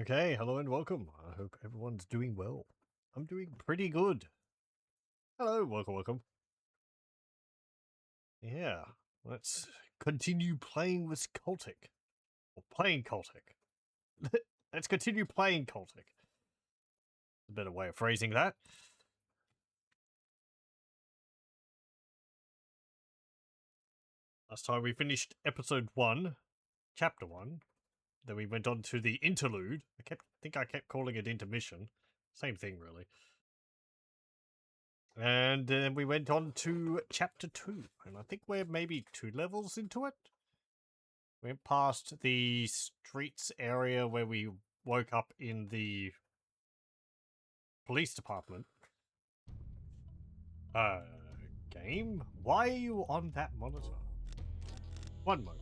Okay, hello and welcome. I hope everyone's doing well. I'm doing pretty good. Hello, welcome. Yeah, let's continue playing with Cultic. Or playing Cultic. Let's continue playing Cultic. A better way of phrasing that. Last time we finished episode 1, chapter 1. Then we went on to the interlude. I think I kept calling it intermission. Same thing, really. And then we went on to chapter 2. And I think we're maybe 2 levels into it. Went past the streets area where we woke up in the police department. Game? Why are you on that monitor? One moment.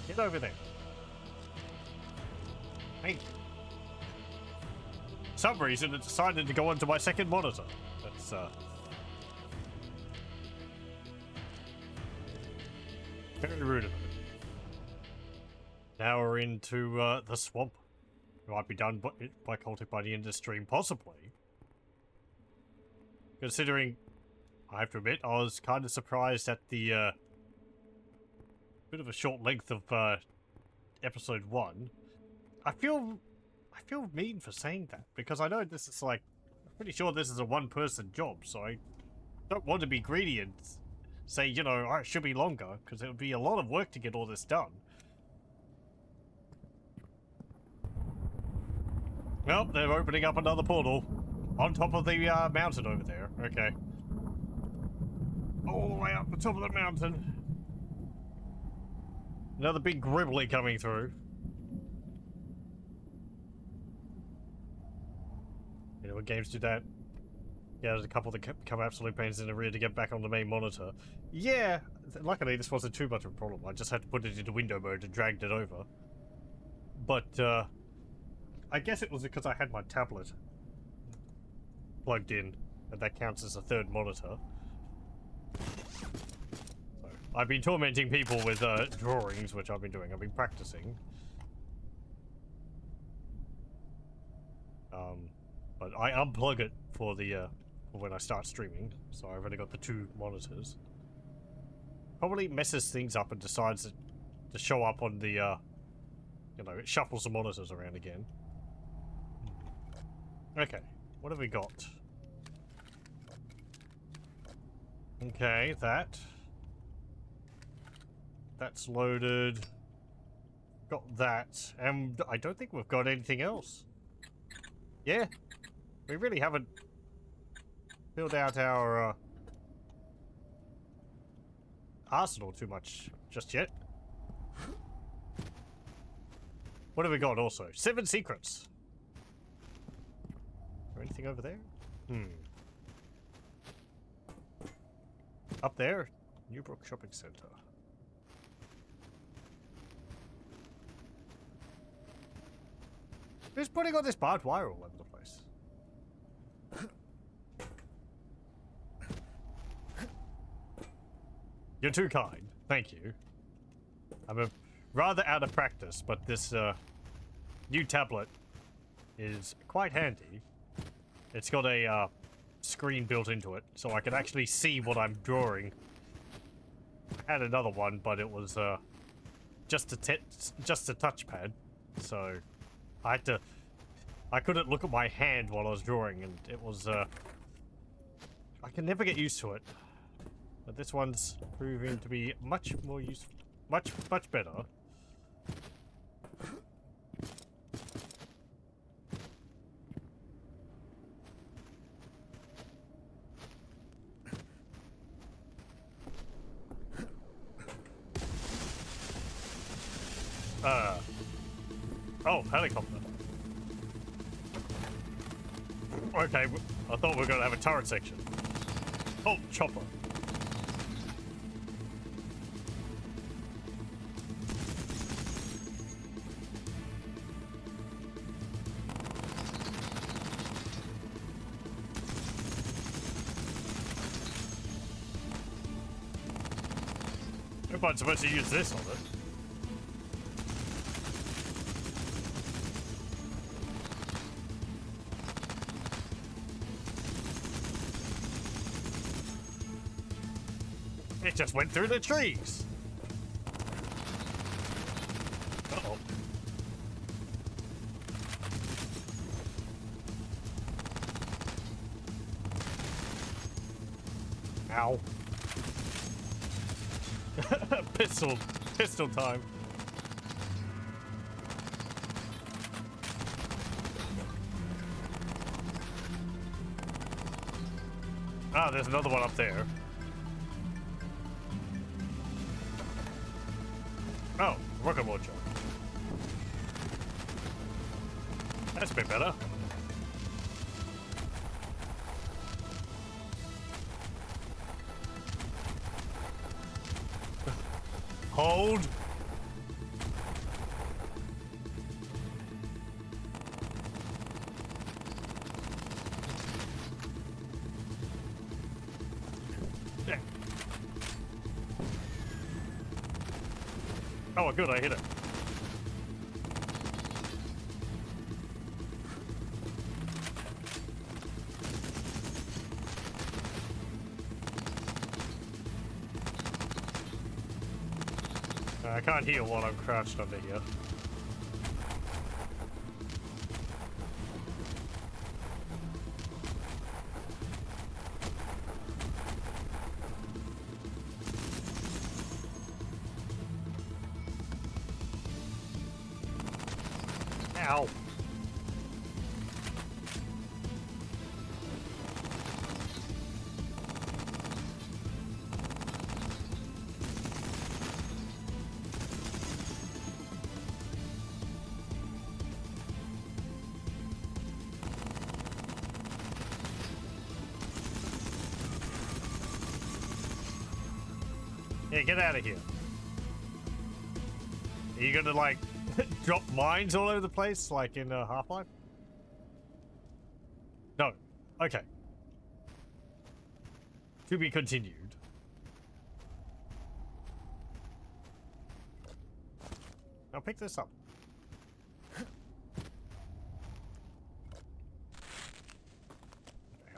Get over there. Thank you. For some reason it decided to go onto my second monitor. That's, very rude of it. Now we're into, the swamp. It might be done by Cultic by the end of the stream, possibly. Considering, I have to admit, I was kind of surprised at the, bit of a short length of, episode 1. I feel mean for saying that, because I know this is like, I'm pretty sure this is a one-person job, so I don't want to be greedy and say, you know, oh, it should be longer, because it would be a lot of work to get all this done. Well, they're opening up another portal. On top of the mountain over there. Okay. All the way up the top of the mountain. Another big gribbly coming through. You know, when games do that. Yeah, there's a couple that become absolute pains in the rear to get back on the main monitor. Yeah, luckily this wasn't too much of a problem. I just had to put it into window mode and dragged it over. But, I guess it was because I had my tablet plugged in, and that counts as a third monitor. So, I've been tormenting people with drawings, which I've been doing. I've been practicing. But I unplug it for the for when I start streaming, so I've only got the 2 monitors. Probably messes things up and decides to show up on the you know, it shuffles the monitors around again. Okay, what have we got? Okay, that's loaded. Got that, and I don't think we've got anything else. Yeah, we really haven't filled out our arsenal too much just yet. What have we got also? 7 secrets. Is there anything over there? Up there, Newbrook Shopping Center. Who's putting on this barbed wire all over the place? You're too kind. Thank you. I'm rather out of practice, but this new tablet is quite handy. It's got a screen built into it, so I can actually see what I'm drawing. I had another one, but it was just a touchpad, so I couldn't look at my hand while I was drawing, and it was I can never get used to it. But this one's proving to be much more useful, much better. Oh, helicopter. Okay, I thought we were going to have a turret section. Oh, chopper. If I'm supposed to use this on it. just went through the trees. Uh-oh. Ow. Pistol time. Ah, there's another one up there. Oh, rocket launcher. That's a bit better. Hold. Yeah. Oh, good, I hit it. I can't heal while I'm crouched under here. Ow. Yeah, get out of here. Are you gonna, like, drop mines all over the place, like in Half-Life? No. Okay. To be continued. I'll pick this up.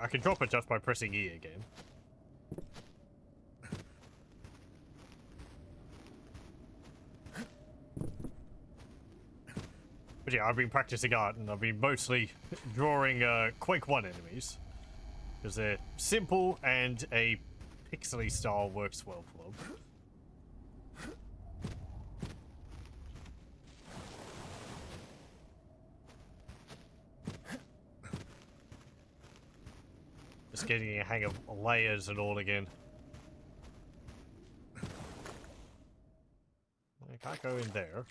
I can drop it just by pressing E again. But yeah, I've been practicing art and I've been mostly drawing Quake 1 enemies. Because they're simple and a pixely style works well for them. Just getting a hang of layers and all again. I can't go in there.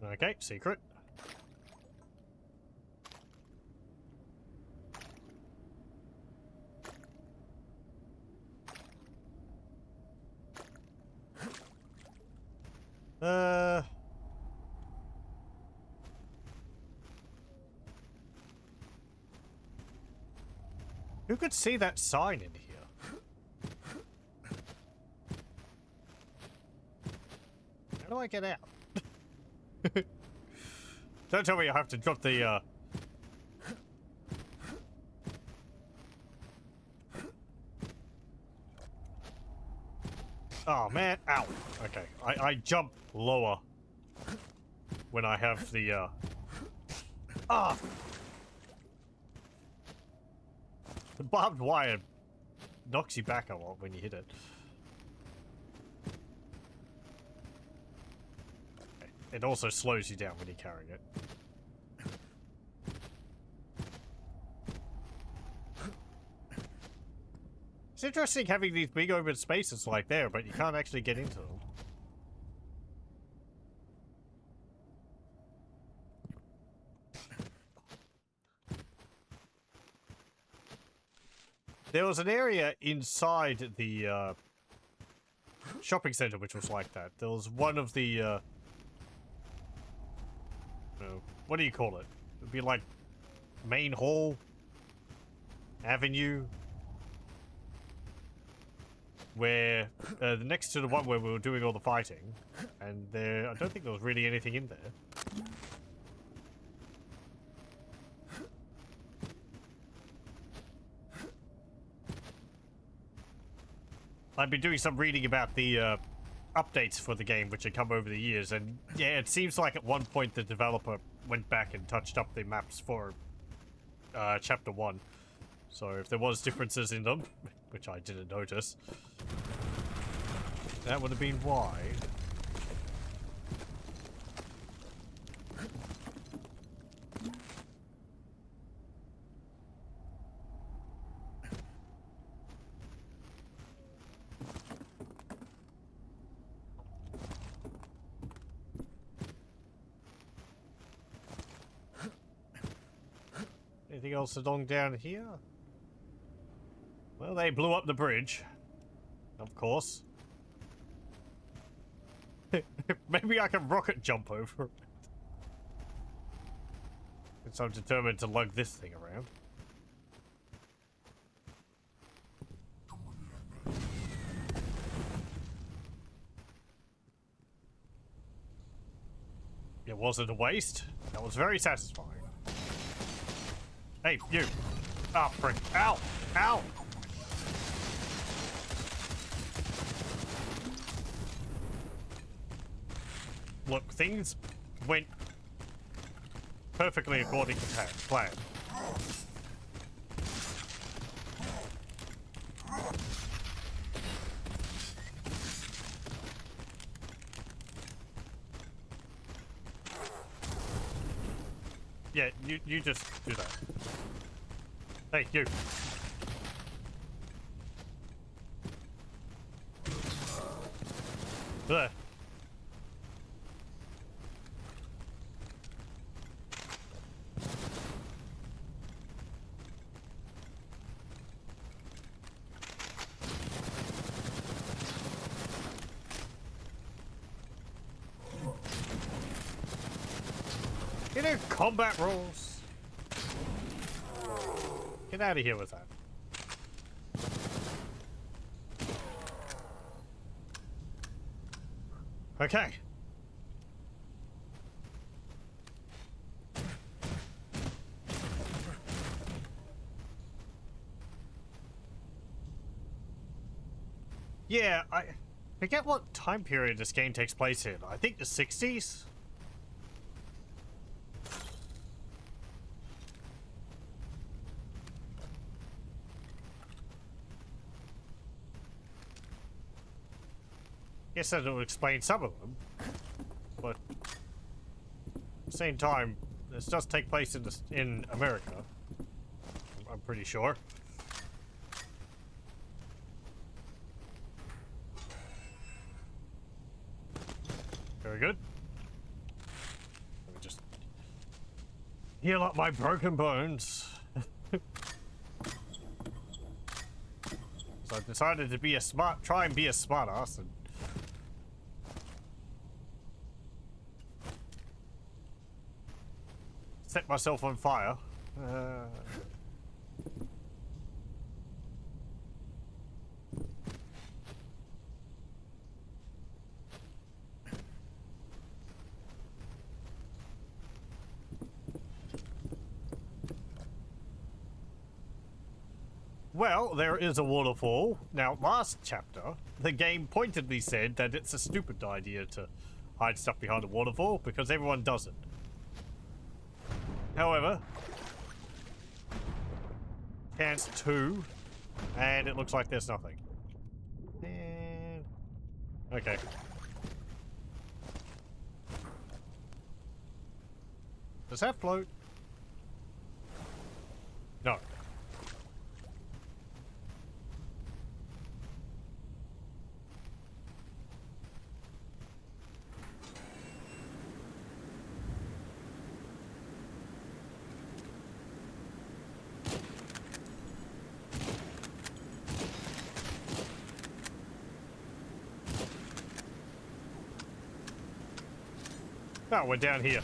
Okay, secret. Who could see that sign in here? How do I get out? Don't tell me I have to drop the, Oh, man. Ow. Okay. I jump lower when I have the, Ah! The barbed wire knocks you back a lot when you hit it. It also slows you down when you're carrying it. It's interesting having these big open spaces like there, but you can't actually get into them. There was an area inside the shopping center which was like that. There was one of the what do you call it? It'd be like main hall, avenue. where next to the one where we were doing all the fighting, and I don't think there was really anything in there. I've been doing some reading about the updates for the game, which have come over the years, and yeah, it seems like at one point the developer went back and touched up the maps for Chapter 1. So if there was differences in them, which I didn't notice, that would have been why. Anything else along down here? Well, they blew up the bridge. Of course. Maybe I can rocket jump over it. Since I'm determined to lug this thing around. It wasn't a waste. That was very satisfying. Hey, you! Ah, oh, frick. Ow! Ow! Look, things went perfectly according to plan. Yeah, you just do that. Hey, you. There. You know, combat rules. Get out of here with that. Okay. Yeah, I forget what time period this game takes place in. I think the 60s? Guess that'll explain some of them, but at the same time, this does take place in America. I'm pretty sure. Very good. Let me just heal up my broken bones. So I've decided to be try and be a smart ass and set myself on fire. Well, there is a waterfall. Now, last chapter, the game pointedly said that it's a stupid idea to hide stuff behind a waterfall because everyone does it. However, chance 2, and it looks like there's nothing. And okay. Does that float? No. Oh, we're down here.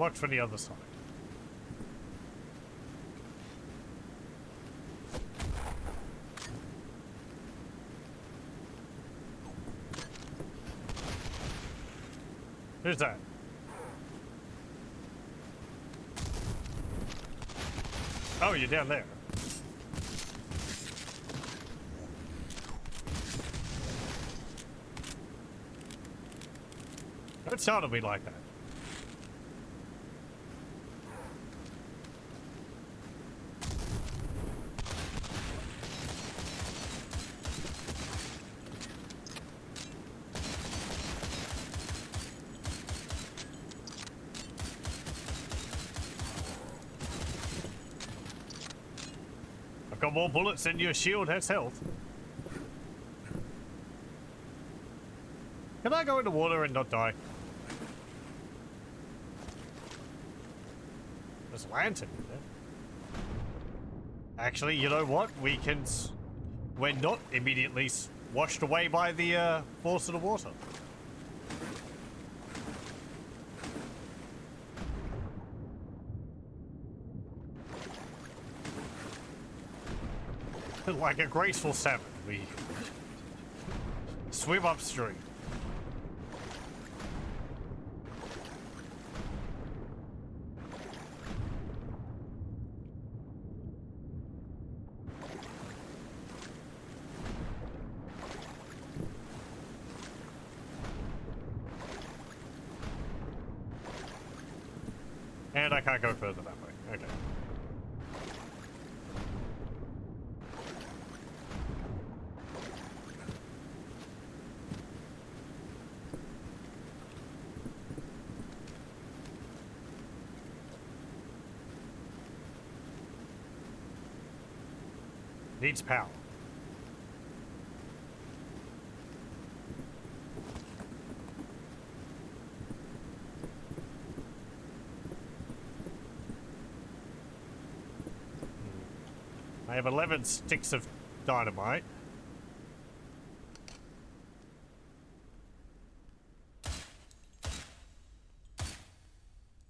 Watch for the other side. Who's that? Oh, you're down there. Don't start at me like that. I've got more bullets than your shield has health. Can I go in the water and not die? There's a lantern in there. Actually, you know what? We can... We're not immediately washed away by the force of the water. Like a graceful salmon, we swim upstream. And I can't go further that way. Okay. Needs power. I have 11 sticks of dynamite.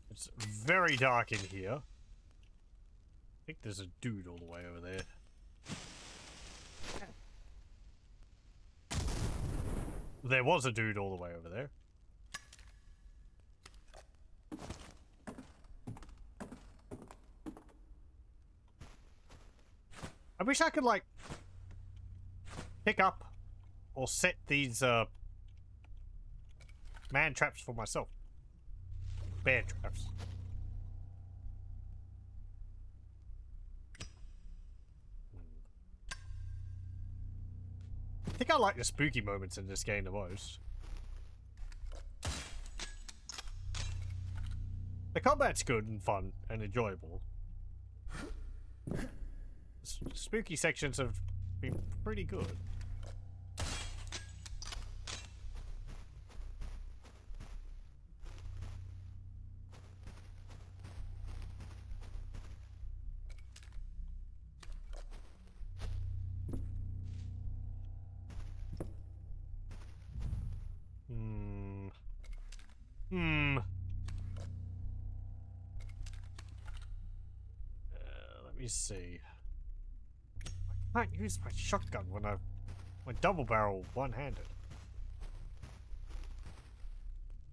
It's very dark in here. I think there's a dude all the way over there. There was a dude all the way over there. I wish I could, like, pick up or set these, man traps for myself. Bear traps. I think I like the spooky moments in this game the most. The combat's good and fun and enjoyable. Spooky sections have been pretty good. Let me see. I can't use my shotgun when I double barrel one-handed.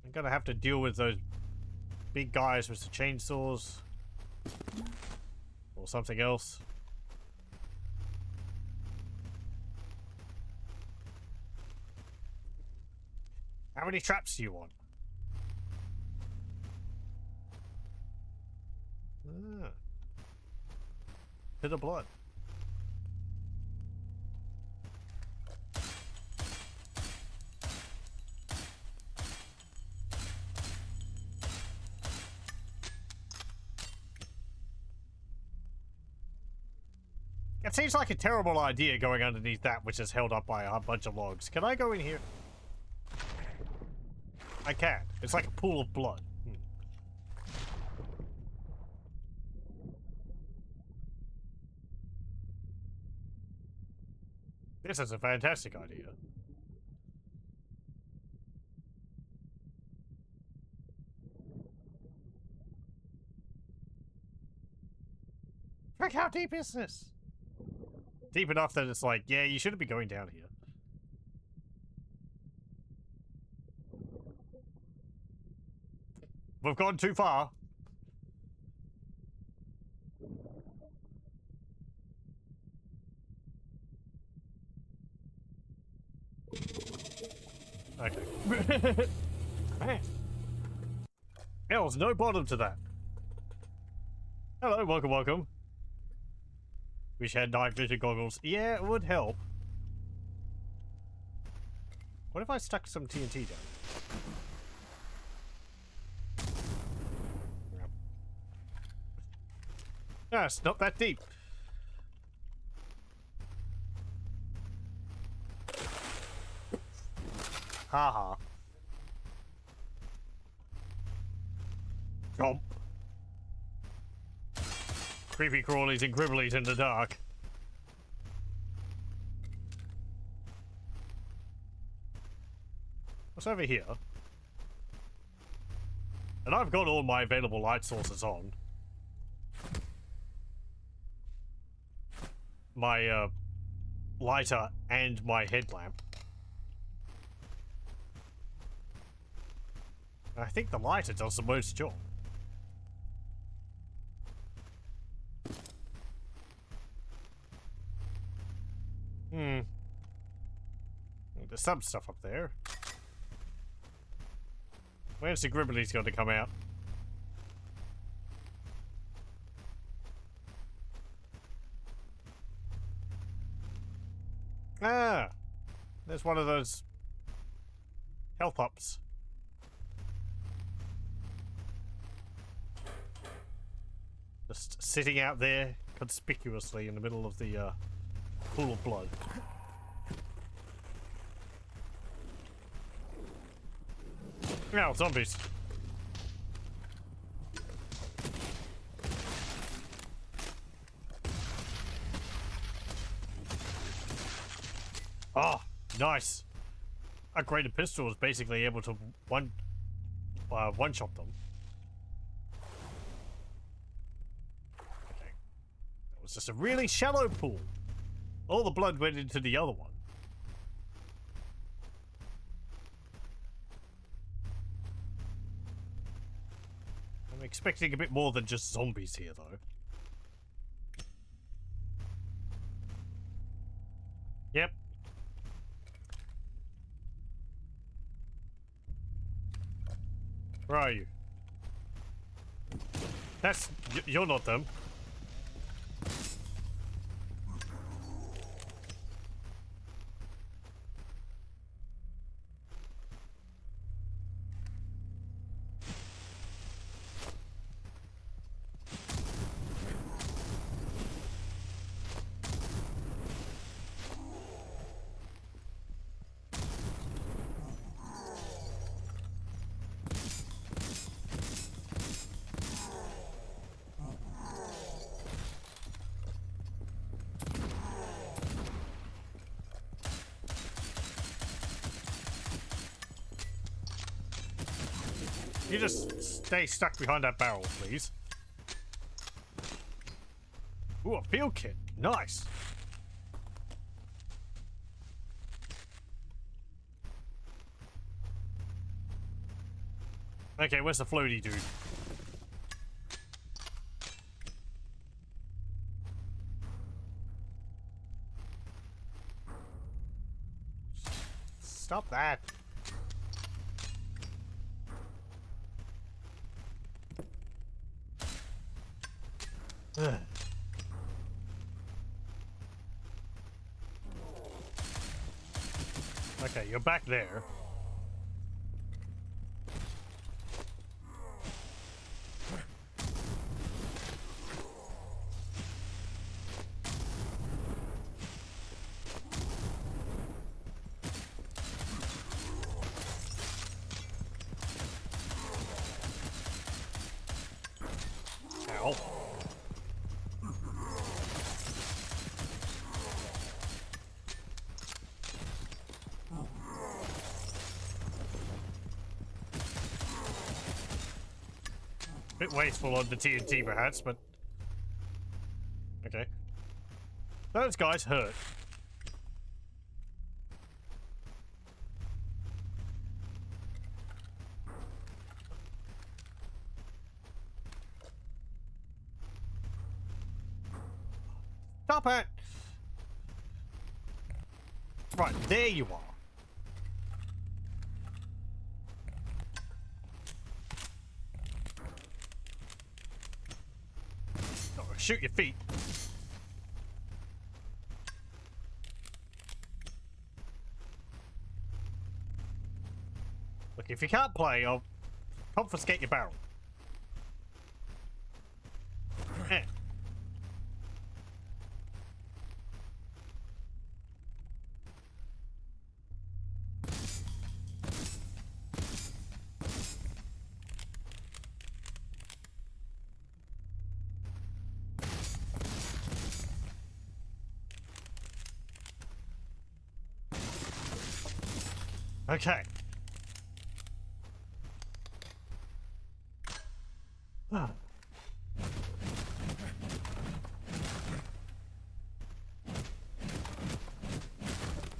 I'm gonna have to deal with those big guys with the chainsaws or something else. How many traps do you want? Ah. To the blood. It seems like a terrible idea going underneath that, which is held up by a bunch of logs. Can I go in here? I can. It's like a pool of blood. This is a fantastic idea. Like, how deep is this? Deep enough that it's like, yeah, you shouldn't be going down here. We've gone too far. Okay. Man. There was no bottom to that. Hello, welcome, welcome. Wish I had night vision goggles. Yeah, it would help. What if I stuck some TNT down? No, it's not that deep. Haha. Chomp. Creepy crawlies and gribblies in the dark. What's over here? And I've got all my available light sources on. My, lighter and my headlamp. I think the lighter does the most job. There's some stuff up there. Where's the gribblies going to come out? Ah! There's one of those health ups. Just sitting out there conspicuously in the middle of the pool of blood. Now, zombies. Oh, nice. Upgraded pistol is basically able to one-shot them. Okay. That was just a really shallow pool. All the blood went into the other one. I'm expecting a bit more than just zombies here, though. Yep. Where are you? That's... you're not them. You just stay stuck behind that barrel, please. Ooh, a field kit. Nice. Okay, where's the floaty dude? Stop that. Okay, you're back there. Ow. Bit wasteful on the TNT perhaps, but Okay. Those guys hurt. Stop it! Right, there you are. Oh, shoot your feet. Look, if you can't play, I'll confiscate your barrel. Eh. Okay.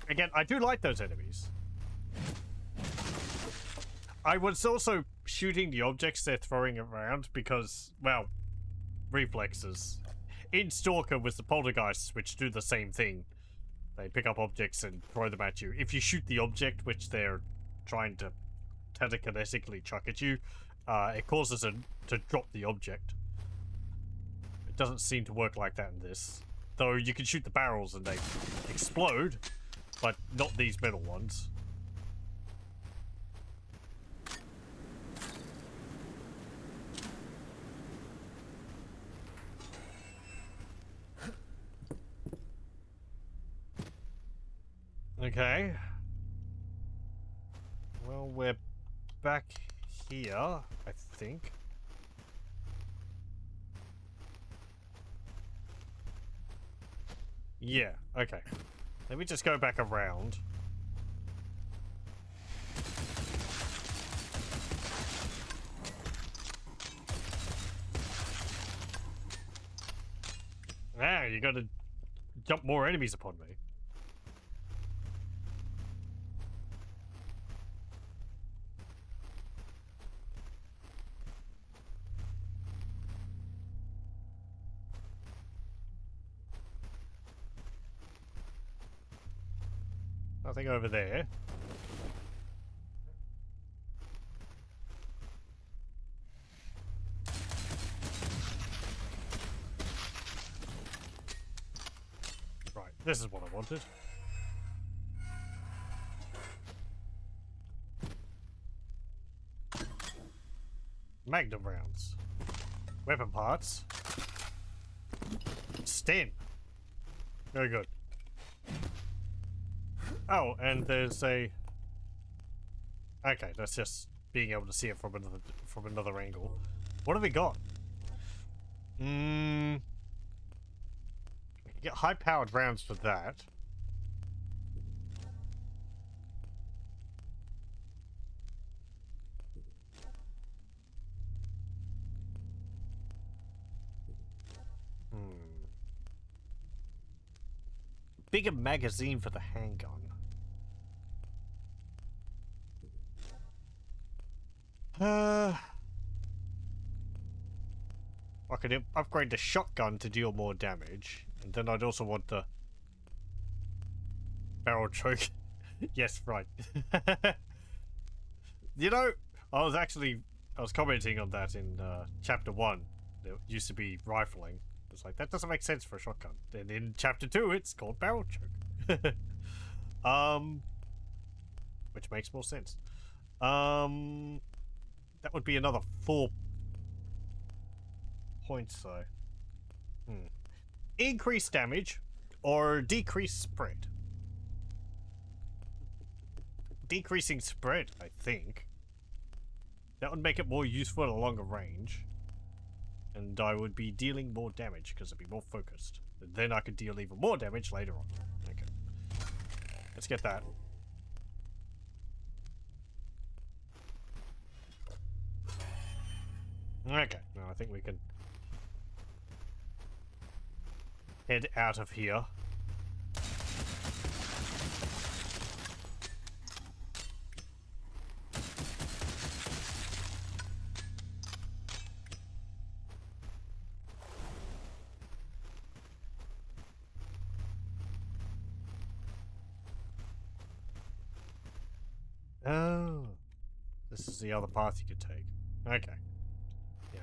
Again, I do like those enemies. I was also shooting the objects they're throwing around because, well, reflexes. In Stalker with the poltergeists, which do the same thing. They pick up objects and throw them at you. If you shoot the object which they're trying to telekinetically chuck at you, it causes it to drop the object. It doesn't seem to work like that in this. Though you can shoot the barrels and they explode, but not these metal ones. Okay. Well, we're back here, I think. Yeah, okay. Let me just go back around. Ah, you gotta jump more enemies upon me. Nothing over there. Right, this is what I wanted. Magnum rounds. Weapon parts. Stem. Very good. Oh, and there's a... Okay, that's just being able to see it from another angle. What have we got? We can get high-powered rounds for that. Bigger magazine for the handgun. I could upgrade the shotgun to deal more damage, and then I'd also want the barrel choke. Yes, right. You know, I was commenting on that in chapter 1. There used to be rifling. It's like, that doesn't make sense for a shotgun. Then in chapter 2, it's called barrel choke. Which makes more sense. That would be another 4 points, though. Increase damage or decrease spread. Decreasing spread, I think. That would make it more useful at a longer range. And I would be dealing more damage because I'd be more focused. And then I could deal even more damage later on. Okay. Let's get that. Okay, no, I think we can... head out of here. Oh, this is the other path you could take. Okay. Yeah.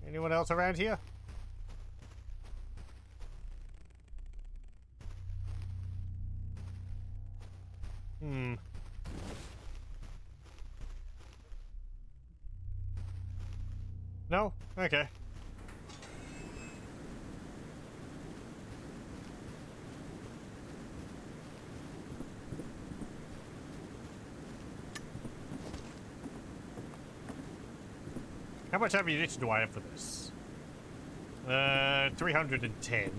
Anyone else around here? Hmm. No? Okay. How much ammunition do I have for this? 310.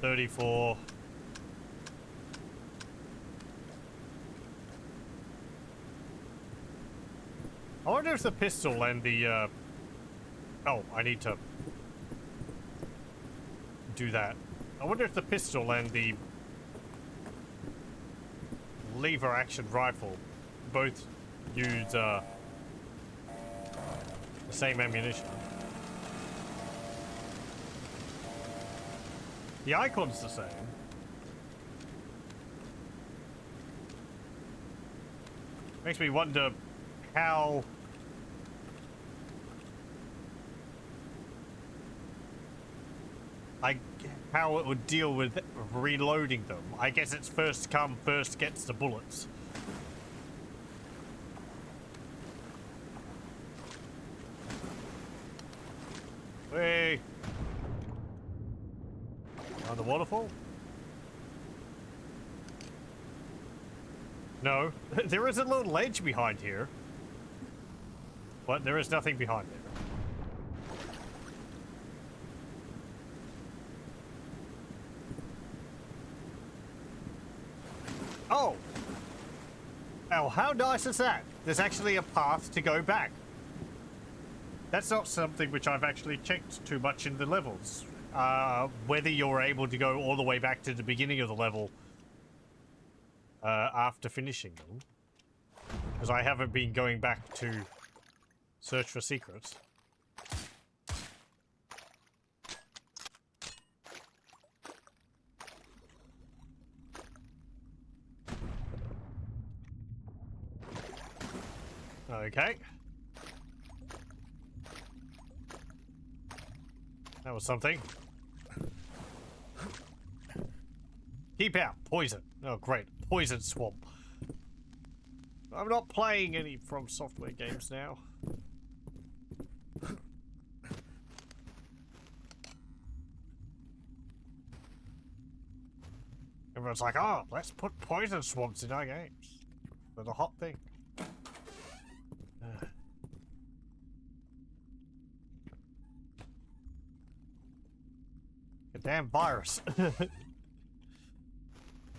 34. I wonder if the pistol and the, oh, I need to do that. I wonder if the pistol and the lever action rifle both use, the same ammunition. The icon's the same. Makes me wonder how how it would deal with reloading them. I guess it's first come, first gets the bullets. Hey! On the waterfall? No. There is a little ledge behind here. But there is nothing behind it. Oh! Oh, how nice is that? There's actually a path to go back. That's not something which I've actually checked too much in the levels. Whether you're able to go all the way back to the beginning of the level after finishing them. Because I haven't been going back to search for secrets. Okay. That was something. Keep out. Poison. Oh, great. Poison swamp. I'm not playing any From Software games now. Everyone's like, oh, let's put poison swamps in our games. They're the hot thing. A damn virus.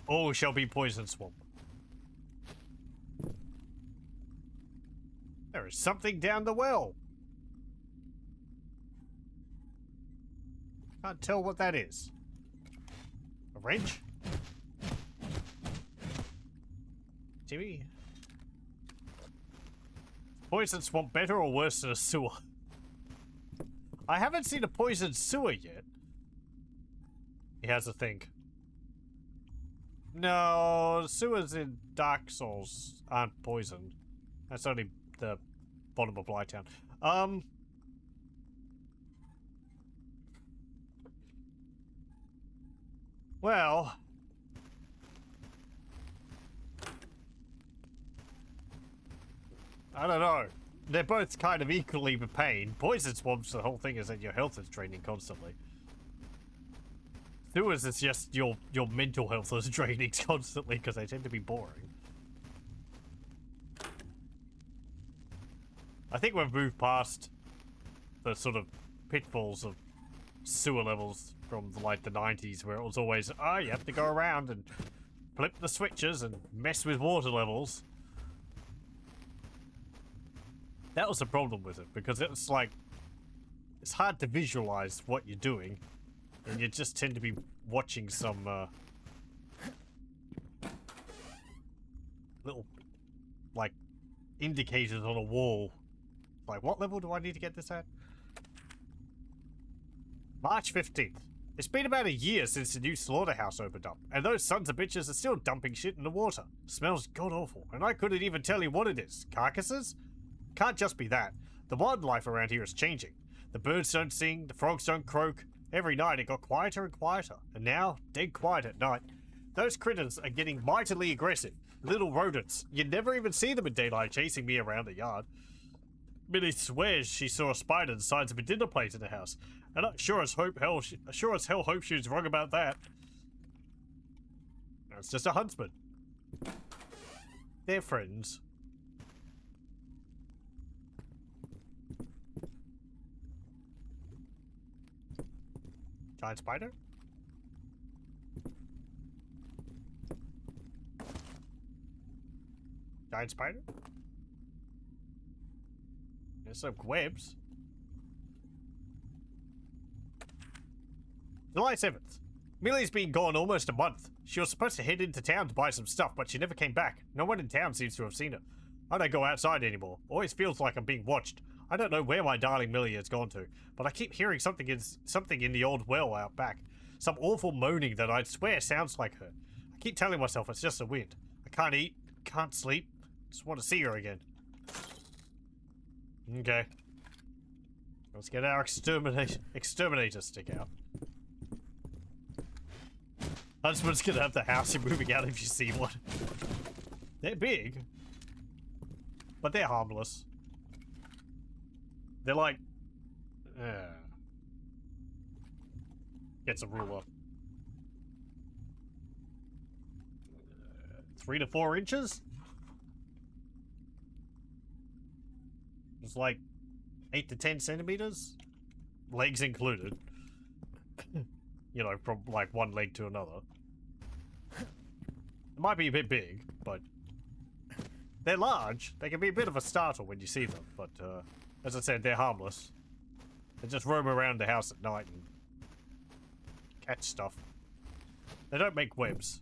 All shall be poison swamp. There is something down the well. Can't tell what that is. A wrench? Timmy? Poison swamp better or worse than a sewer? I haven't seen a poison sewer yet. He has a think. No, sewers in Dark Souls aren't poisoned. That's only the bottom of Blighttown. Well, I don't know. They're both kind of equally the pain. Poison swamps, the whole thing is that your health is draining constantly. Sewers is just your mental health is draining constantly because they tend to be boring. I think we've moved past the sort of pitfalls of sewer levels from like the 90s where it was always, oh, you have to go around and flip the switches and mess with water levels. That was the problem with it, because it's like, it's hard to visualize what you're doing, and you just tend to be watching some little, like, indicators on a wall. Like, what level do I need to get this at? March 15th. It's been about a year since the new slaughterhouse opened up, and those sons of bitches are still dumping shit in the water. Smells god-awful, and I couldn't even tell you what it is. Carcasses? Can't just be that. The wildlife around here is changing. The birds don't sing, the frogs don't croak. Every night it got quieter and quieter, and now, dead quiet at night. Those critters are getting mightily aggressive. Little rodents. You never even see them in daylight chasing me around the yard. Millie swears she saw a spider the size of a dinner plate in the house, and I sure as hell hope she was wrong about that. It's just a huntsman. They're friends. Giant spider? Giant spider? There's some webs. July 7th. Millie's been gone almost a month. She was supposed to head into town to buy some stuff, but she never came back. No one in town seems to have seen her. I don't go outside anymore. Always feels like I'm being watched. I don't know where my darling Millie has gone to, but I keep hearing something in the old well out back. Some awful moaning that I swear sounds like her. I keep telling myself it's just the wind. I can't eat, can't sleep. Just want to see her again. Okay. Let's get our exterminator stick out. Huntsman's gonna have the house you're moving out if you see one. They're big, but they're harmless. They're like... Gets a ruler. 3 to 4 inches? It's like 8 to 10 centimeters? Legs included. You know, from like one leg to another. It might be a bit big, but they're large. They can be a bit of a startle when you see them, but as I said, they're harmless. They just roam around the house at night and catch stuff. They don't make webs.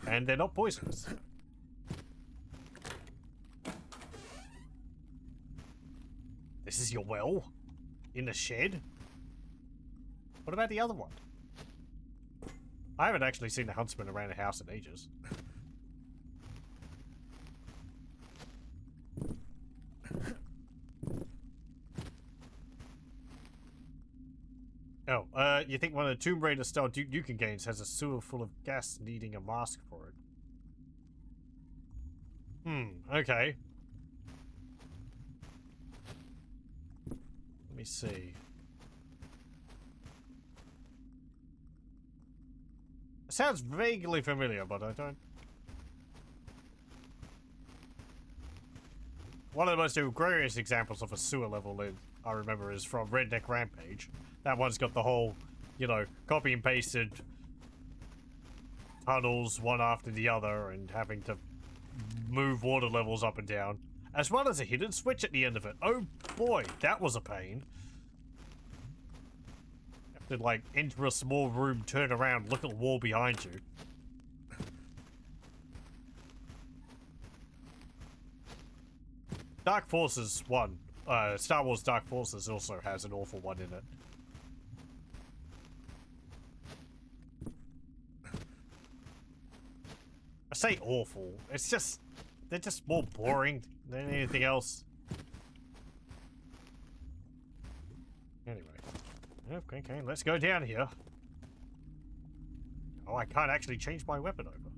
And they're not poisonous. This is your well? In the shed? What about the other one? I haven't actually seen the huntsman around the house in ages. Oh, you think one of the Tomb Raider style Duke Nukem games has a sewer full of gas needing a mask for it? Okay. Let me see. It sounds vaguely familiar, but I don't... One of the most egregious examples of a sewer level I remember is from Redneck Rampage. That one's got the whole, you know, copy and pasted tunnels one after the other and having to move water levels up and down, as well as a hidden switch at the end of it. Oh boy, that was a pain. You have to like enter a small room, turn around, look at the wall behind you. Dark Forces 1, Star Wars Dark Forces also has an awful one in it. I say awful, it's just, they're just more boring than anything else. Anyway, okay, let's go down here. Oh, I can't actually change my weapon over.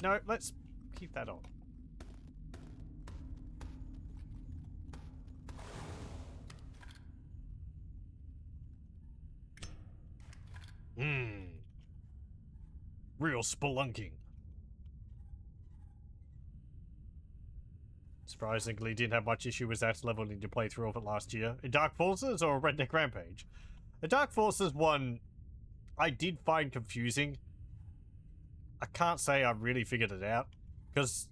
No, let's keep that on. Real spelunking. Surprisingly, didn't have much issue with that leveling to play through of it last year. In Dark Forces or Redneck Rampage? The Dark Forces one, I did find confusing. I can't say I really figured it out. Because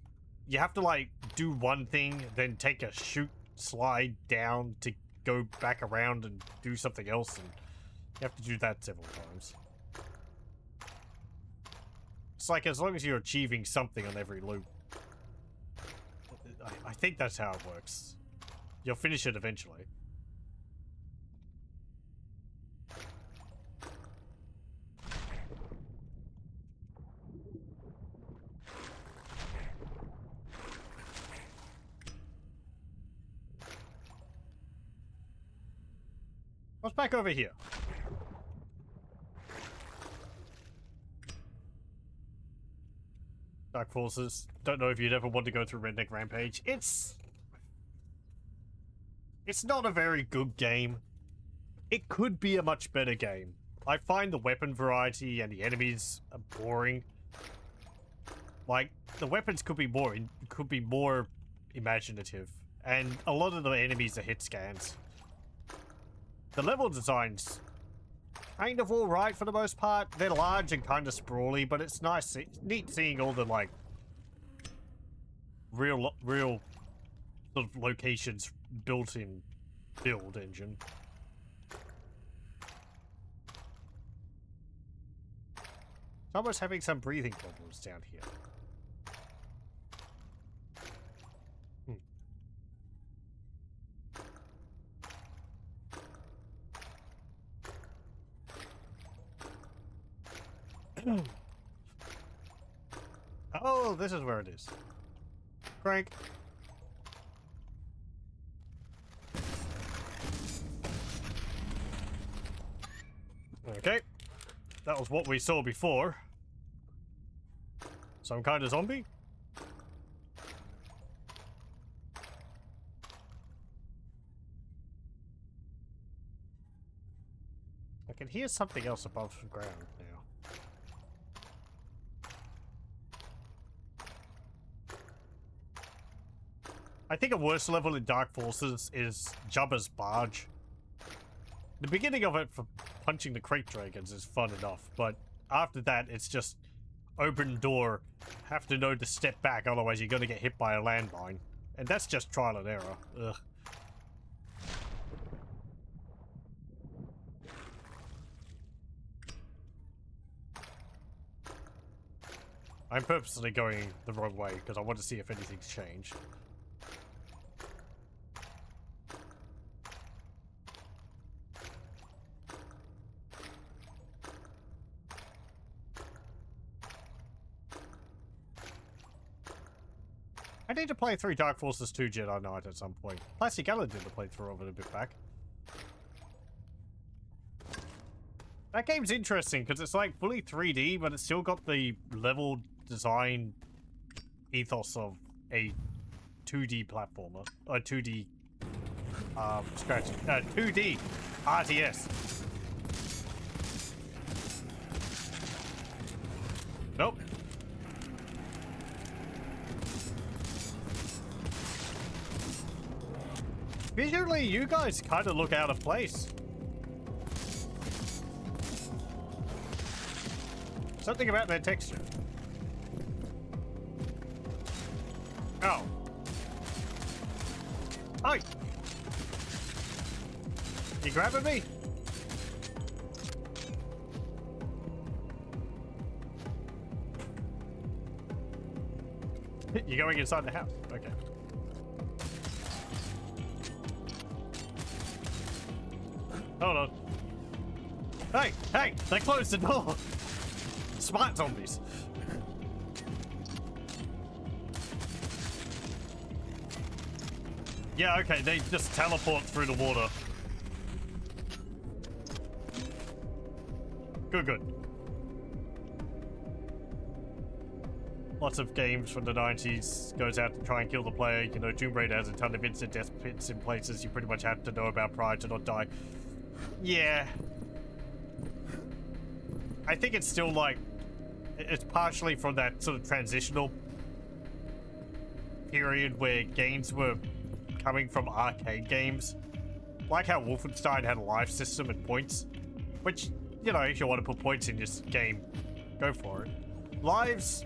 you have to, like, do one thing, then take a shoot slide down to go back around and do something else, and you have to do that several times. It's like, as long as you're achieving something on every loop. I think that's how it works. You'll finish it eventually. What's back over here? Dark Forces. Don't know if you'd ever want to go through Redneck Rampage. It's not a very good game. It could be a much better game. I find the weapon variety and the enemies boring. Like, the weapons could be more imaginative, and a lot of the enemies are hit scans. The level designs kind of alright for the most part. They're large and kind of sprawly, but it's nice, neat seeing all the, like, real sort of locations built in build engine. Someone's having some breathing problems down here. Oh, this is where it is. Crank. Okay. That was what we saw before. Some kind of zombie? I can hear something else above the ground now. I think a worse level in Dark Forces is Jabba's Barge. The beginning of it for punching the crate dragons is fun enough, but after that it's just open door, have to know to step back, otherwise you're gonna get hit by a landmine. And that's just trial and error. Ugh. I'm purposely going the wrong way because I want to see if anything's changed. I need to play through Dark Forces 2 Jedi Knight at some point. Plastic Allen did the playthrough of it a bit back. That game's interesting because it's like fully 3D, but it's still got the level design ethos of a 2D platformer. A 2D scratch. 2D RTS. Nope. Visually, you guys kind of look out of place. Something about their texture. Oh. Hi! You grabbing me? You're going inside the house. Okay. Hold on. Hey! Hey! They closed the door! Smart zombies. Yeah, okay, they just teleport through the water. Good, good. Lots of games from the 90s goes out to try and kill the player. You know, Tomb Raider has a ton of instant death pits in places you pretty much have to know about prior to not die. Yeah. I think it's still like, it's partially from that sort of transitional period where games were coming from arcade games. Like how Wolfenstein had a life system and points. Which, you know, if you want to put points in your game, go for it. Lives,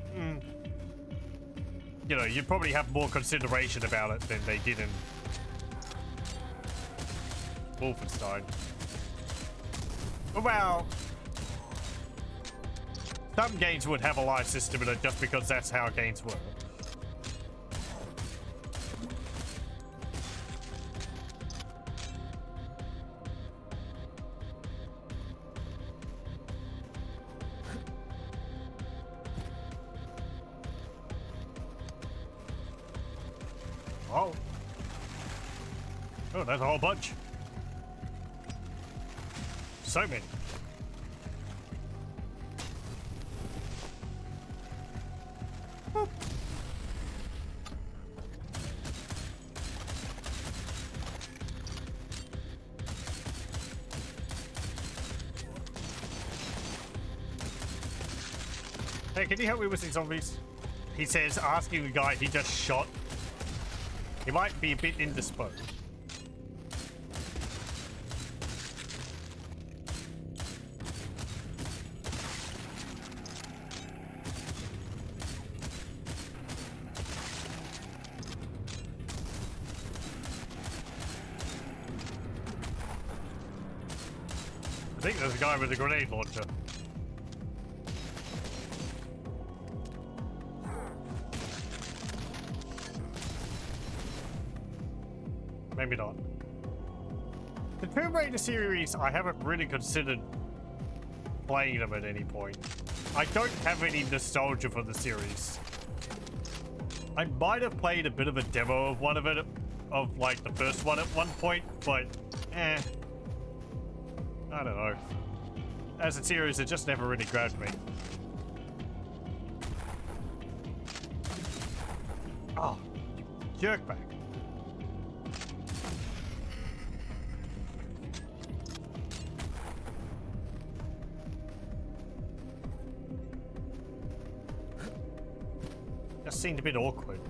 you know, you'd probably have more consideration about it than they did in Wolfenstein. Well, some games would have a life system in it just because that's how games work. Oh. Oh, that's a whole bunch. So many. Boop. Hey, can you help me with these zombies? He says, asking the guy he just shot. He might be a bit indisposed. I think there's a guy with a grenade launcher. Maybe not. The Tomb Raider series, I haven't really considered playing them at any point. I don't have any nostalgia for the series. I might have played a bit of a demo of one of it, of like the first one at one point, but I don't know. As a series, it just never really grabbed me. Oh, you jerkbag. Just seemed a bit awkward.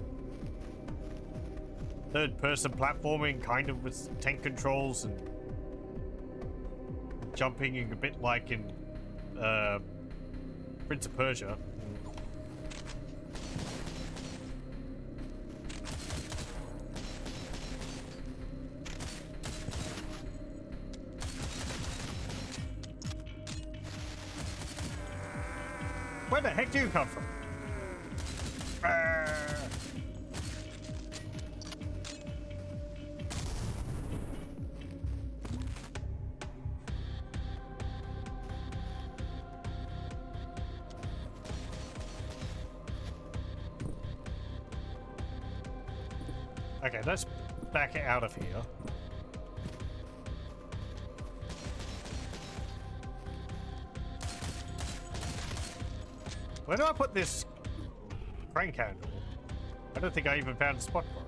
Third-person platforming, kind of with tank controls and jumping, a bit like in Prince of Persia. Where the heck do you come from? Okay, let's back out of here. Where do I put this crank handle? I don't think I even found a spot for it.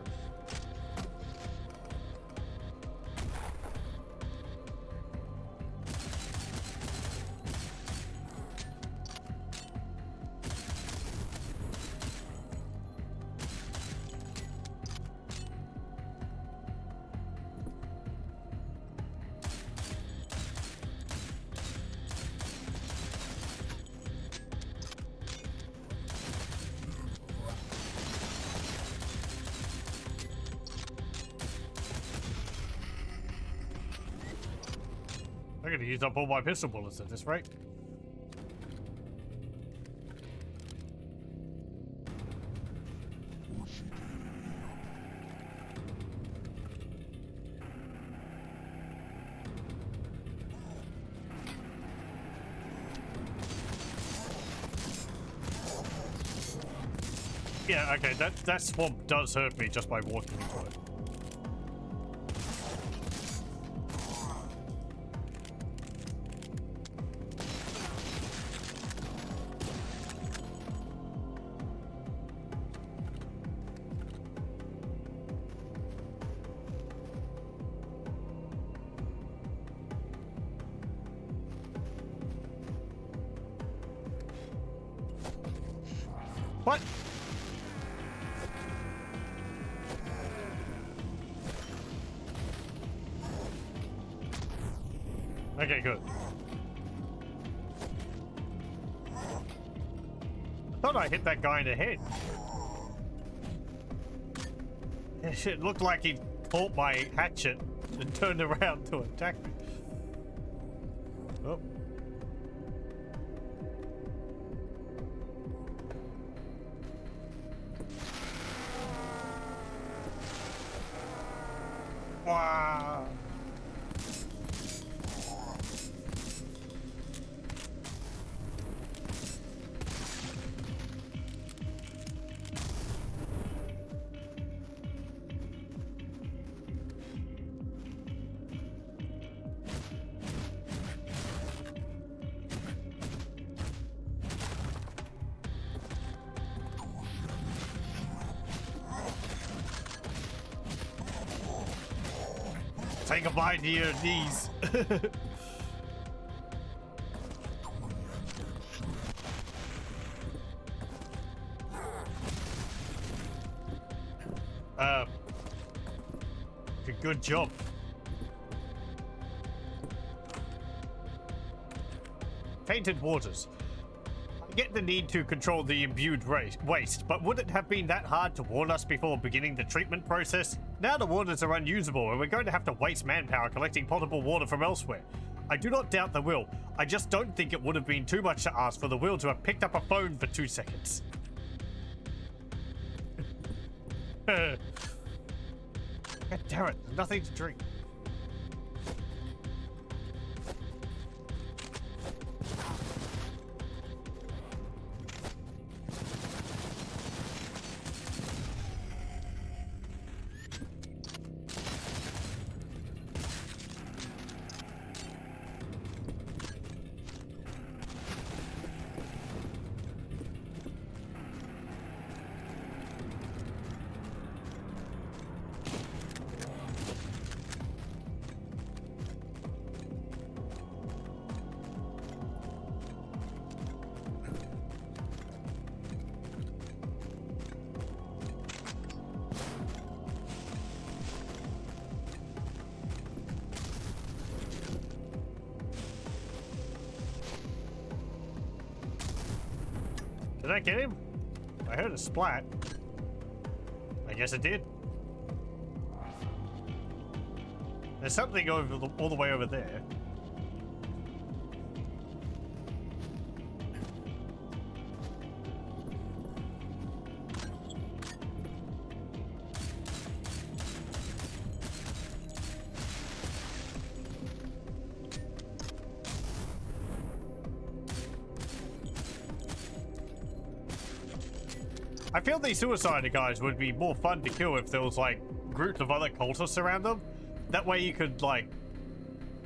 I'm gonna use up all my pistol bullets at this rate. Yeah, okay, that swamp does hurt me just by walking into it. What? Okay, good. I thought I hit that guy in the head. It looked like he caught my hatchet and turned around to attack me. Oh. Wow. Take a bite to your knees. Good job. Tainted waters. I get the need to control the imbued waste, but would it have been that hard to warn us before beginning the treatment process? Now the waters are unusable and we're going to have to waste manpower collecting potable water from elsewhere. I do not doubt the will. I just don't think it would have been too much to ask for the will to have picked up a phone for 2 seconds. God damn it, there's nothing to drink. Did I get him? I heard a splat. I guess it did. There's something over all the way over there. I feel these suicide guys would be more fun to kill if there was like groups of other cultists around them. That way you could like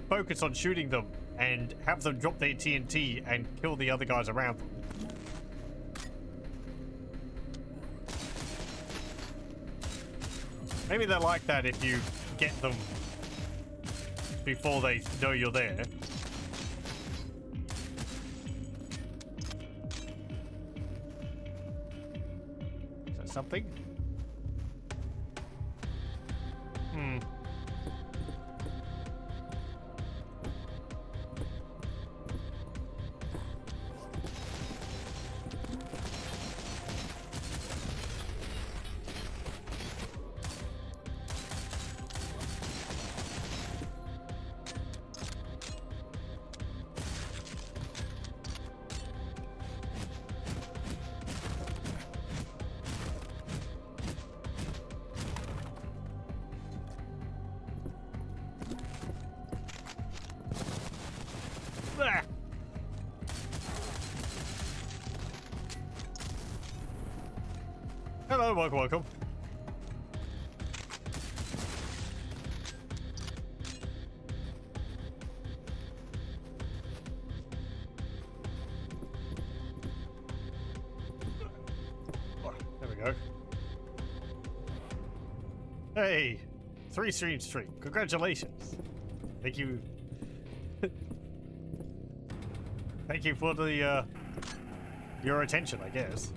focus on shooting them and have them drop their TNT and kill the other guys around them. Maybe they're like that if you get them before they know you're there. Something? Hello, welcome. There we go. Hey, 3-stream streak. Congratulations. Thank you. Thank you for the your attention, I guess.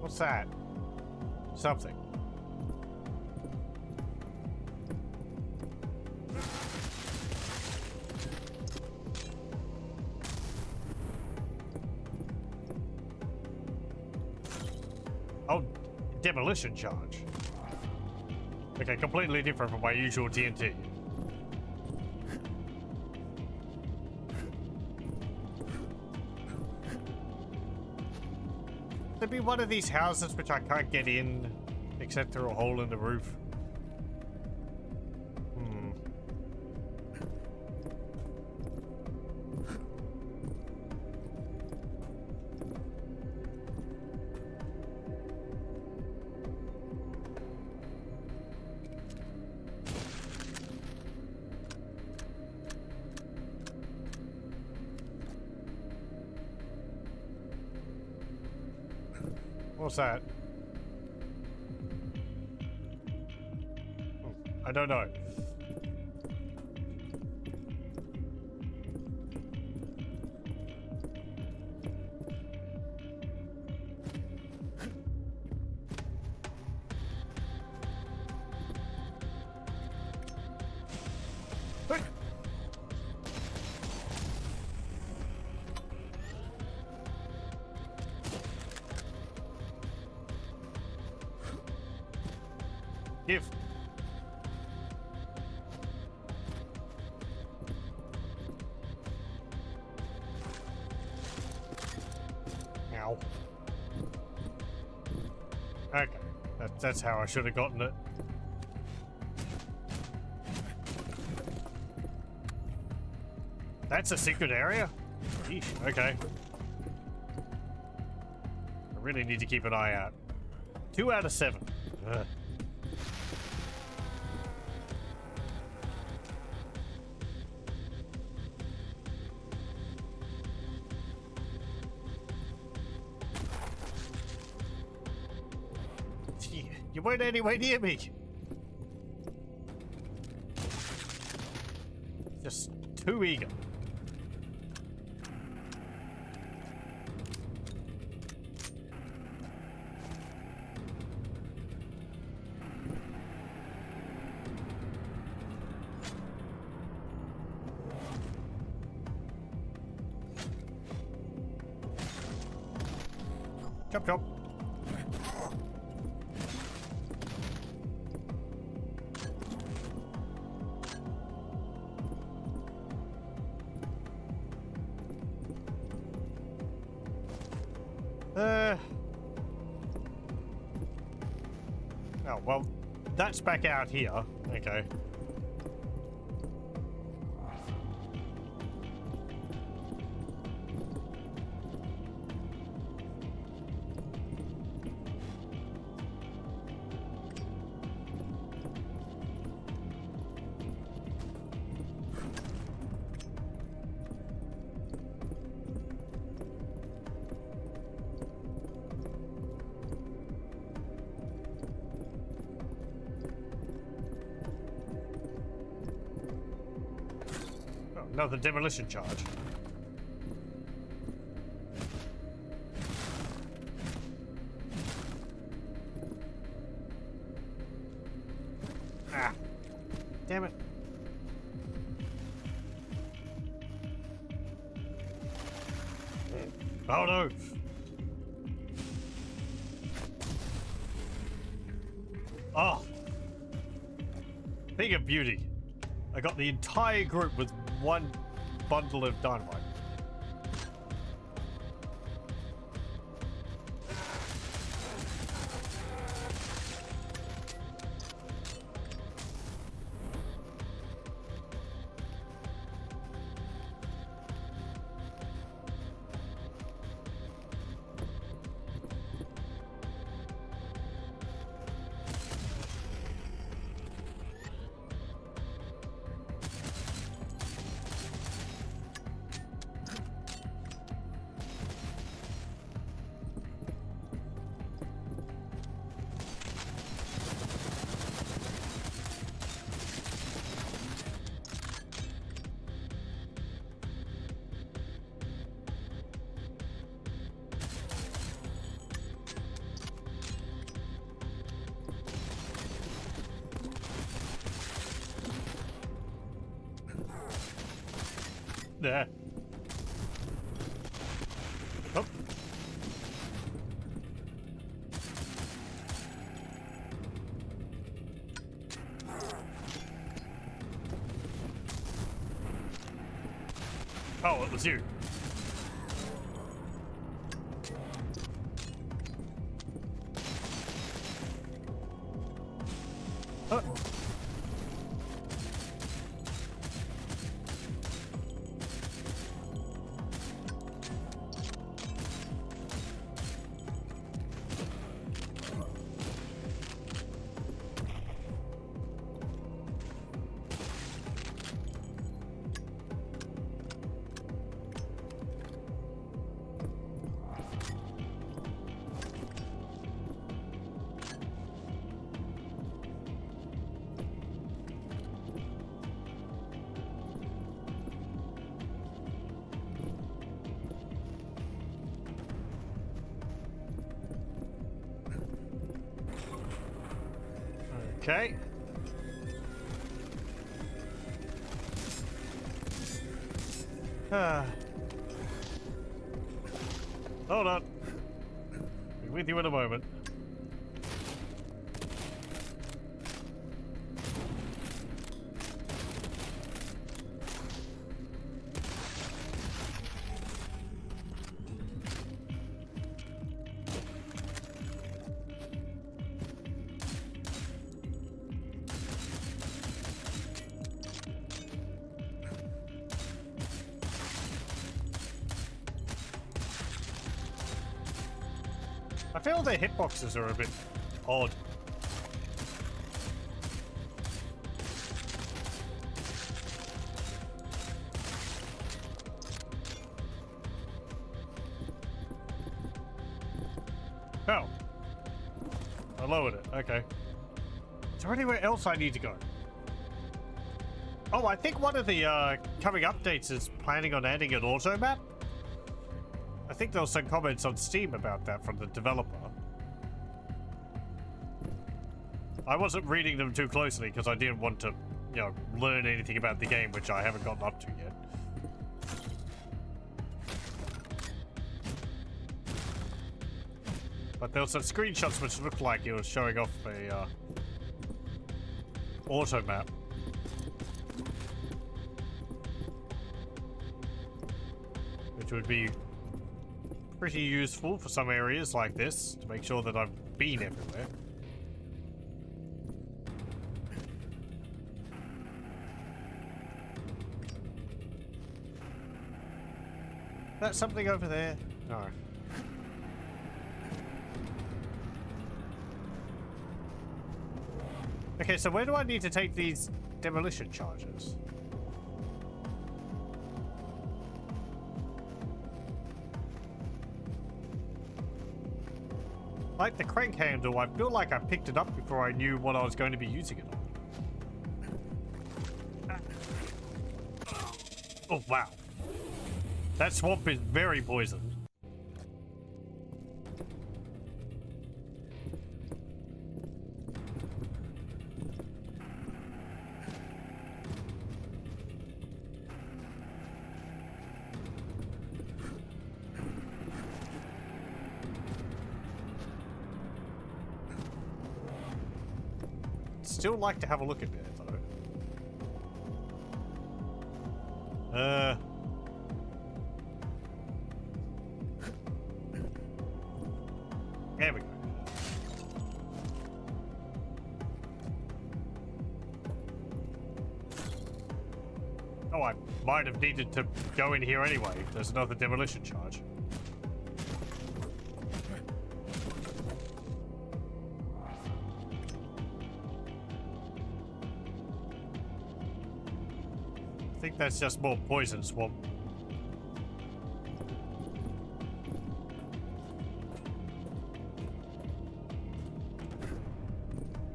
What's that? Something. Oh, demolition charge. Okay, completely different from my usual TNT. There'd be one of these houses which I can't get in except through a hole in the roof. What's that? I don't know. Give. Ow. Okay, that's how I should have gotten it. That's a secret area? Eesh, okay. I really need to keep an eye out. 2 out of 7. Ugh. You weren't anywhere near me. Just too eager. Chop chop. Oh, well, that's back out here. Okay. Another demolition charge. Ah. Damn it. Oh no. Oh. Thing of beauty. I got the entire group with one bundle of dynamite. Nah. Oh. Oh, it was you. Oh. Okay. Hold on. Be with you in a moment. I feel their hitboxes are a bit odd. Oh. I lowered it. Okay. Is there anywhere else I need to go? Oh, I think one of the coming updates is planning on adding an auto map. I think there was some comments on Steam about that from the developer. I wasn't reading them too closely because I didn't want to, you know, learn anything about the game, which I haven't gotten up to yet. But there were some screenshots which looked like it was showing off a auto map. Which would be pretty useful for some areas like this, to make sure that I've been everywhere. That's something over there? No. Okay, so where do I need to take these demolition charges? Like the crank handle, I feel like I picked it up before I knew what I was going to be using it on. Oh, wow. That swamp is very poisoned. Still like to have a look at it, though. There we go. Oh, I might have needed to go in here anyway. There's another demolition charge. I think that's just more poison swamp.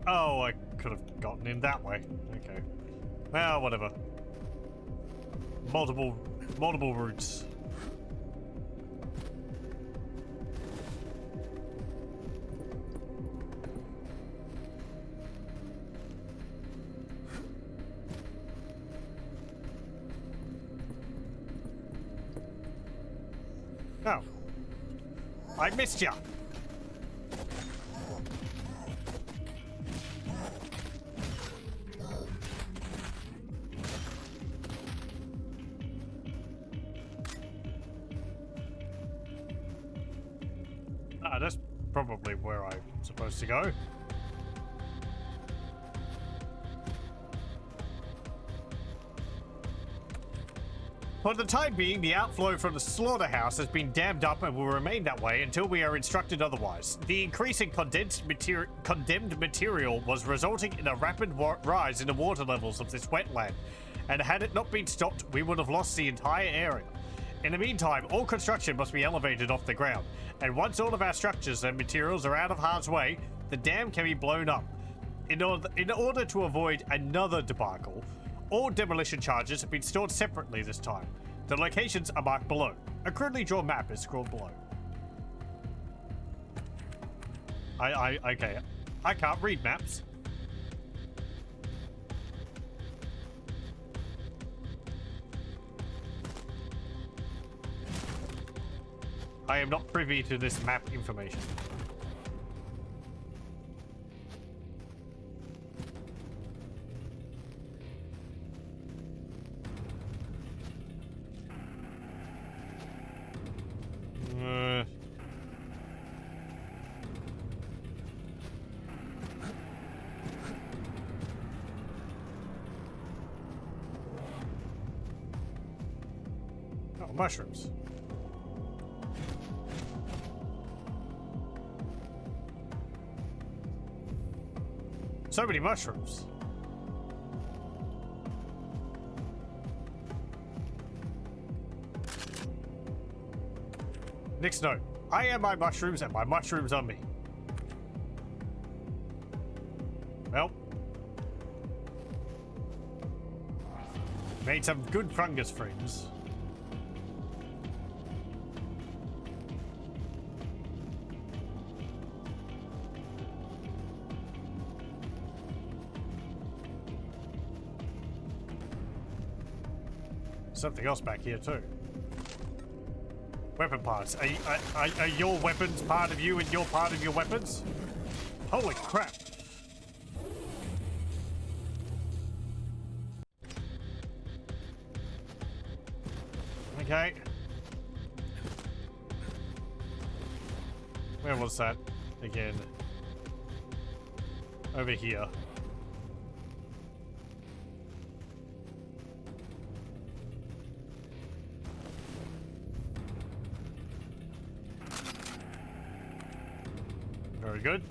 Oh, I could have gotten in that way. Okay. Well, whatever. Multiple routes. Oh. I missed ya. Ah, that's probably where I'm supposed to go. For the time being, the outflow from the slaughterhouse has been dammed up and will remain that way until we are instructed otherwise. The increase in condemned material was resulting in a rapid rise in the water levels of this wetland, and had it not been stopped, we would have lost the entire area. In the meantime, all construction must be elevated off the ground, and once all of our structures and materials are out of harm's way, the dam can be blown up. In order to avoid another debacle, all demolition charges have been stored separately this time. The locations are marked below. A crudely drawn map is scrawled below. Okay. I can't read maps. I am not privy to this map information. Oh, mushrooms. So many mushrooms. Next note. I am my mushrooms and my mushrooms are me. Well. Made some good fungus friends. Something else back here too. Weapon parts. Are your weapons part of you and you're part of your weapons? Holy crap. Okay. Where was that again? Over here. Very good.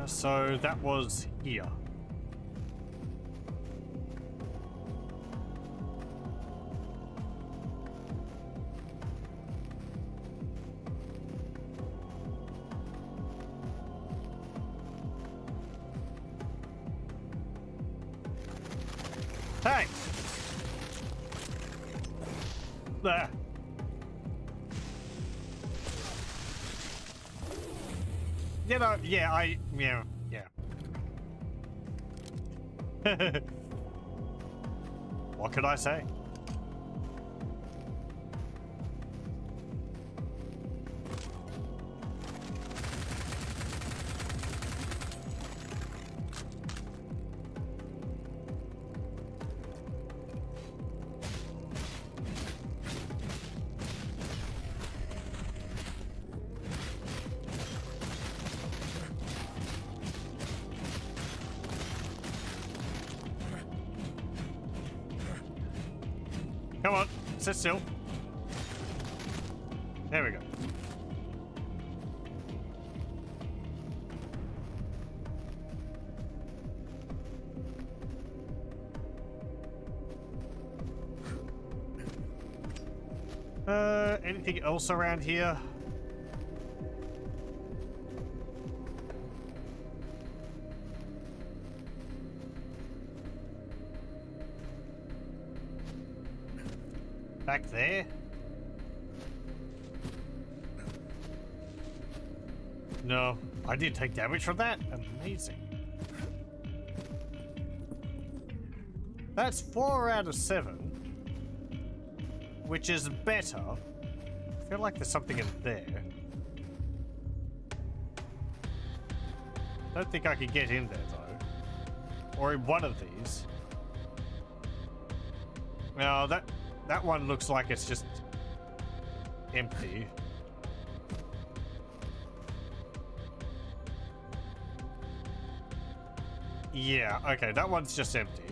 So that was here. Hey! There. You know, yeah, yeah. What could I say? Come on, sit still. There we go. Anything else around here? Back there? No, I didn't take damage from that? Amazing. That's 4 out of 7. Which is better. I feel like there's something in there. Don't think I could get in there though. Or in one of these. Now that one looks like it's just empty. Yeah, okay, that one's just empty.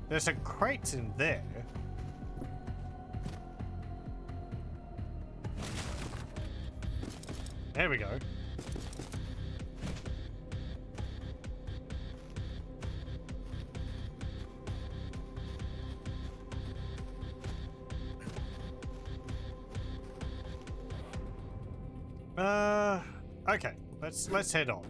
There's some crates in there. There we go. Okay, let's head on.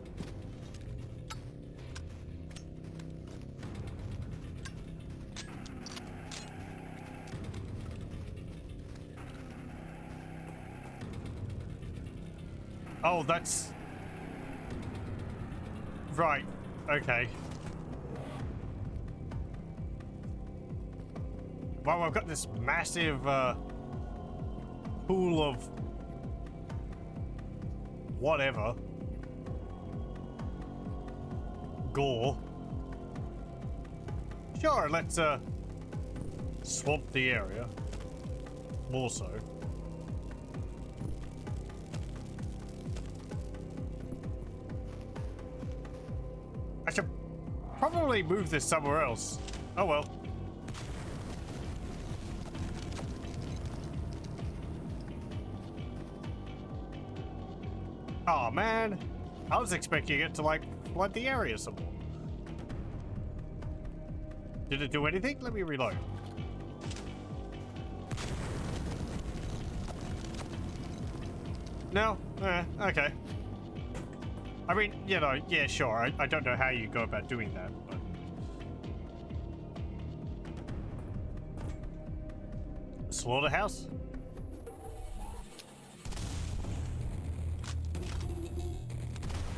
Oh, that's... Right, okay. Well, I've got this massive, pool of... whatever. Gore. Sure, let's, swamp the area. More so. I should probably move this somewhere else. Oh well. Oh man, I was expecting it to like flood the area some more. Did it do anything? Let me reload. No? Okay. I mean, you know, yeah, sure. I don't know how you go about doing that, but... Slaughterhouse?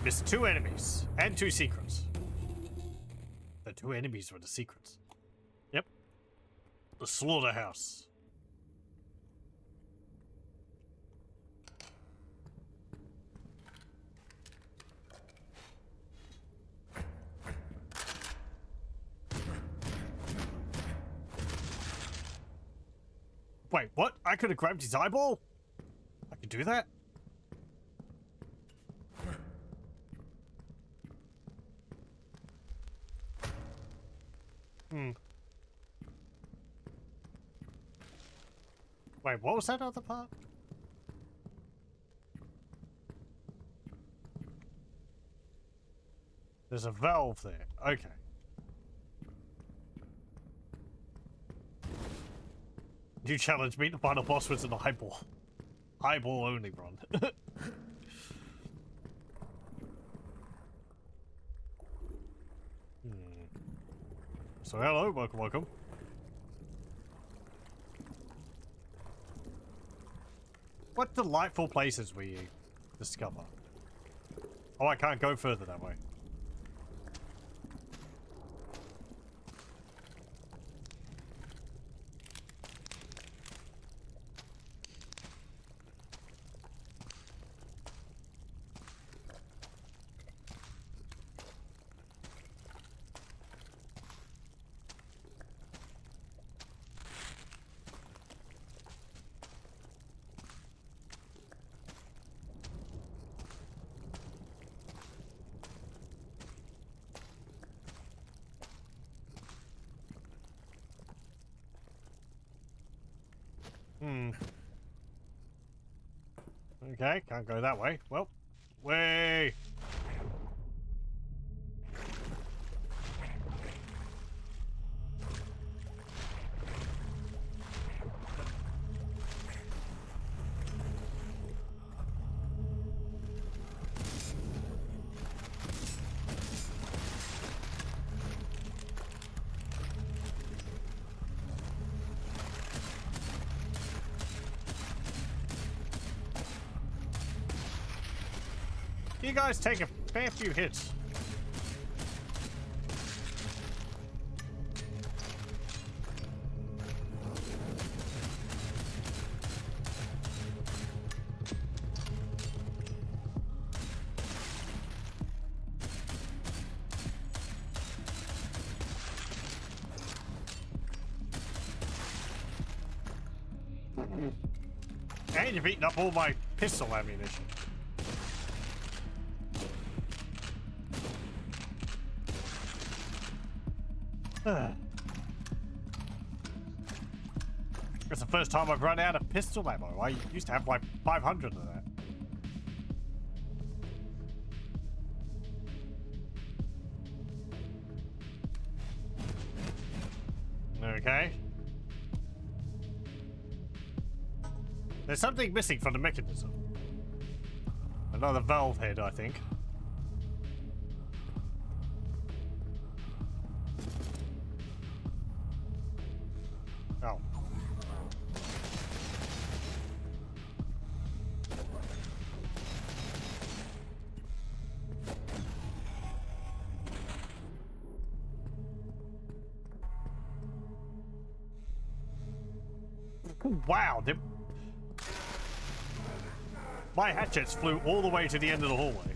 Missed 2 enemies and 2 secrets. The 2 enemies were the secrets. Yep. The slaughterhouse. Wait, what? I could have grabbed his eyeball? I could do that? Wait, what was that other part? There's a valve there. Okay. You challenged me to find a boss with an eyeball. Eyeball only, Ron. So hello, welcome, welcome. What delightful places we discover. Oh, I can't go further that way. Okay, can't go that way. Well, way. You guys take a fair few hits. And you've eaten up all my pistol ammunition. It's the first time I've run out of pistol ammo. I used to have like 500 of that. Okay. There's something missing from the mechanism. Another valve head, I think. Oh. Wow, my hatchets flew all the way to the end of the hallway.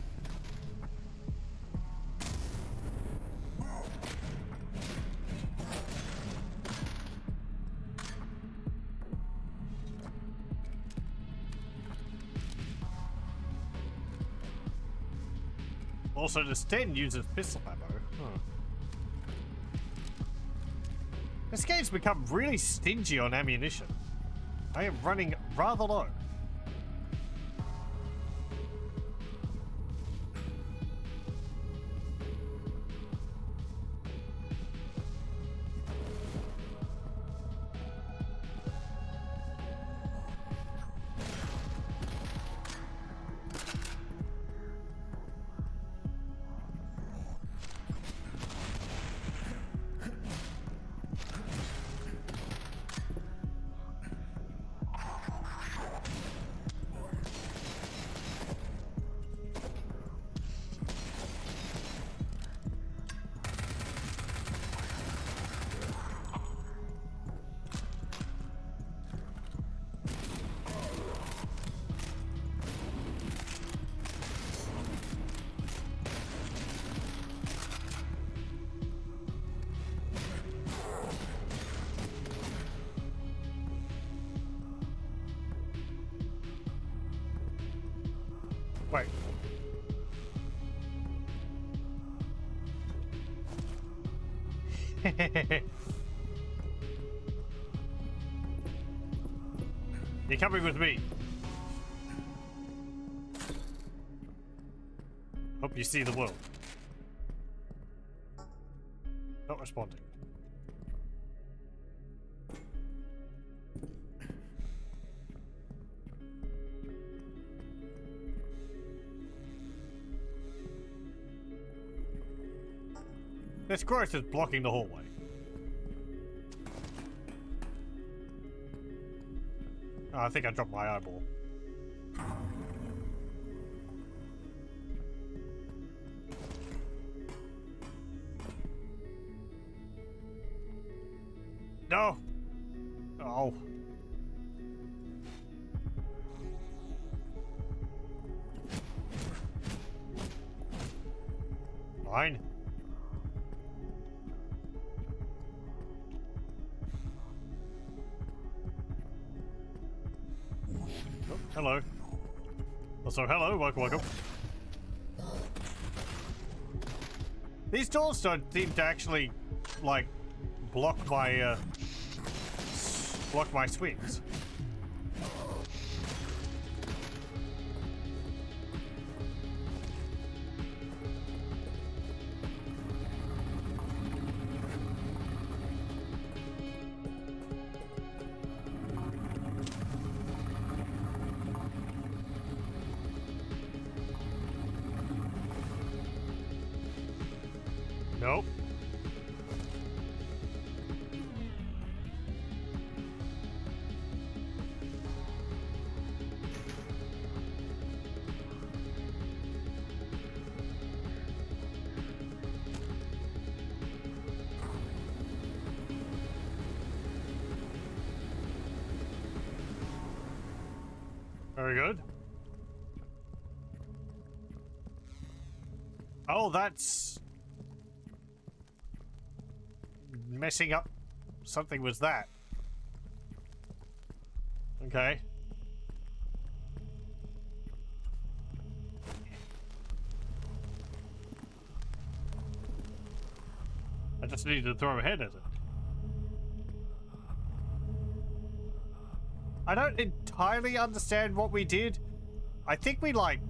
Also, the sten uses pistol ammo. Huh. This game's become really stingy on ammunition. I am running rather low. Wait. You're coming with me. Hope you see the world. Not responding. This growth is blocking the hallway. Oh, I think I dropped my eyeball. No! Oh. Fine. Oh, hello. Also, hello, welcome. These doors don't seem to actually, like, block my swings. Nope. Very good. Oh, that's... messing up. Something was that. Okay. I just needed to throw a head at it. I don't entirely understand what we did. I think we, like,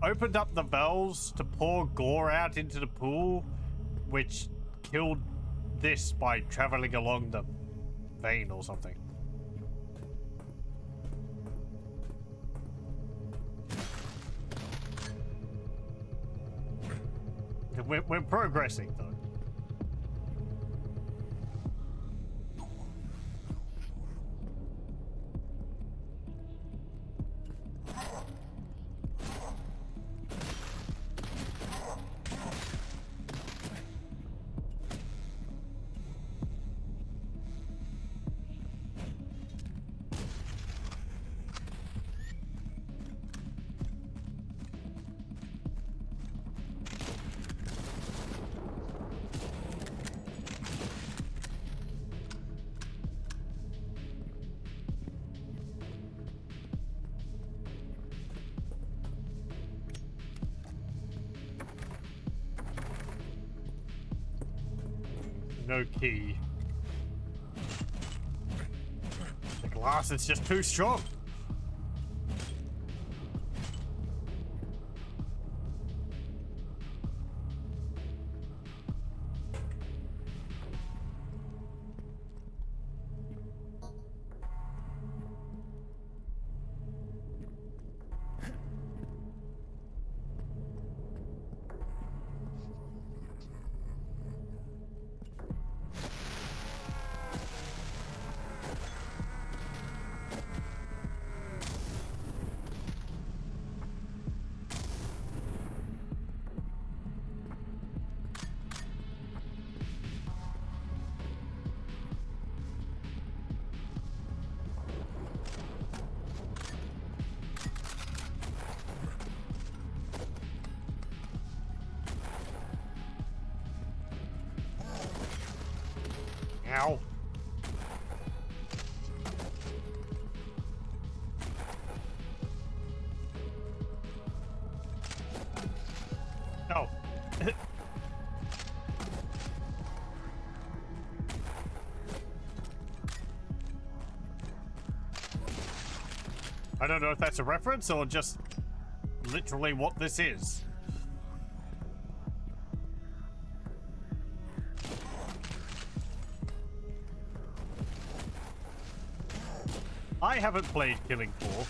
opened up the valves to pour gore out into the pool, which killed this by traveling along the vein or something. We're progressing, though. No key. The glass is just too strong. Ow. No. I don't know if that's a reference or just literally what this is. I haven't played Killing Floor.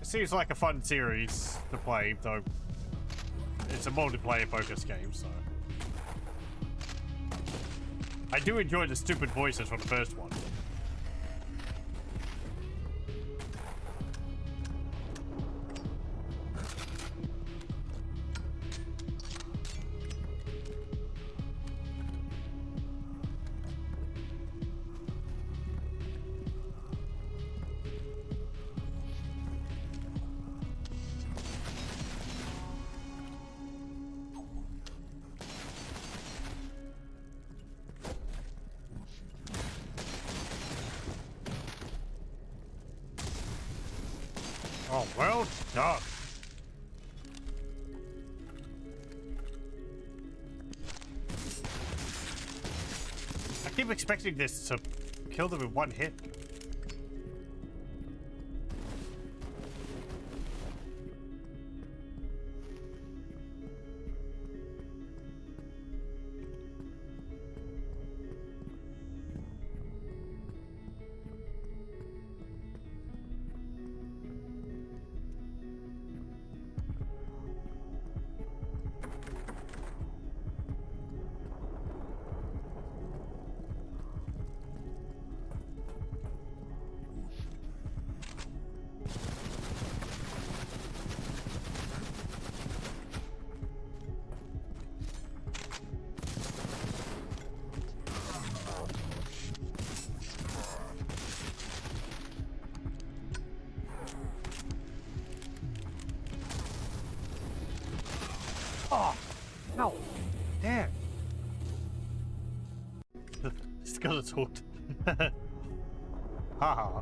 It seems like a fun series to play, though it's a multiplayer focused game, so. I do enjoy the stupid voices from the first one. Oh, well done. I keep expecting this to kill them in one hit. Oh, no. Damn. It's got a taunt. Haha.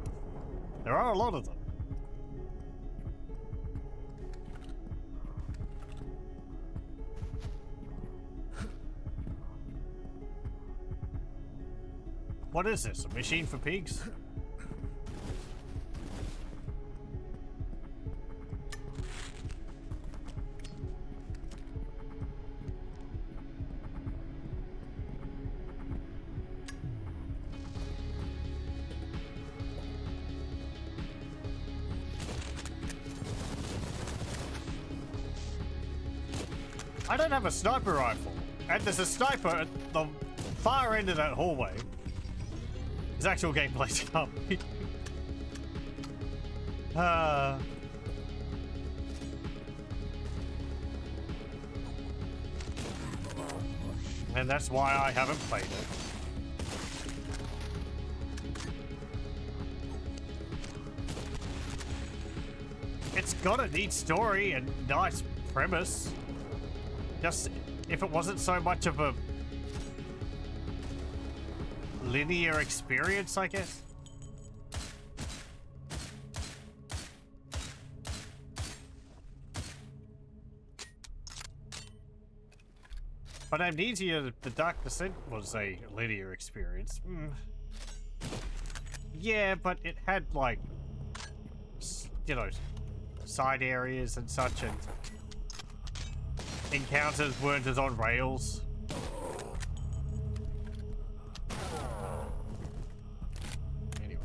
There are a lot of them. What is this? A machine for pigs? I don't have a sniper rifle, and there's a sniper at the far end of that hallway. His actual gameplay's coming. And that's why I haven't played it. It's got a neat story and nice premise. Just if it wasn't so much of a linear experience, I guess. But Amnesia, the Dark Descent was a linear experience. Yeah, but it had like, you know, side areas and such, and encounters weren't as on rails. Anyway.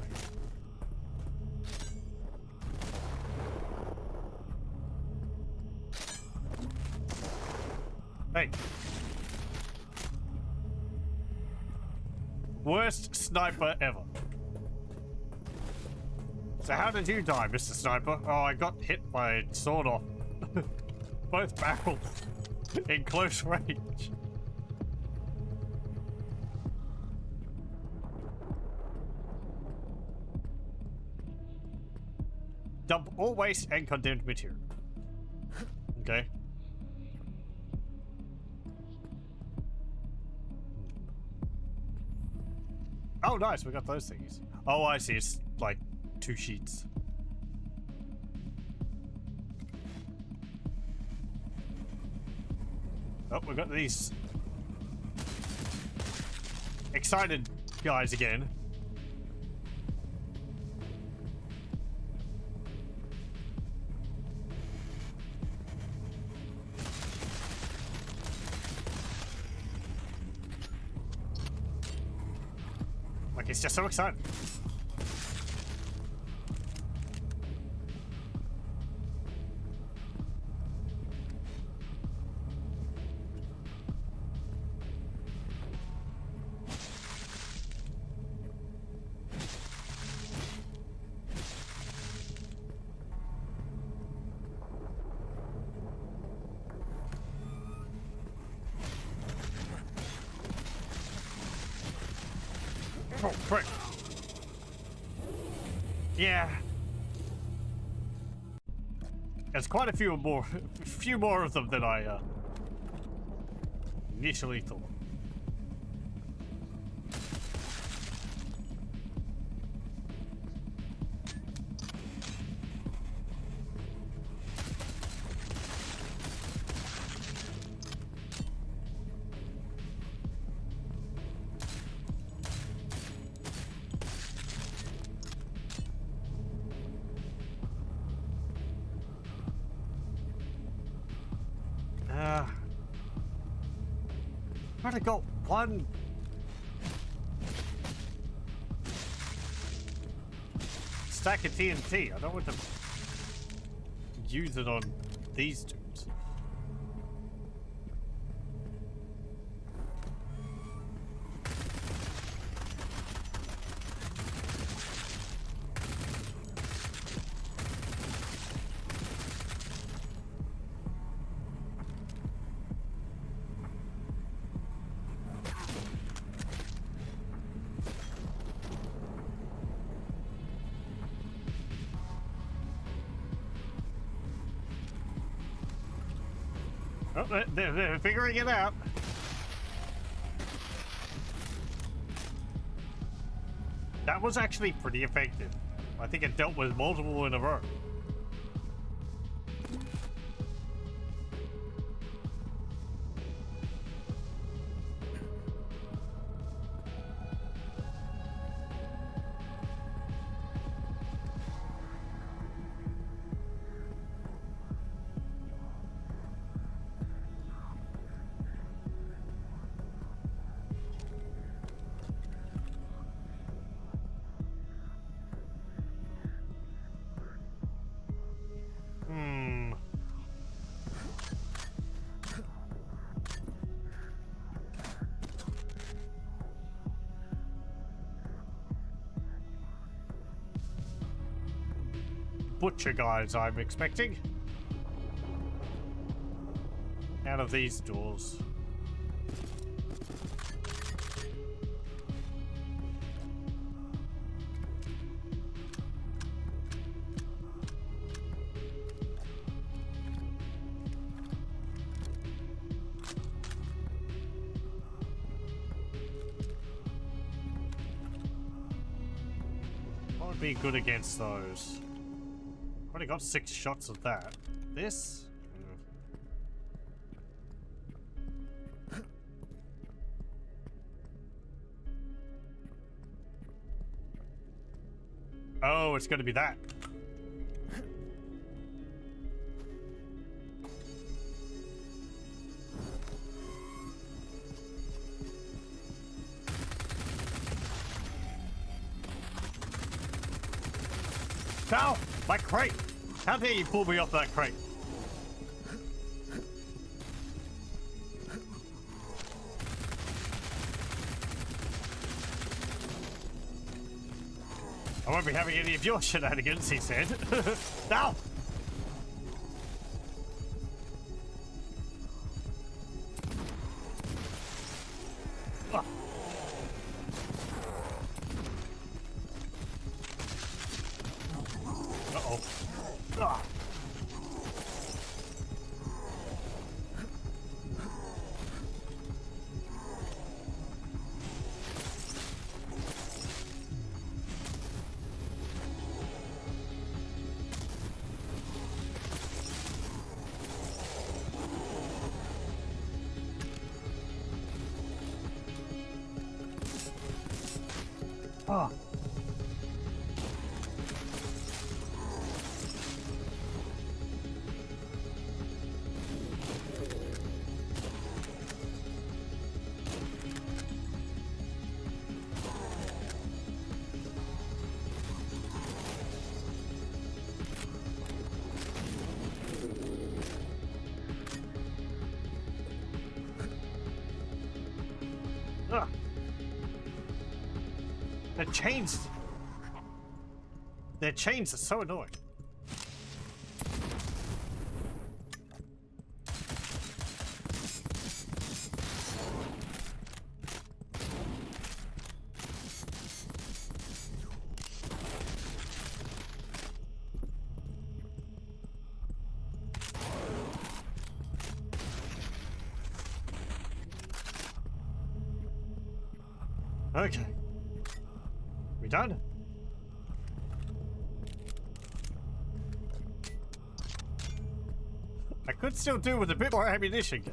Hey. Worst sniper ever. So how did you die, Mr. Sniper? Oh, I got hit by a sword off both barrels in close range. Dump all waste and condemned material. Okay. Oh, nice, we got those things. Oh, I see, it's like 2 sheets. Oh, we got these excited guys again. Like, it's just so exciting. Oh, frick. Yeah. There's quite a few more of them than I initially thought. I've got one stack of TNT. I don't want to use it on these dudes. Oh, they're figuring it out. That was actually pretty effective. I think it dealt with multiple in a row. Butcher guys, I'm expecting. Out of these doors. What would be good against those? Already got 6 shots of that. This? Oh, it's gonna be that. Ow! My crate! How dare you pull me off that crate? I won't be having any of your shenanigans, he said. Now! Uh-oh. Ah. Ah. Ah. The chains. Their chains are so annoying. Okay. We done? I could still do with a bit more ammunition.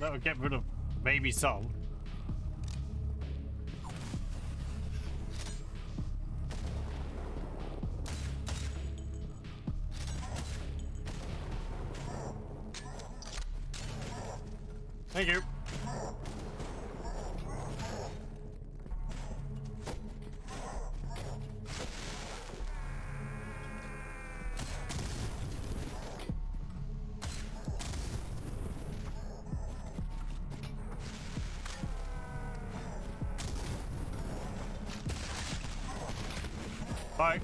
that would get rid of maybe some. Thank you. Bye.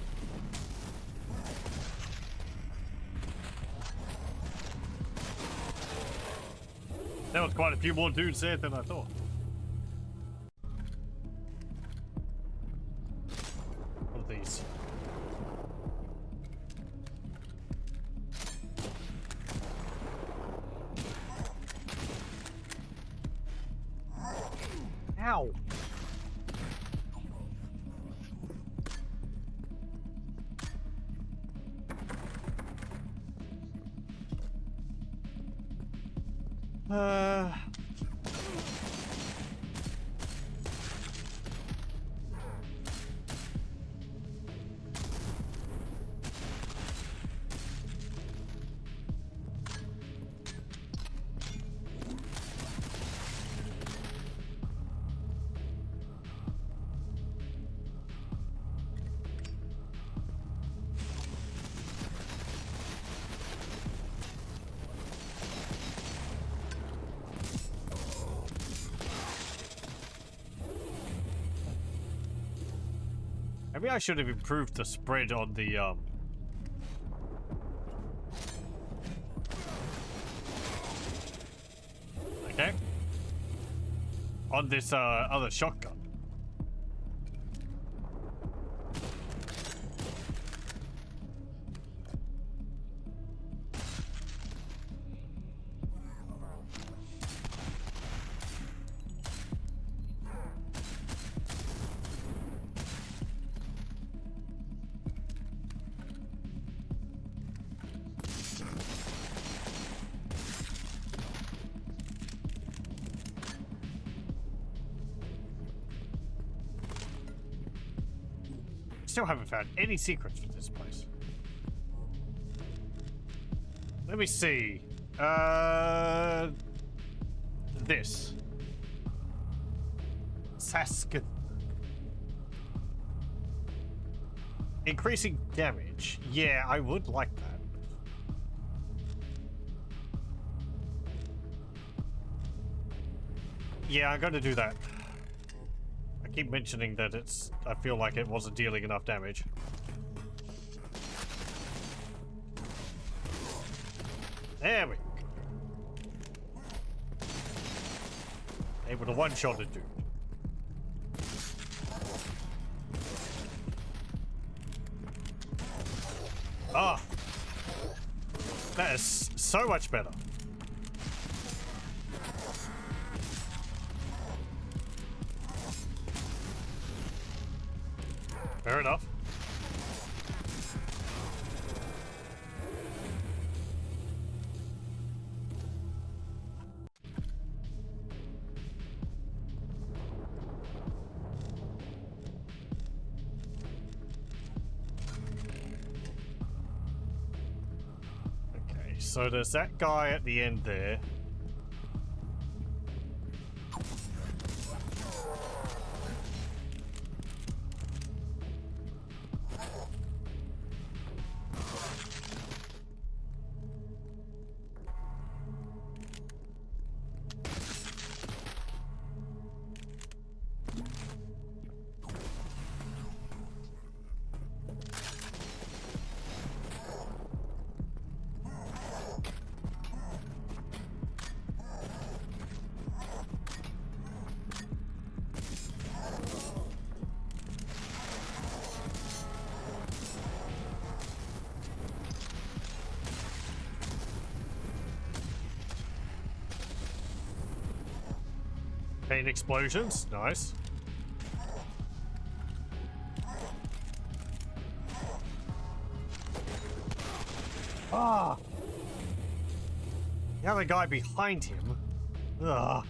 There was quite a few more dudes there than I thought. What are these? Ow! Maybe I should have improved the spread on the, okay. On this, other shotgun. Still haven't found any secrets for this place. Let me see. This. Saskin. Increasing damage. Yeah, I would like that. Yeah, I'm gonna do that. I keep mentioning that I feel like it wasn't dealing enough damage. There we go. Able to one-shot a dude. Ah! That is so much better. Fair enough. Okay, so there's that guy at the end there. Pain explosions, nice. Ah! The other guy behind him Ugh.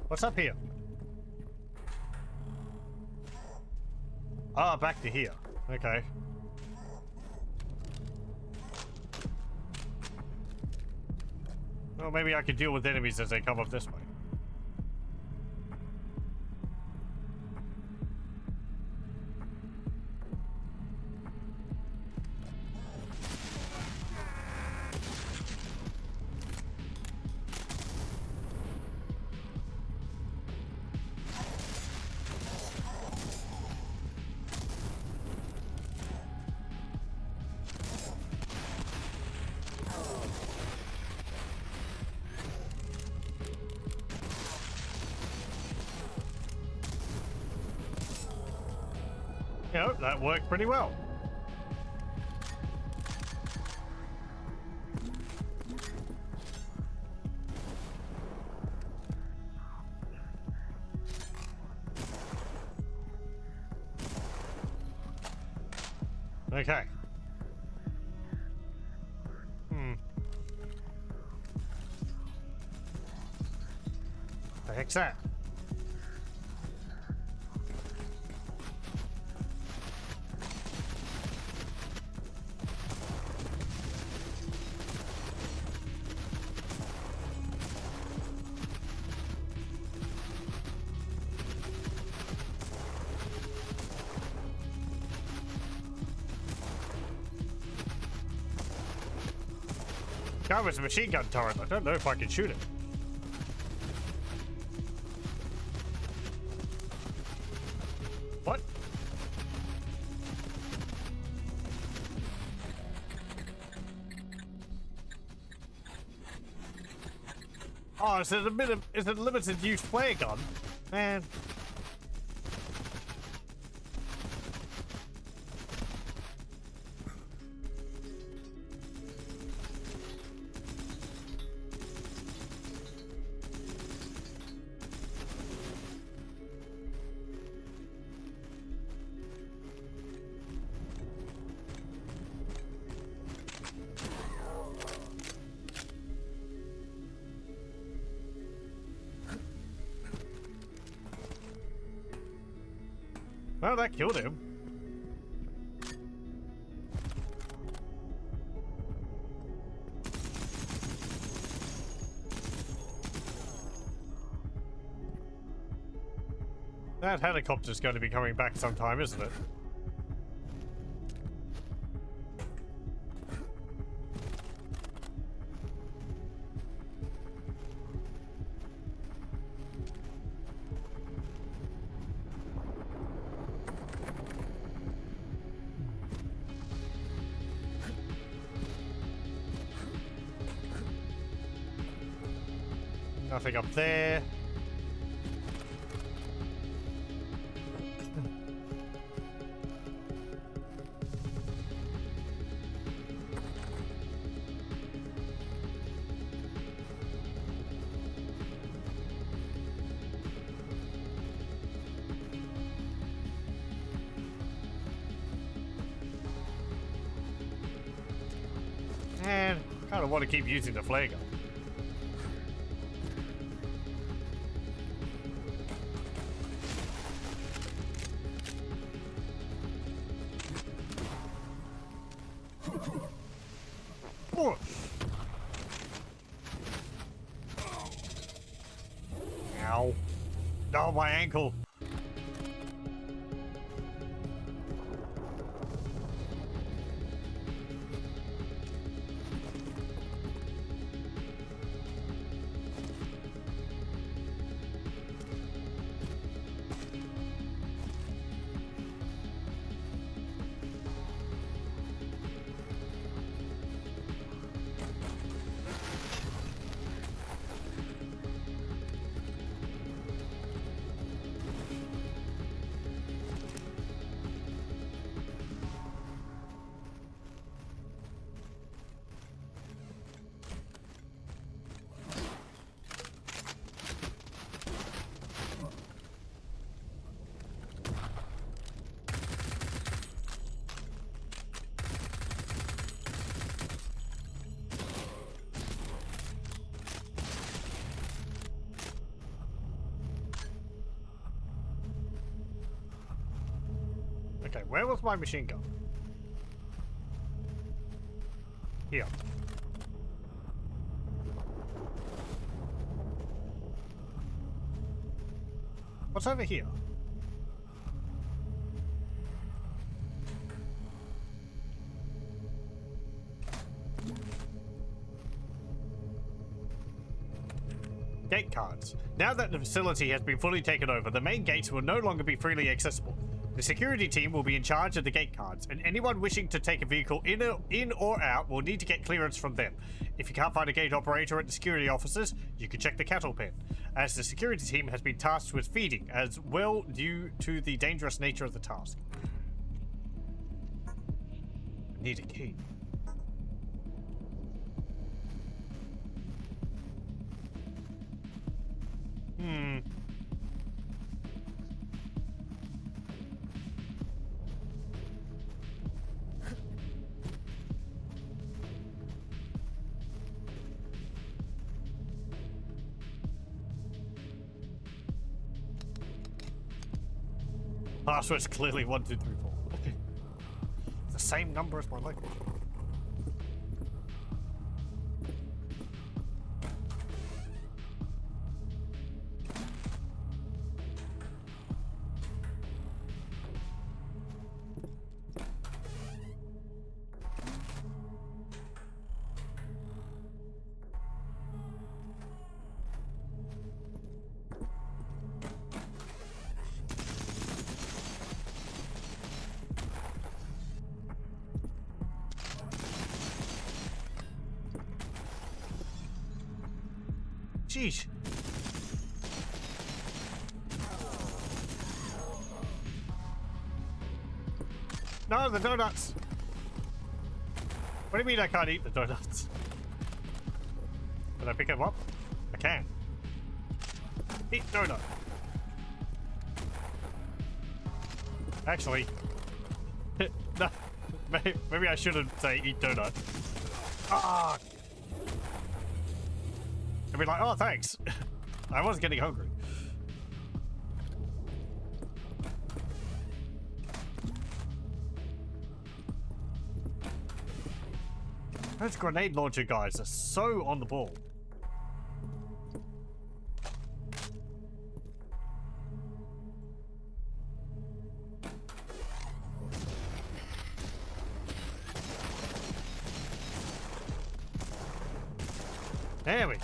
What's up here? Ah, back to here. Okay. Well, maybe I could deal with enemies as they come up this way. You know, that worked pretty well. Okay. The heck's that? That was a machine gun turret. I don't know if I can shoot it. What? Oh, is it a limited use flare gun? Man. Well, that killed him. That helicopter's going to be coming back sometime, isn't it? Nothing up there. And kind of want to keep using the flare gun. Ow. Oh, my ankle. Okay, where was my machine gun? Here. What's over here? Gate cards. Now that the facility has been fully taken over, the main gates will no longer be freely accessible. The security team will be in charge of the gate cards, and anyone wishing to take a vehicle in or out will need to get clearance from them. If you can't find a gate operator at the security offices, you can check the cattle pen, as the security team has been tasked with feeding, as well due to the dangerous nature of the task. I need a key. Password's clearly 1, 2, 3, 4. It's the same number as my leg. Jeez. No, the donuts. What do you mean I can't eat the donuts? Can I pick them up? I can. Eat donut. Actually, no, maybe I shouldn't say eat donut. Ah. I'd be like, oh, thanks. I was getting hungry. Those grenade launcher guys are so on the ball. There we go.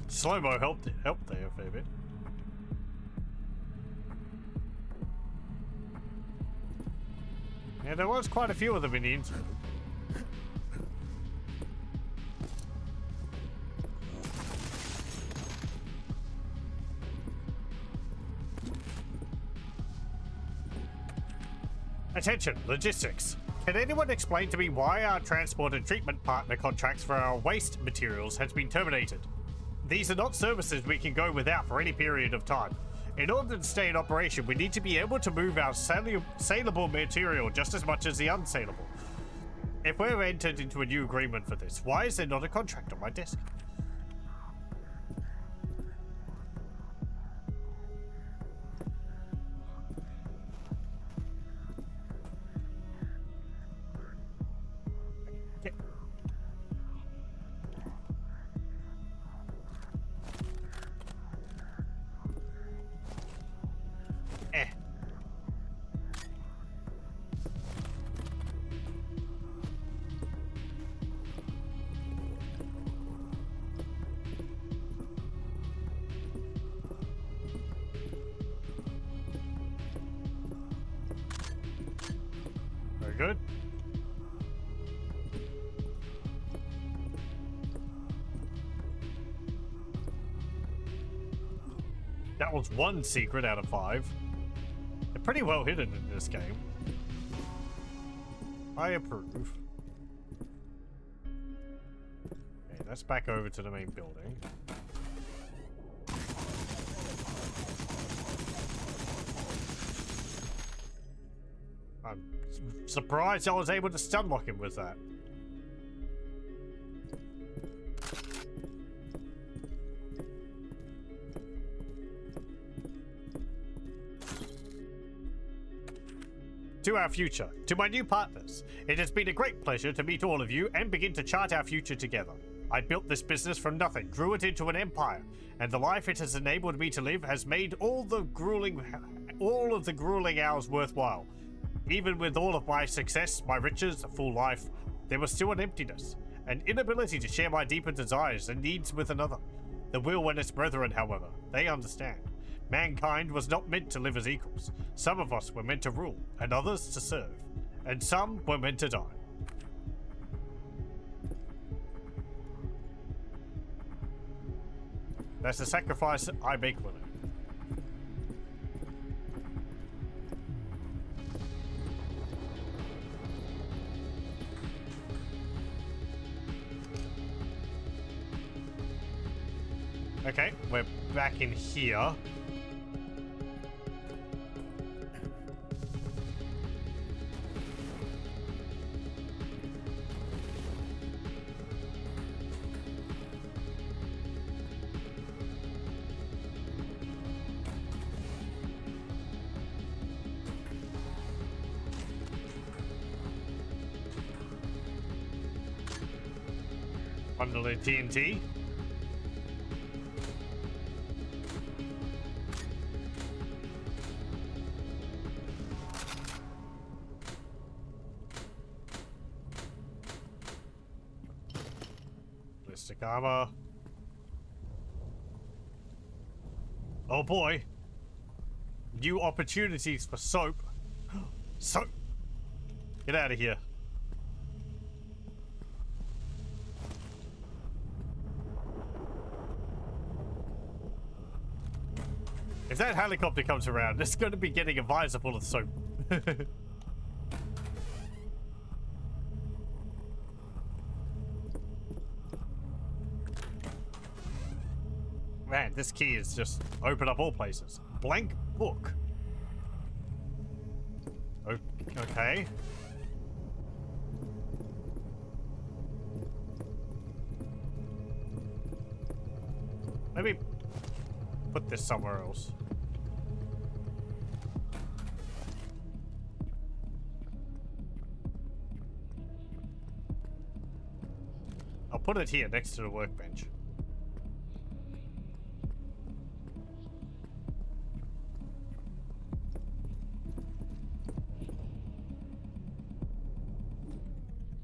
Slow-mo helped there a fair bit. Yeah, there was quite a few of them in the incident. Attention, logistics. Can anyone explain to me why our transport and treatment partner contracts for our waste materials has been terminated? These are not services we can go without for any period of time. In order to stay in operation, we need to be able to move our saleable material just as much as the unsaleable. If we've entered into a new agreement for this, why is there not a contract on my desk? Very good. That was one secret out of 5. They're pretty well hidden in this game. I approve. Okay, let's back over to the main building. I'm surprised I was able to stun lock him with that. To our future, to my new partners, it has been a great pleasure to meet all of you and begin to chart our future together. I built this business from nothing, grew it into an empire, and the life it has enabled me to live has made all of the grueling hours worthwhile. Even with all of my success, my riches, a full life, there was still an emptiness, an inability to share my deeper desires and needs with another. The will and its brethren, however, they understand. Mankind was not meant to live as equals. Some of us were meant to rule, and others to serve, and some were meant to die. That's the sacrifice I make with it. Okay, we're back in here. Bundle of TNT. Ballistic armor. Oh boy. New opportunities for soap. Soap! Get out of here. If that helicopter comes around, it's going to be getting a visor full of soap. Man, this key is just open up all places. Blank book. Okay. Maybe put this somewhere else. I'll put it here next to the workbench.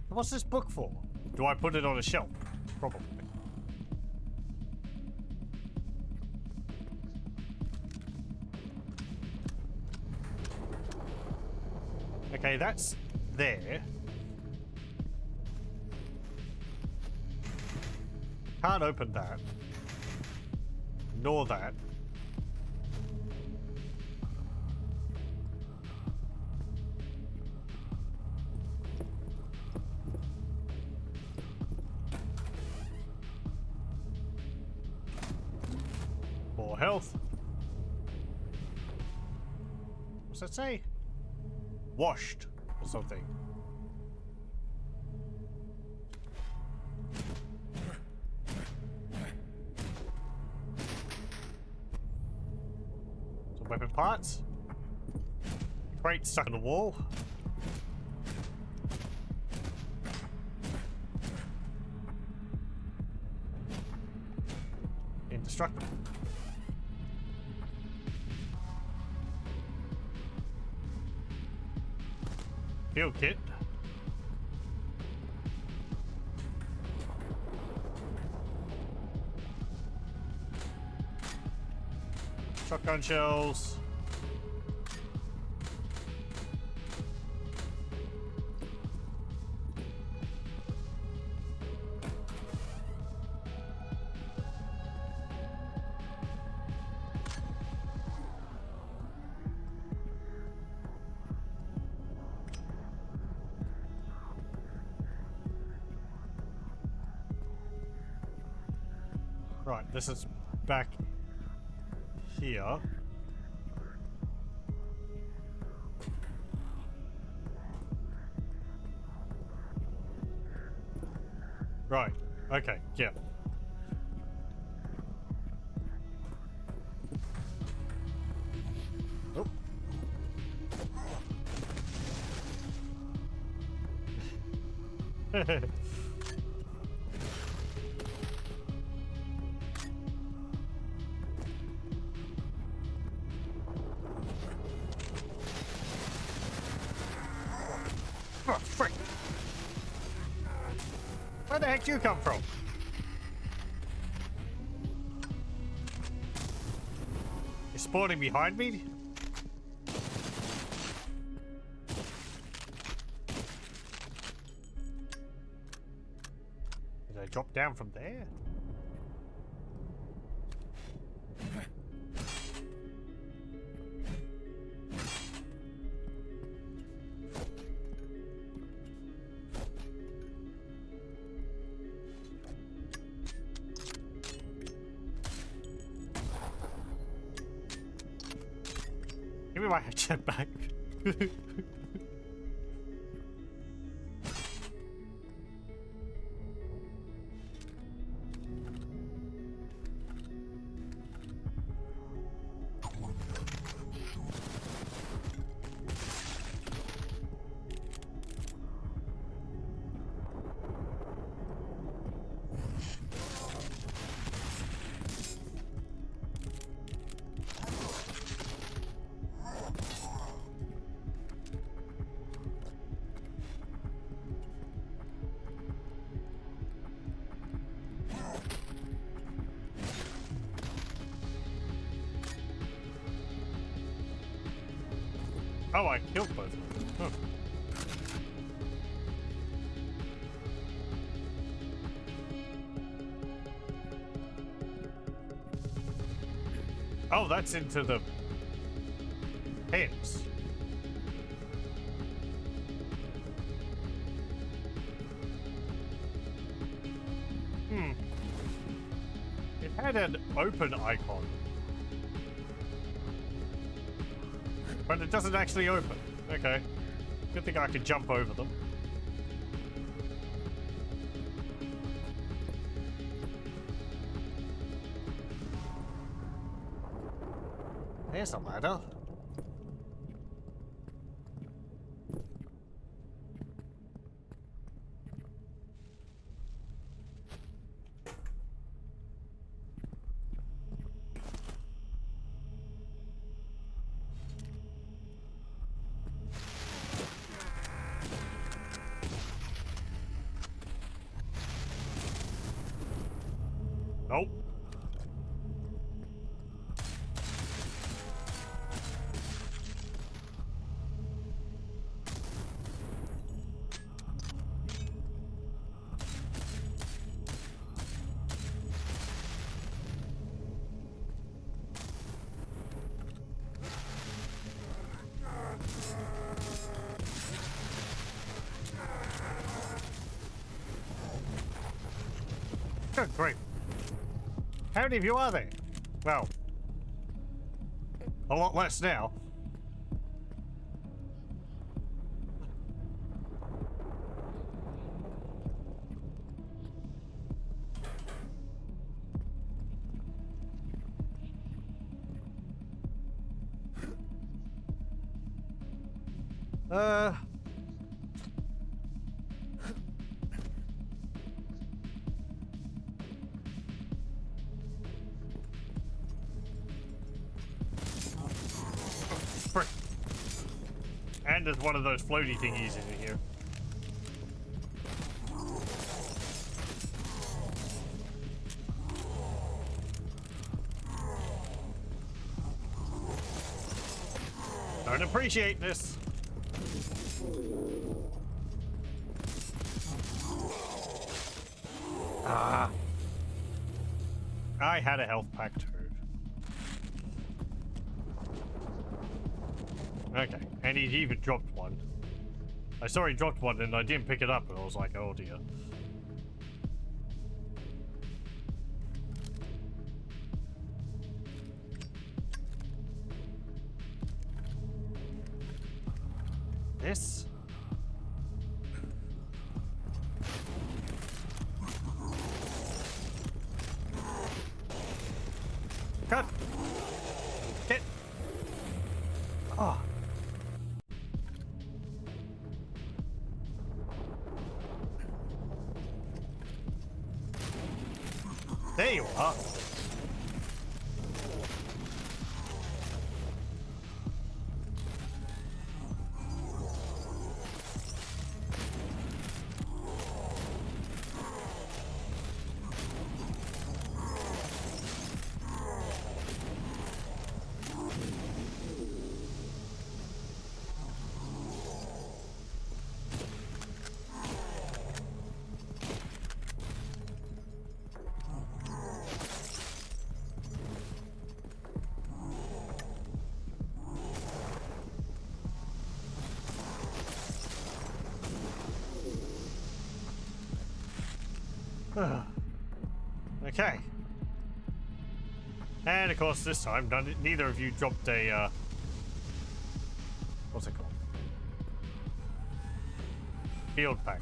What's this book for? Do I put it on a shelf? Probably. Okay, that's there. Can't open that. Nor that. More health. What's that say? Washed or something. Some weapon parts. Crate stuck in the wall. Indestructible. Field kit. Shotgun shells. Right, this is back here. Right, okay, yeah. Oh. Oh, frick! Where the heck do you come from? You're spawning behind me? Did I drop down from there? Give me my headset back. Oh, I killed both of them. Huh. Oh, that's into the pens. It had an open icon. But it doesn't actually open. Okay. Good thing I could jump over them. There's a ladder. Nope. Good, great. How many of you are there? Well, a lot less now. Frick. And there's one of those floaty thingies in here. Don't appreciate this. Ah. I had a health pack too. Okay, and he even dropped one. I saw he dropped one and I didn't pick it up and I was like, oh dear. This? Cut! Get! Oh. There you are. Okay. And of course this time neither of you dropped a what's it called? Field pack.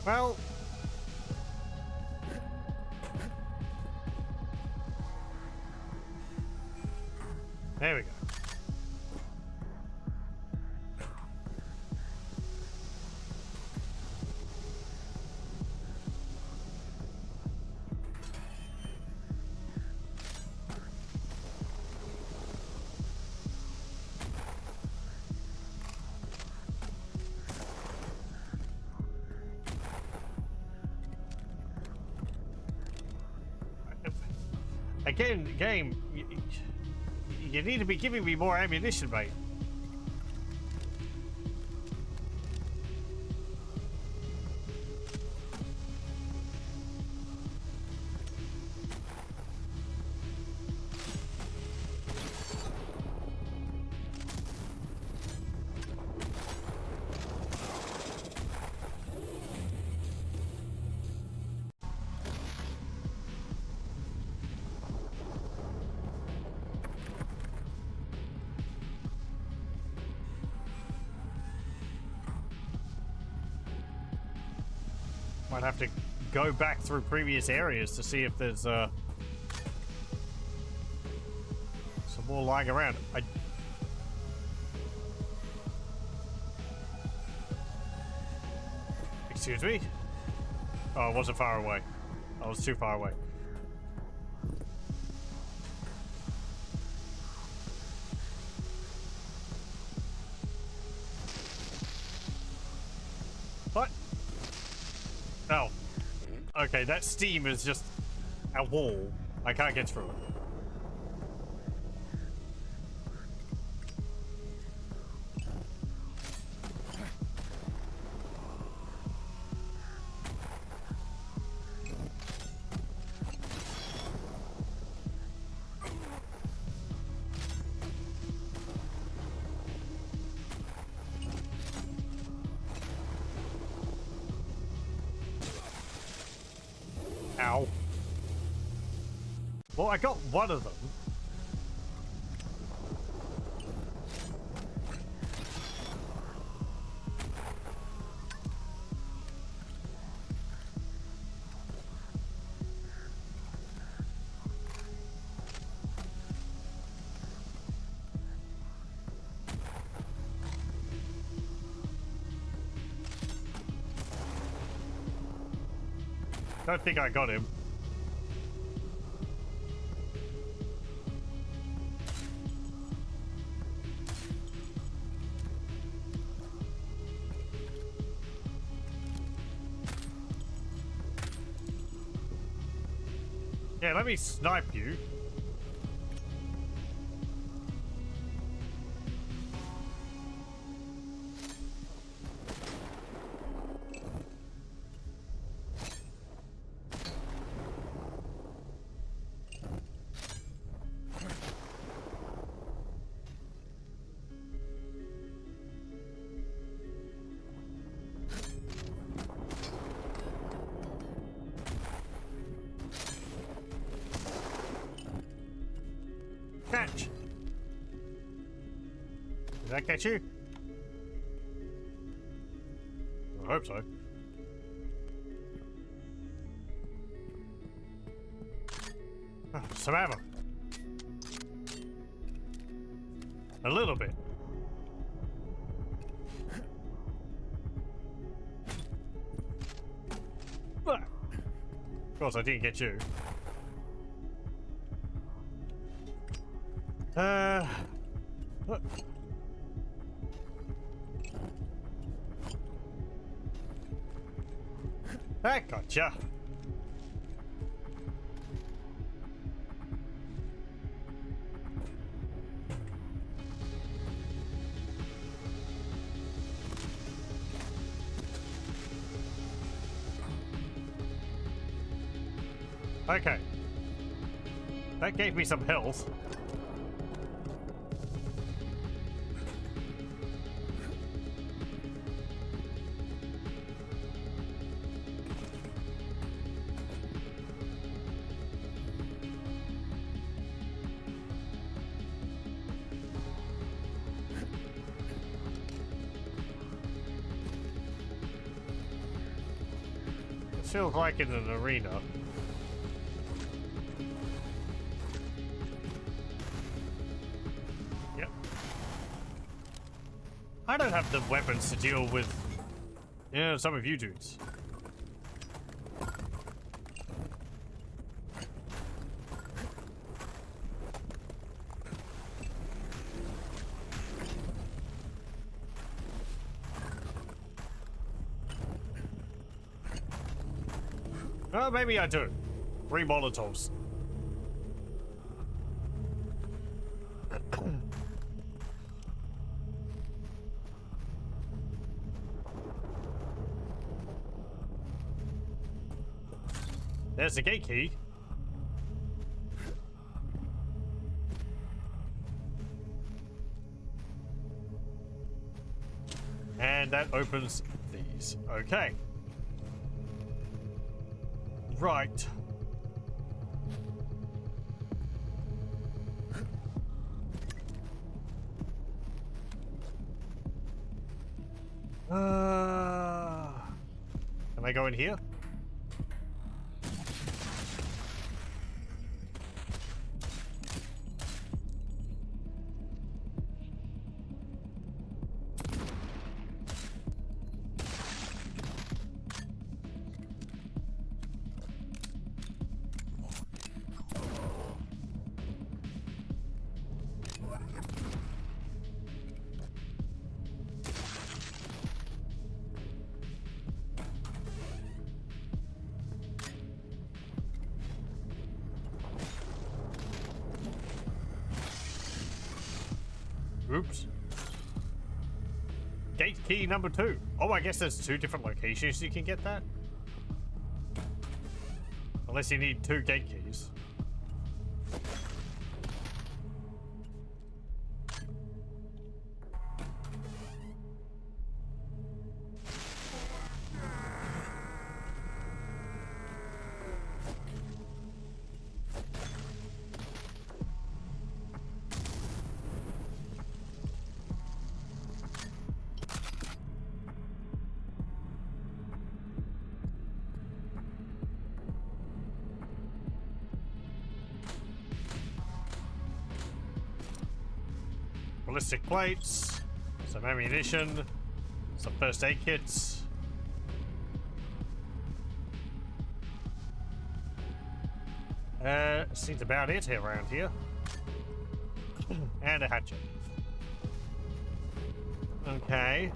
Well, there we go. Again, game, you need to be giving me more ammunition, mate. Might have to go back through previous areas to see if there's some more lying around. Excuse me? Oh, I wasn't far away. I was too far away. What? Oh. Okay, that steam is just a wall. I can't get through it. Ow. Well, I got one of them. Don't think I got him. Yeah, let me snipe you. Catch! Did that catch you? I hope so. Oh, some ammo. A little bit. Of course, I didn't get you. I gotcha. Okay. That gave me some health. It feels like in an arena. I don't have the weapons to deal with, some of you dudes. Oh, maybe I do. 3 Molotovs. There's the gate key. And that opens these. Okay. Right. Can I go in here? Oops. Gate key number 2. Oh, I guess there's 2 different locations you can get that. Unless you need 2 gate keys. Ballistic plates, some ammunition, some first aid kits. Seems about it around here. And a hatchet. Okay.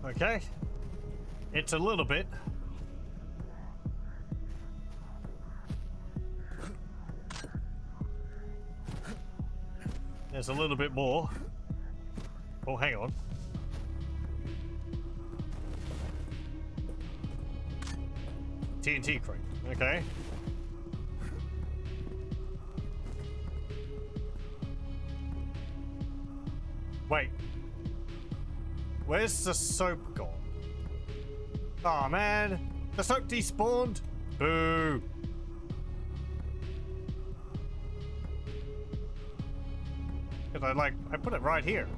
Okay. It's a little bit. There's a little bit more. Oh, hang on. TNT crate. Okay. Wait. Where's the soap gone? Aw, man. The soap despawned? Boo. Because I put it right here.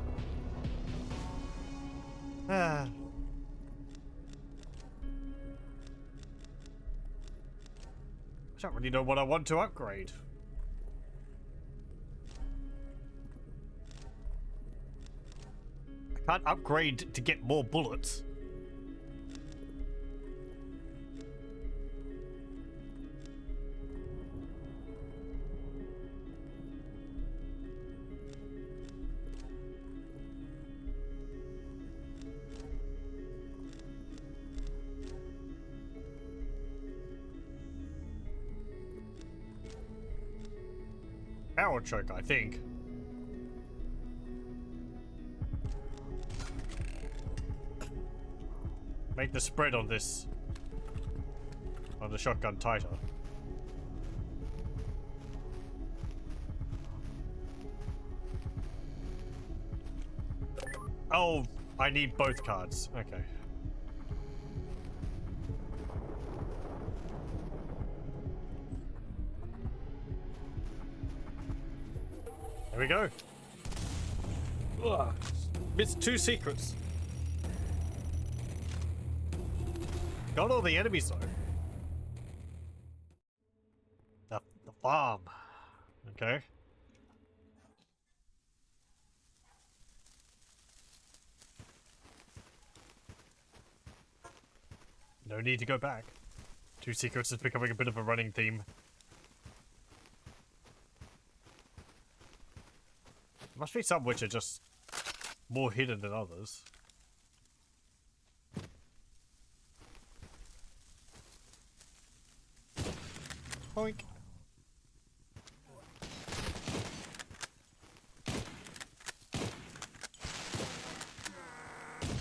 Ah. I don't really know what I want to upgrade. I can't upgrade to get more bullets. Power choke, I think. Make the spread on this, on the shotgun tighter. Oh, I need both cards. Okay. There we go. Ugh. It's 2 secrets. Got all the enemies though. The farm. Okay. No need to go back. 2 secrets is becoming a bit of a running theme. Must be some which are just more hidden than others. Boink.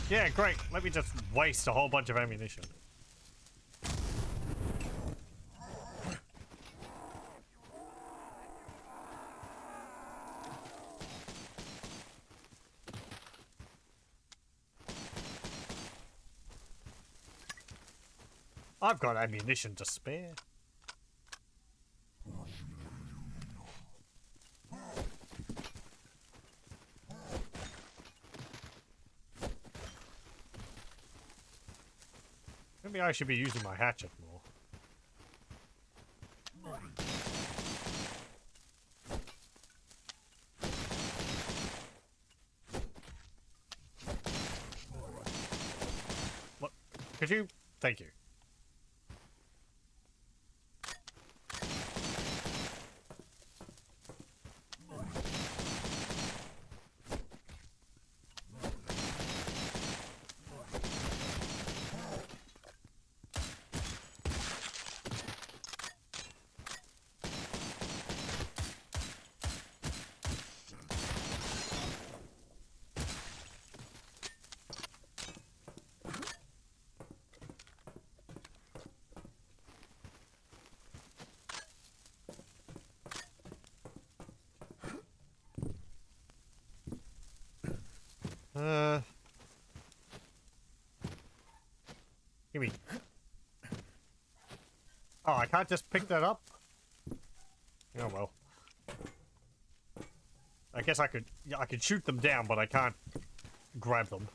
Yeah, great. Let me just waste a whole bunch of ammunition. I've got ammunition to spare. Maybe I should be using my hatchet more. What? Could you? Thank you. Gimme. Oh, I can't just pick that up? Oh well. I guess I could, yeah, I could shoot them down, but I can't grab them.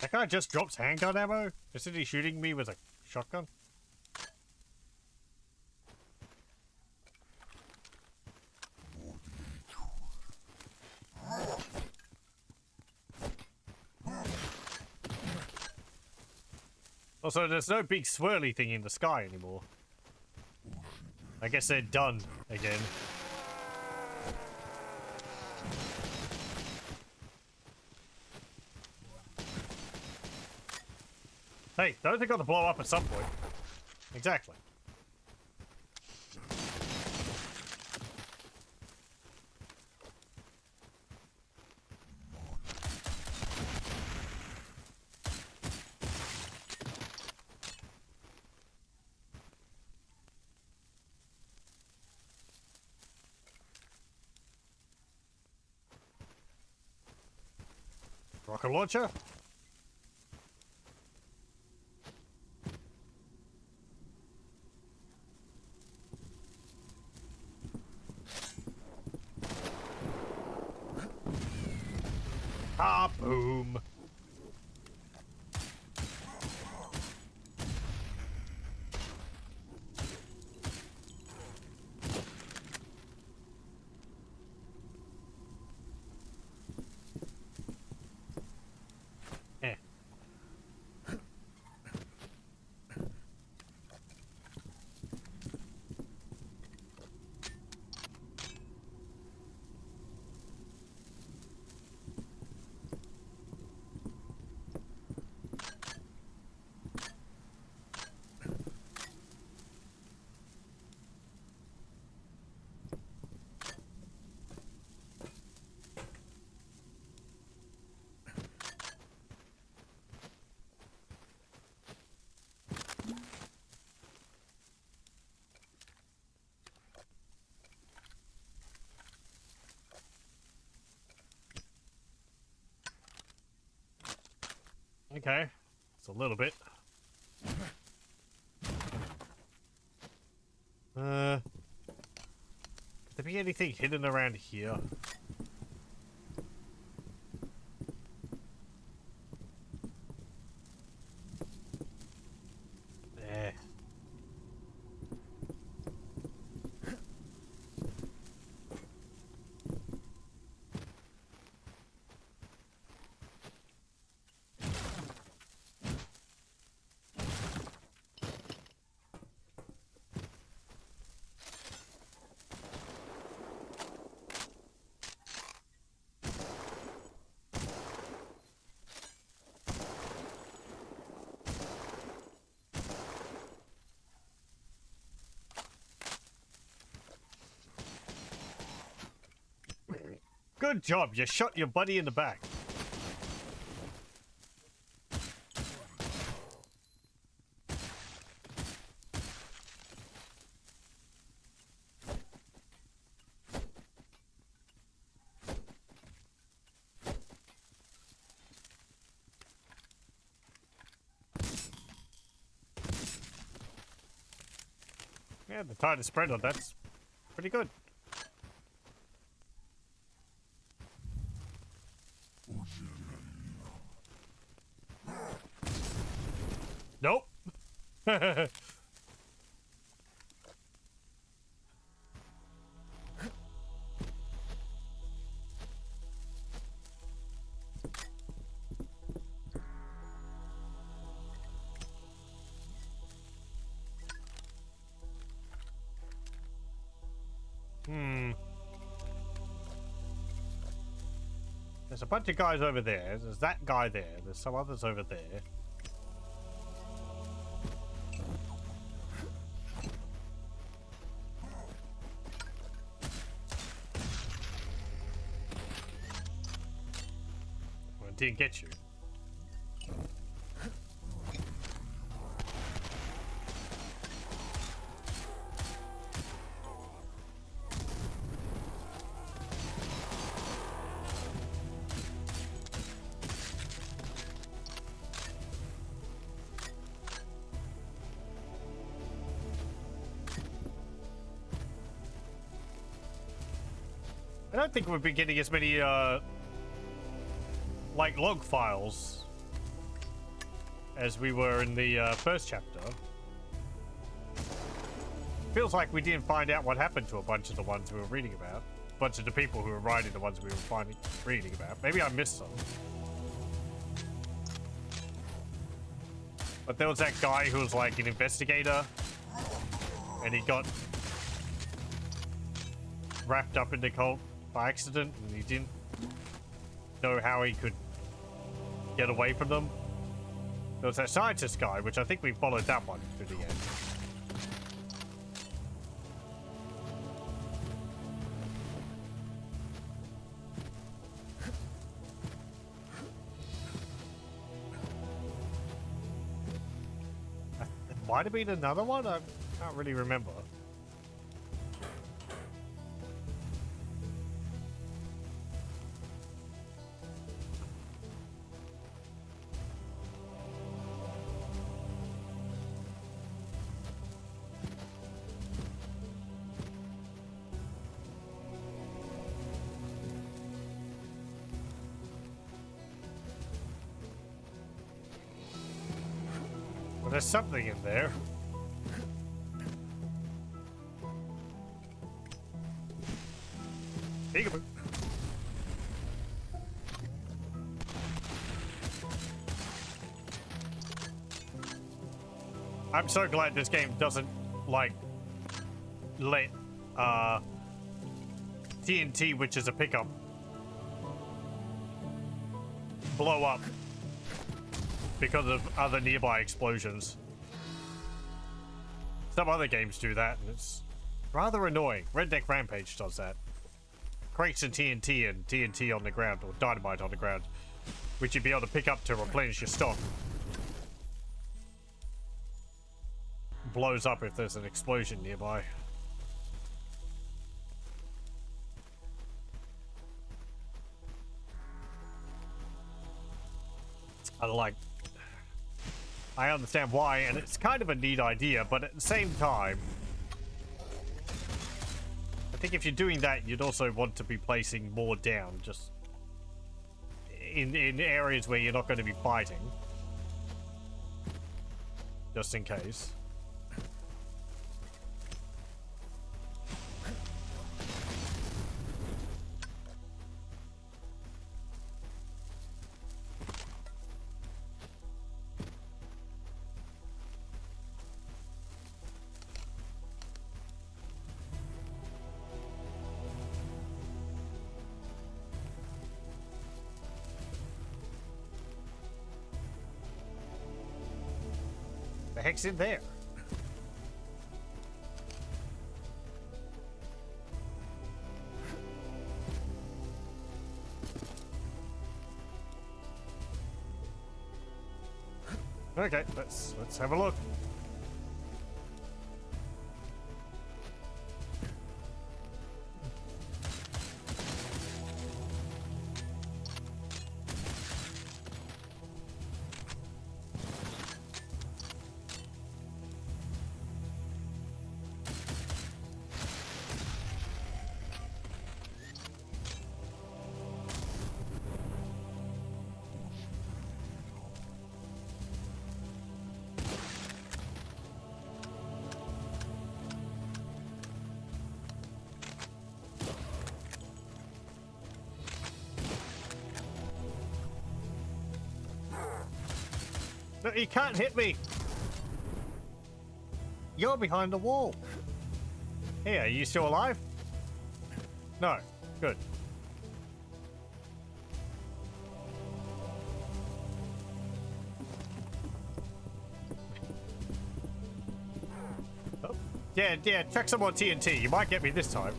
That guy just drops handgun ammo? Isn't he shooting me with a shotgun? Also, there's no big swirly thing in the sky anymore. I guess they're done again. Hey, those are going to blow up at some point. Exactly. Rocket launcher? Ah, boom. Eh. Okay. It's a little bit. Could there be anything hidden around here? Eh. Good job, you shot your buddy in the back. Yeah, the tide is spread on that's pretty good. Nope. There's a bunch of guys over there. There's that guy there. There's some others over there. Well, it didn't get you. I don't think we've been getting as many, like, log files as we were in the first chapter. Feels like we didn't find out what happened to a bunch of the ones we were reading about. A bunch of the people who were writing the ones we were reading about. Maybe I missed some. But there was that guy who was like an investigator, and he got wrapped up in the cult by accident and he didn't know how he could get away from them. There was that scientist guy, which I think we followed that one to the end. Might have been another one? I can't really remember. Well, there's something in there. Peekaboo. I'm so glad this game doesn't, like, let TNT, which is a pickup, blow up because of other nearby explosions. Some other games do that, and it's rather annoying. Red Deck Rampage does that. Crates and TNT on the ground, or dynamite on the ground, which you'd be able to pick up to replenish your stock. Blows up if there's an explosion nearby. I understand why, and it's kind of a neat idea, but at the same time, I think if you're doing that, you'd also want to be placing more down, just in areas where you're not going to be fighting, just in case. The heck's in there? Okay, let's have a look. No, you can't hit me. You're behind the wall. Hey, are you still alive? No. Good. Oh. Yeah, check some more TNT. You might get me this time.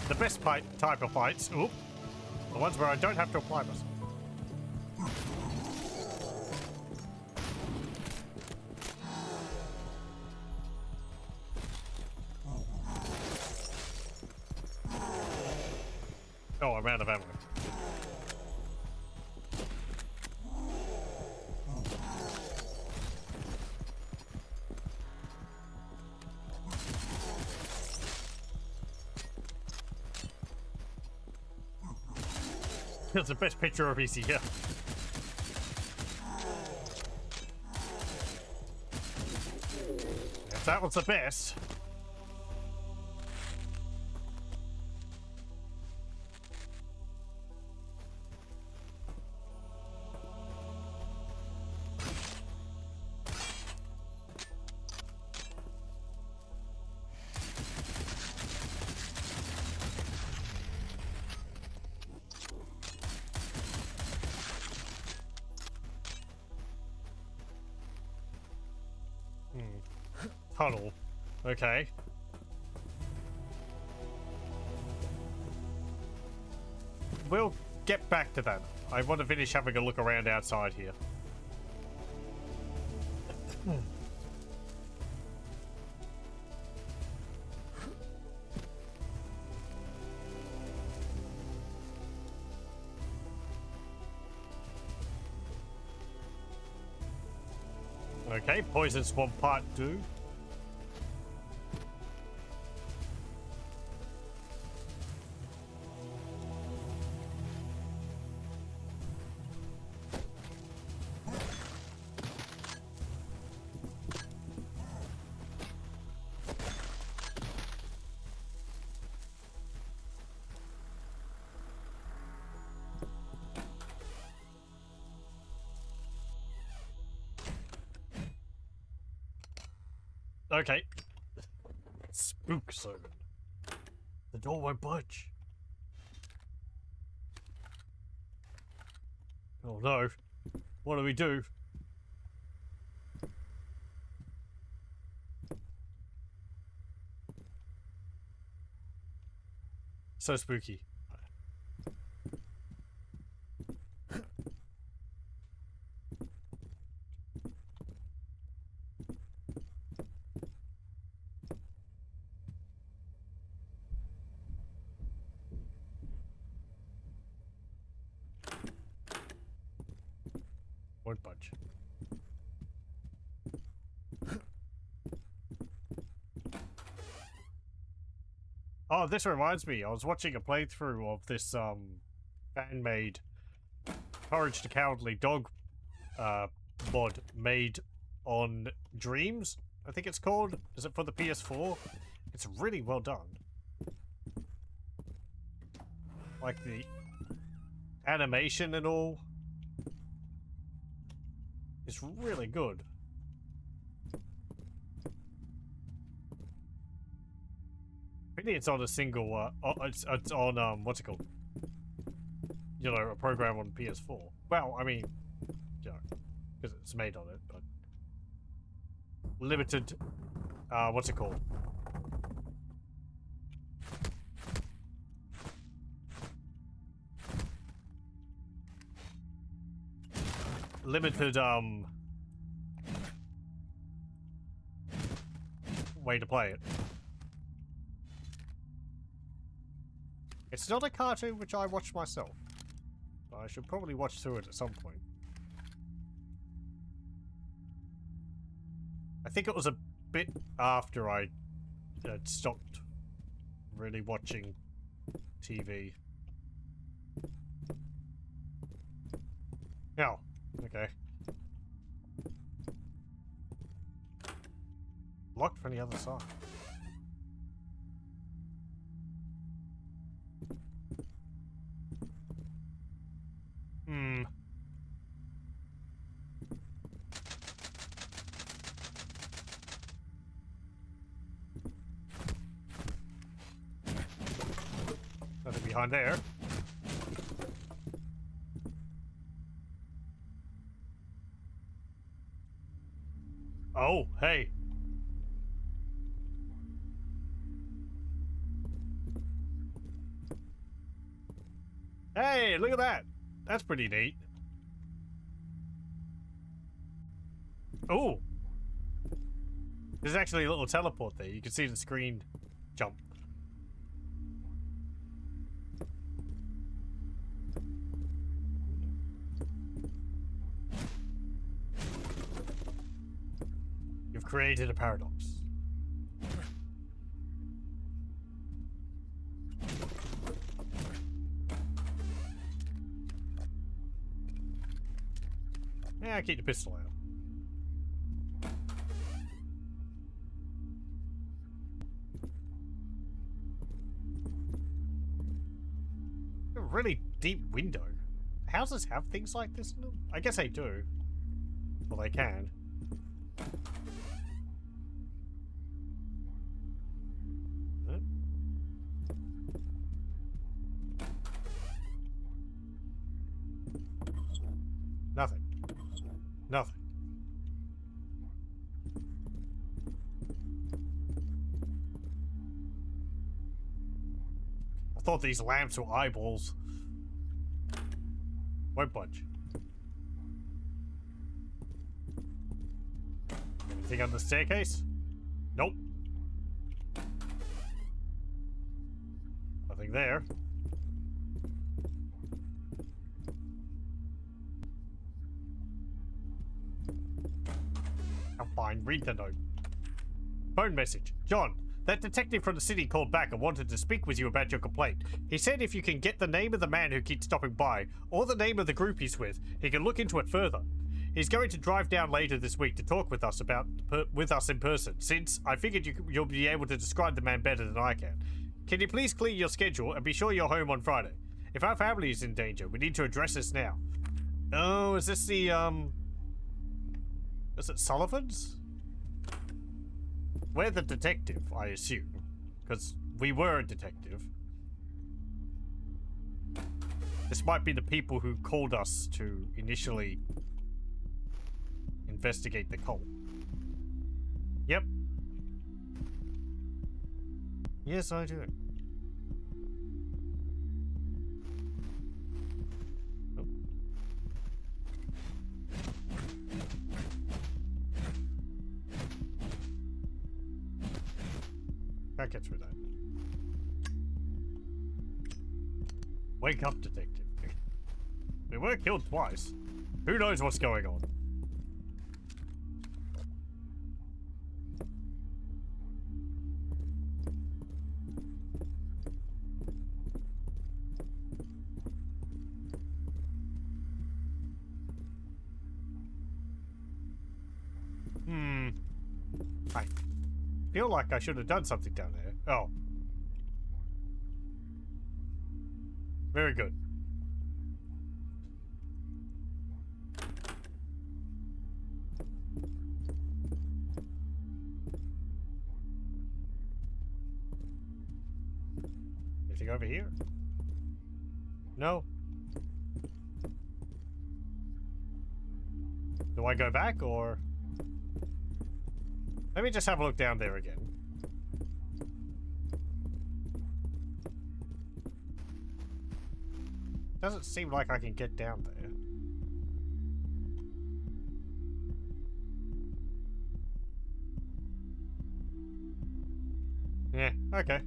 The best type of fights, oop, the ones where I don't have to apply myself. Oh, I'm out of ammo. That's the best picture of easy, yeah. If that one's the best. Tunnel. Okay. We'll get back to that. I want to finish having a look around outside here. Okay, Poison Swamp Part 2. Okay. Spook zone. The door won't budge. Oh no. What do we do? So spooky. Won't budge. Oh, this reminds me. I was watching a playthrough of this fan-made Courage the Cowardly Dog mod made on Dreams, I think it's called. Is it for the PS4? It's really well done. Like the animation and all. It's really good. I think it's on a single, it's on, what's it called? You know, a program on PS4. Well, I mean, you know, because it's made on it, but limited, what's it called? Limited, way to play it. It's not a cartoon which I watch myself. But I should probably watch through it at some point. I think it was a bit after I had stopped really watching TV. Oh, okay. Locked from the other side. Nothing behind there. Oh, hey. Hey, look at that. That's pretty neat. Oh. There's actually a little teleport there. You can see the screen jump. You've created a paradox. Yeah, keep the pistol out. A really deep window. Houses have things like this in them? I guess they do. Well, they can. Huh? Nothing. Nothing. I thought these lamps were eyeballs. Won't budge. Anything on the staircase? Nope. Nothing there. I'm fine. Read the note. Phone message. John, that detective from the city called back and wanted to speak with you about your complaint. He said if you can get the name of the man who keeps stopping by, or the name of the group he's with, he can look into it further. He's going to drive down later this week to talk with us in person, since I figured you'll be able to describe the man better than I can. Can you please clear your schedule and be sure you're home on Friday? If our family is in danger, we need to address this now. Oh, is this the, is it Sullivan's? We're the detective, I assume. Because we were a detective. This might be the people who called us to initially investigate the cult. Yep. Yes, I do. Oh. Can't get through that. Wake up, detective. We were killed twice. Who knows what's going on? I feel like I should have done something down there. Oh. Very good. Anything over here? No. Do I go back, or... Let me just have a look down there again. Doesn't seem like I can get down there. Yeah, okay.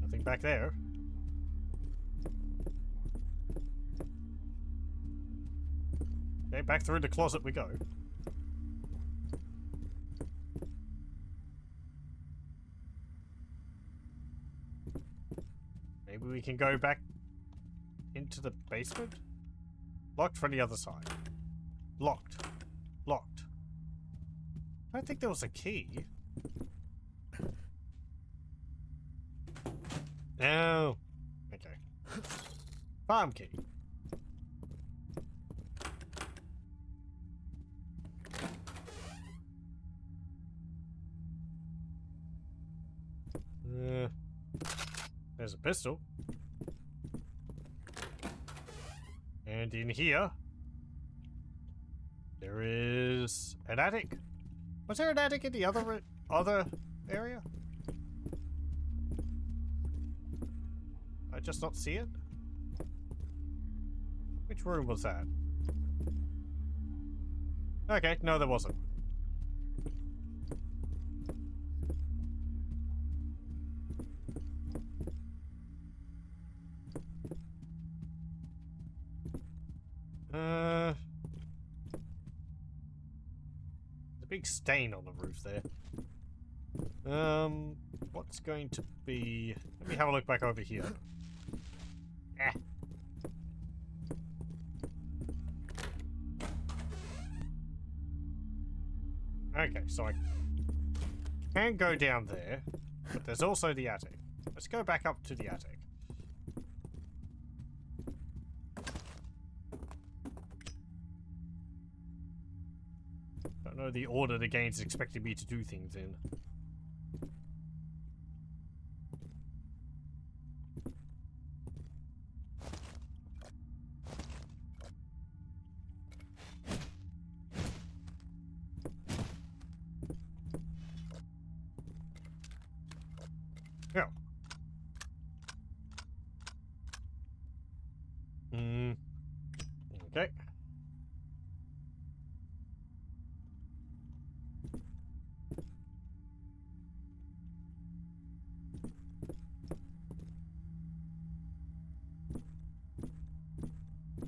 Nothing back there. Okay, back through the closet we go. Maybe we can go back into the basement? Locked from the other side. Locked. Locked. I don't think there was a key. No. Okay. Farm key. There's a pistol. And in here, there is an attic. Was there an attic in the other area? I just not see it? Which room was that? Okay, no, there wasn't. big stain on the roof there. What's going to be... Let me have a look back over here. Eh. Okay, so I can go down there, but there's also the attic. Let's go back up to the attic. Don't know the order the game's expecting me to do things in. Yeah. Okay.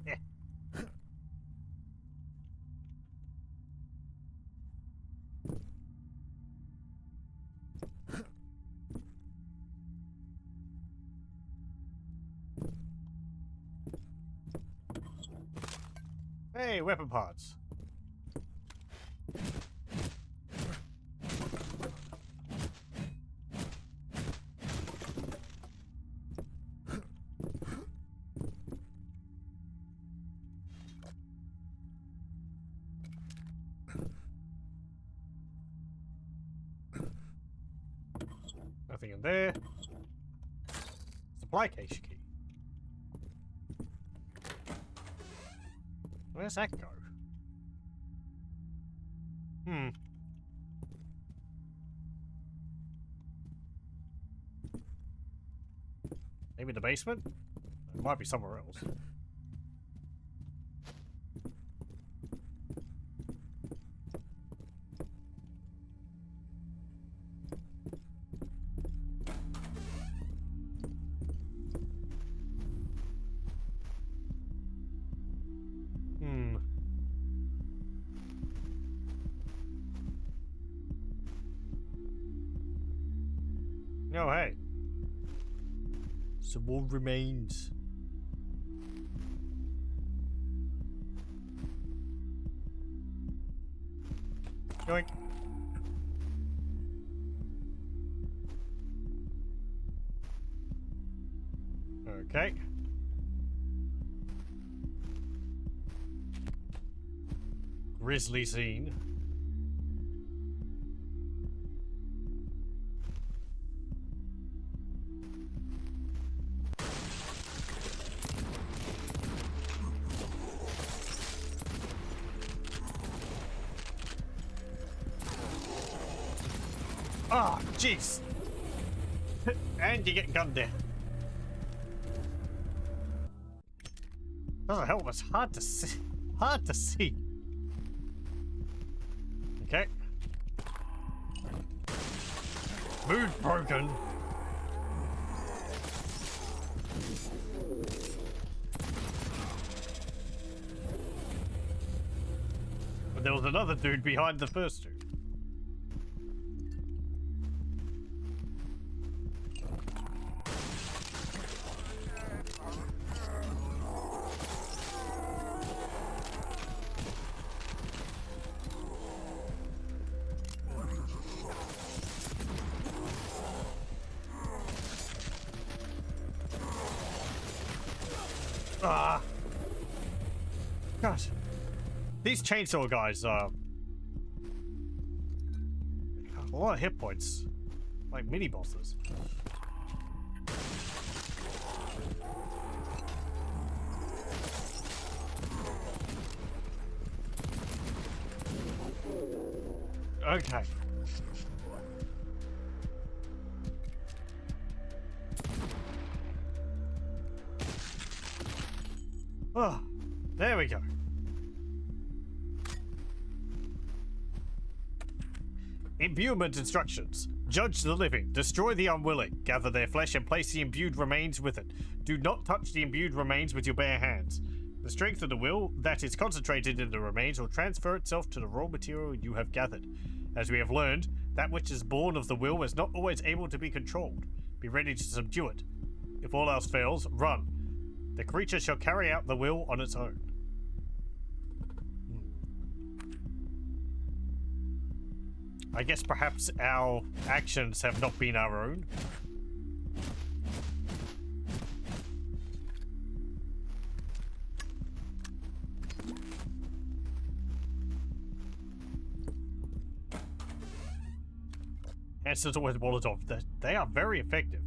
Yeah. Hey, weapon parts. Nothing in there. Supply case key. Where's that go? Maybe the basement? It might be somewhere else. Oh, hey. Some more remains. Yoink. Okay. Grisly scene. Ah, oh, jeez. And you get gunned down. Doesn't help, it's hard to see. Hard to see. Okay. Mood broken. But there was another dude behind the first two. Ah, gosh, these chainsaw guys are a lot of hit points, like mini bosses. Okay. Oh, there we go. Imbuement instructions. Judge the living. Destroy the unwilling. Gather their flesh and place the imbued remains with it. Do not touch the imbued remains with your bare hands. The strength of the will that is concentrated in the remains will transfer itself to the raw material you have gathered. As we have learned, that which is born of the will is not always able to be controlled. Be ready to subdue it. If all else fails, run. The creature shall carry out the will on its own. I guess perhaps our actions have not been our own. Answers with Molotov. They are very effective.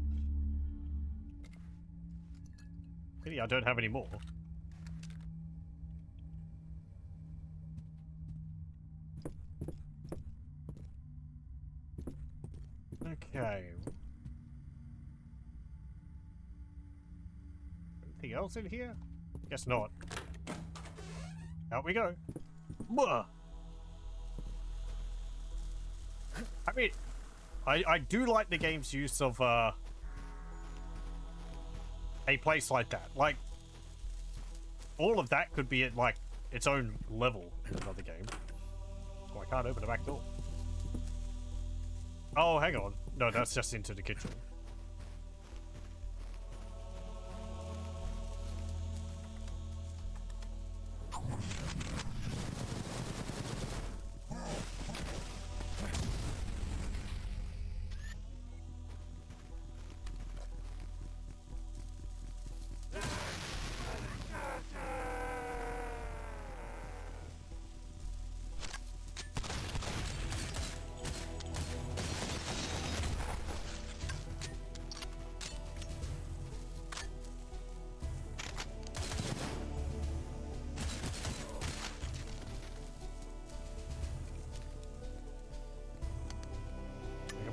Pity I don't have any more. Okay. Anything else in here? Guess not. Out we go. Mwah. I mean, I do like the game's use of a place like that. Like, all of that could be at like its own level in another game. Oh, I can't open the back door. Oh, hang on. No, that's just into the kitchen.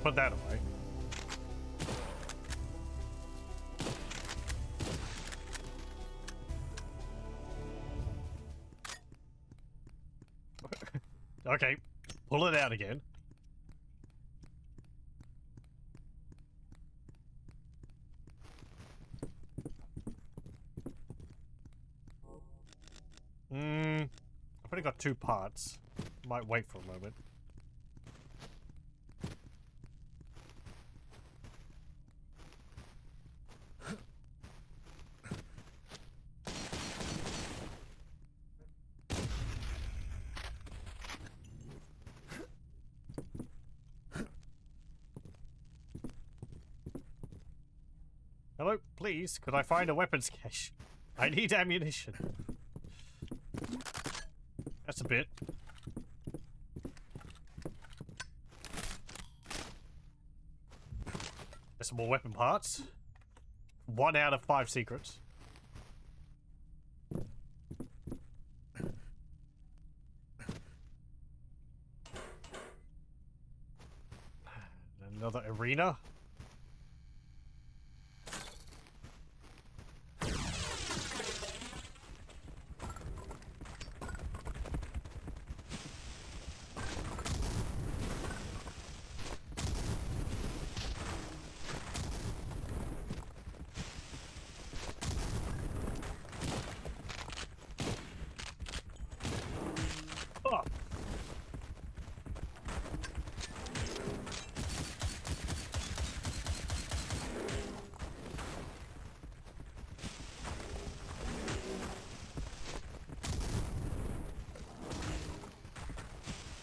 Put that away. Okay, pull it out again. I've only got 2 parts. Might wait for a moment. Hello, please, could I find a weapons cache? I need ammunition. That's a bit. There's some more weapon parts. 1 out of 5 secrets. Another arena.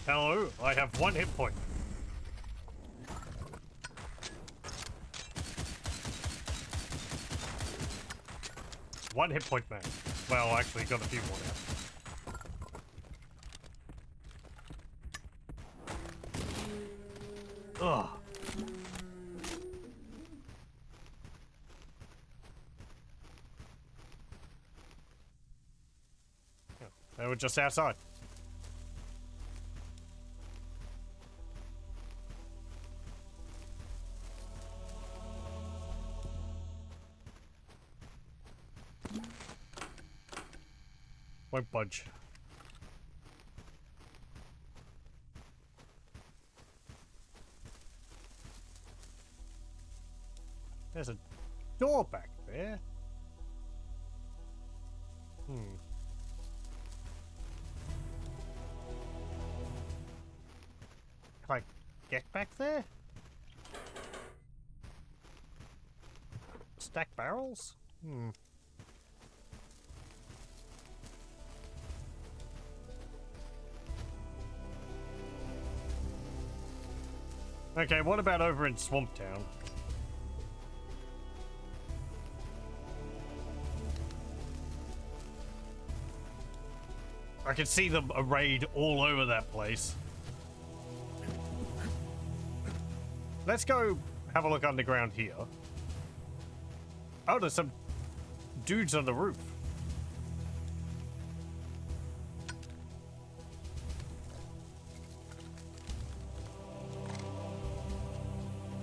Hello, I have 1 hit point. One hit point, man. Well, actually, got a few more now. Ugh. They were just outside. Won't budge. There's a door back there. Can I get back there? Stack barrels? Hmm. Okay, what about over in Swamp Town? I can see them arrayed all over that place. Let's go have a look underground here. Oh, there's some dudes on the roof.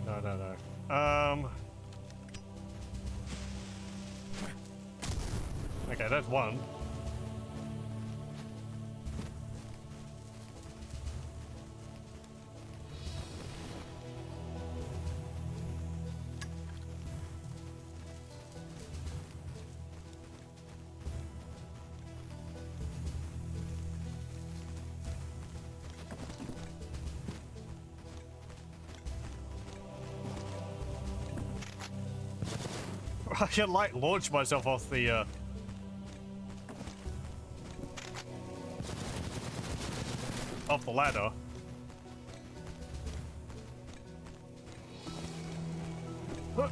No. Okay, that's one. I can like launch myself off the ladder. Huh.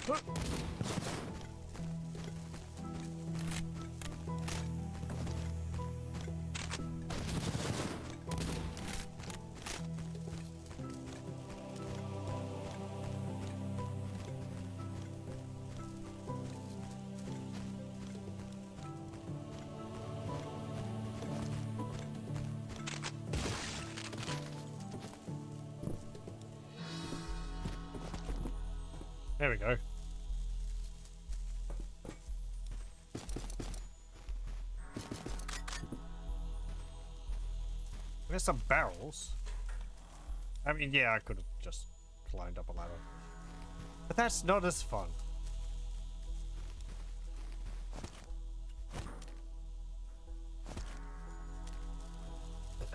Huh. There we go. There's some barrels. I mean, yeah, I could have just climbed up a ladder. But that's not as fun.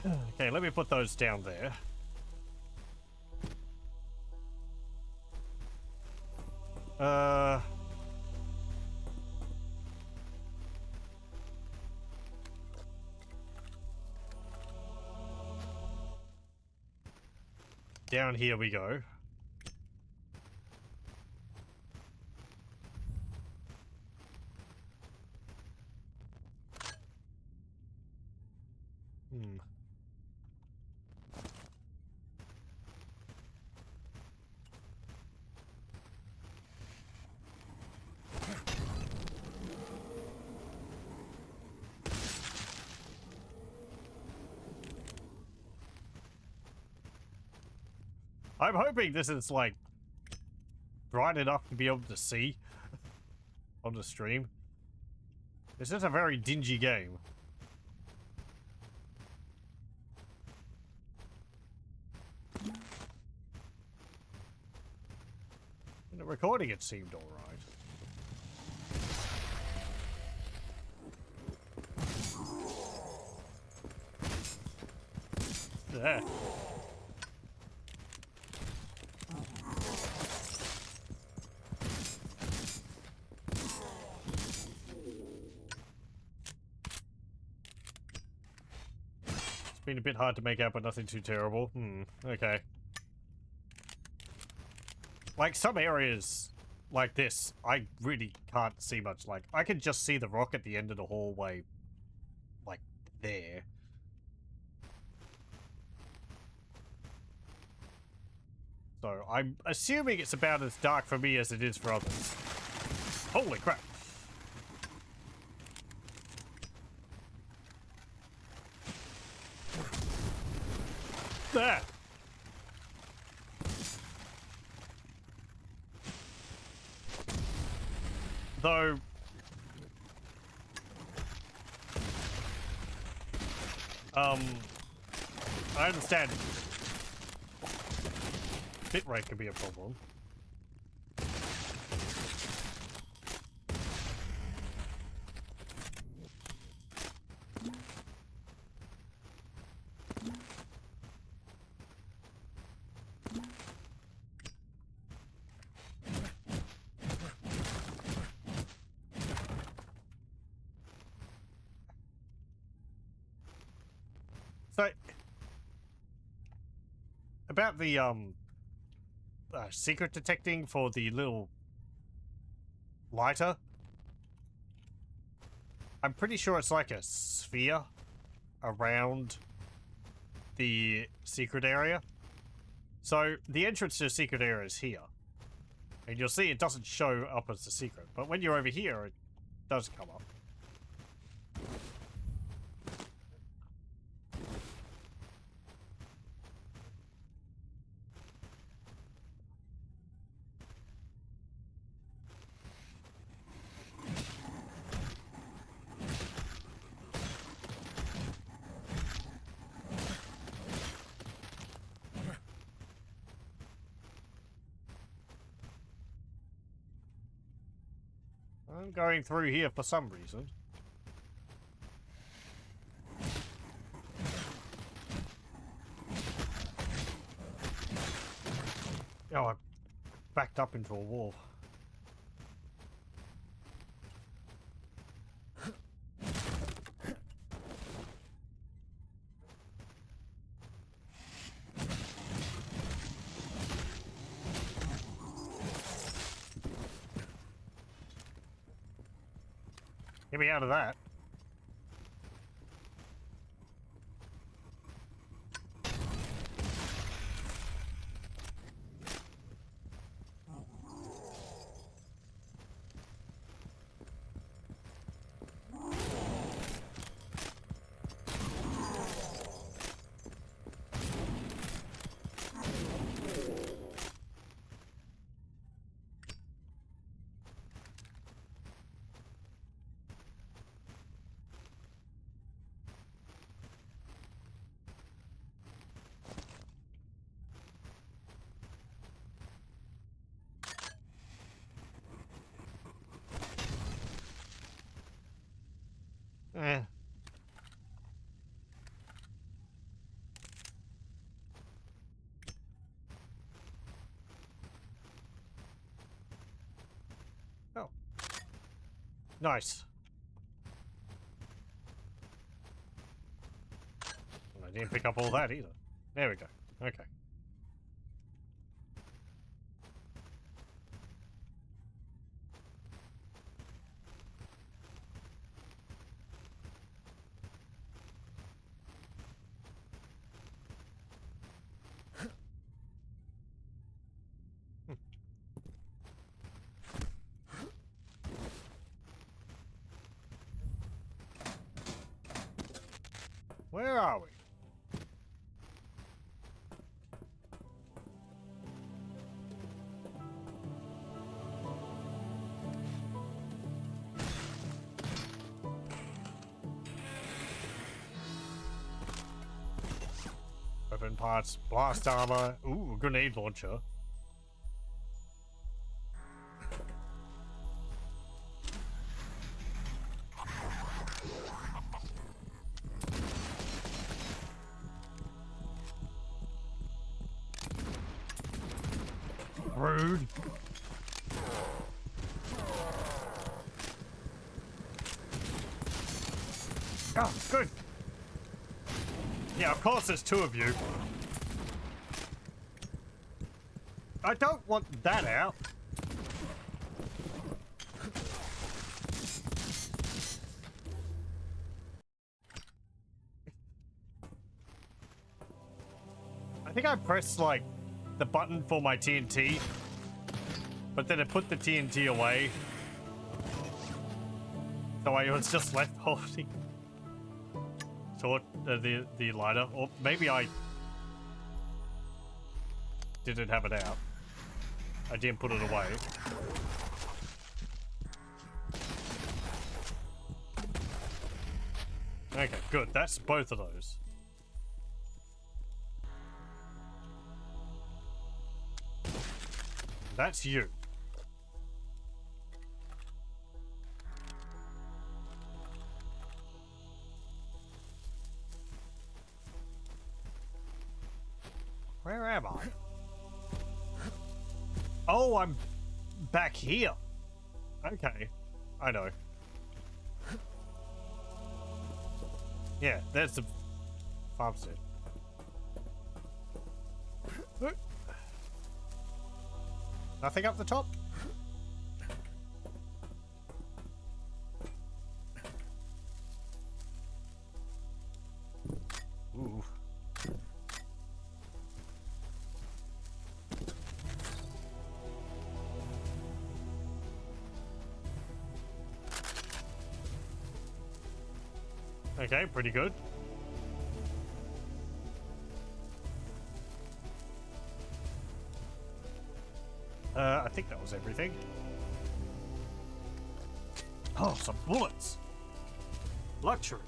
Okay, let me put those down there. Down here we go. I'm hoping this is like bright enough to be able to see on the stream. This is a very dingy game. In the recording it seemed alright. There. Been a bit hard to make out, but nothing too terrible. Okay. Like, some areas like this, I really can't see much. Like, I can just see the rock at the end of the hallway, like, there. So, I'm assuming it's about as dark for me as it is for others. Holy crap. There. Though I understand bitrate can be a problem. So, about the secret detecting for the little lighter. I'm pretty sure it's like a sphere around the secret area. So the entrance to the secret area is here. And you'll see it doesn't show up as a secret. But when you're over here, it does come up. I'm going through here for some reason. Oh, I backed up into a wall. Get me out of that. Eh. Oh. Nice. I didn't pick up all that either. There we go. Okay. Where are we? Weapon parts, blast armor. Ooh, grenade launcher. Rude. Oh, good. Yeah, of course there's two of you. I don't want that out. I think I pressed, like, the button for my TNT, but then it put the TNT away. So I was just left holding the lighter. Or maybe I didn't have it out. I didn't put it away. Okay, good. That's both of those. That's you. Where am I? Oh, I'm back here. Okay. I know. Yeah, there's the farmstead. Nothing up the top? Ooh. Okay, pretty good. I think that was everything. Oh, some bullets. Luxury.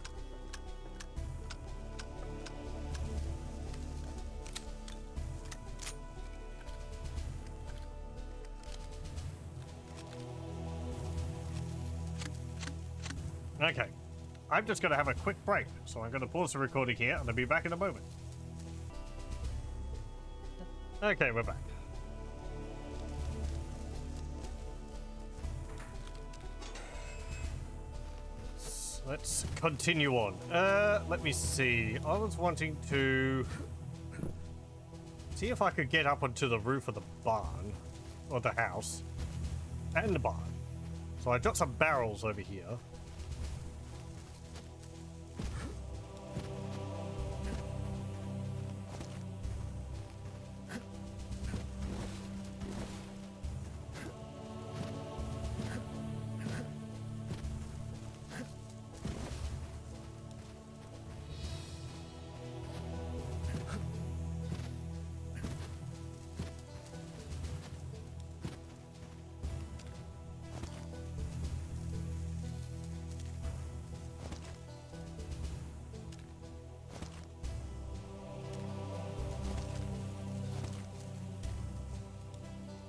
Okay. I'm just going to have a quick break, so I'm going to pause the recording here and I'll be back in a moment. Okay, we're back. Let's continue on. Let me see. I was wanting to see if I could get up onto the roof of the barn, or the house, and the barn. So I got some barrels over here.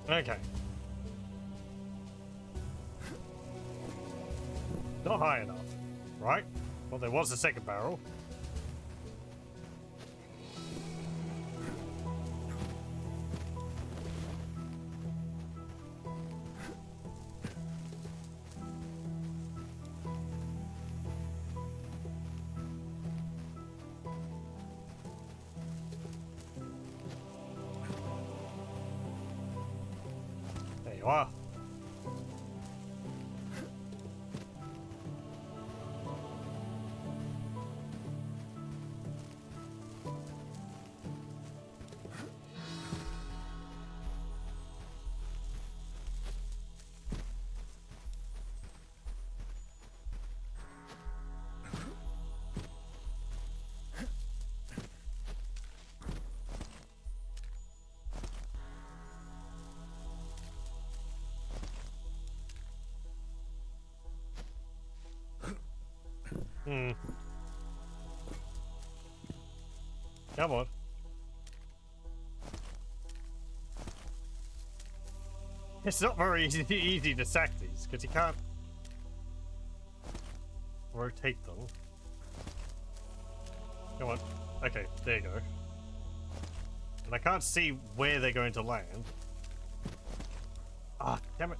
Okay. Not high enough, right? Well, there was a second barrel. There you are. Come on. It's not very easy to sack these, because you can't rotate them. Come on. Okay, there you go. And I can't see where they're going to land. Ah, damn it.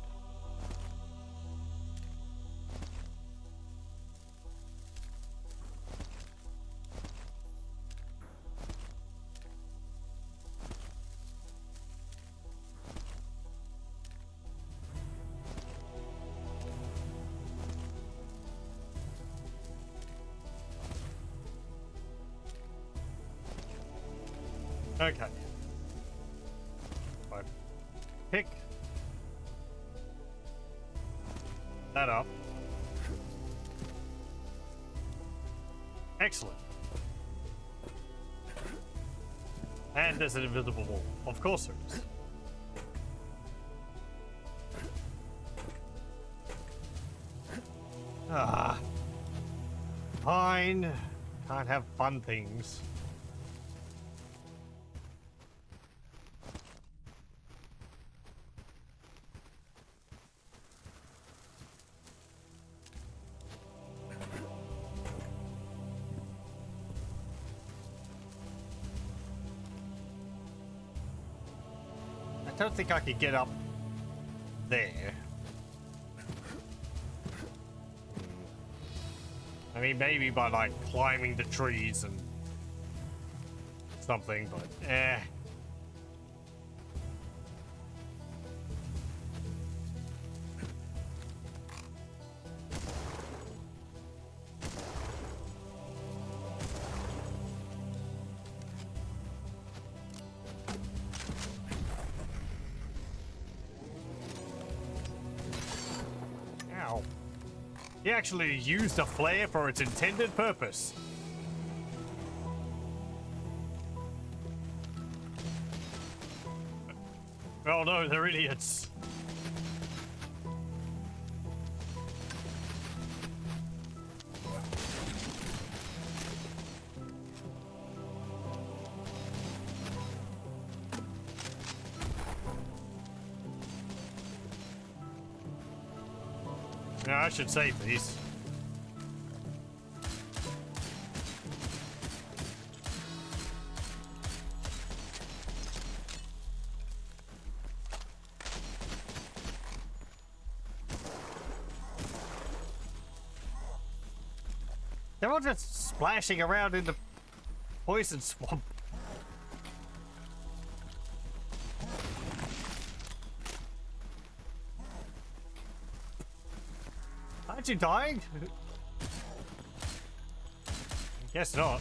Okay. If I pick that up. Excellent. And there's an invisible wall. Of course there is. Ah. Fine. Can't have fun things. I don't think I could get up there. I mean, maybe by like climbing the trees and something, but eh. Ow. He actually used a flare for its intended purpose. Oh no, they're idiots. No, I should save these. They're all just splashing around in the poison swamp. Aren't you dying? Guess not.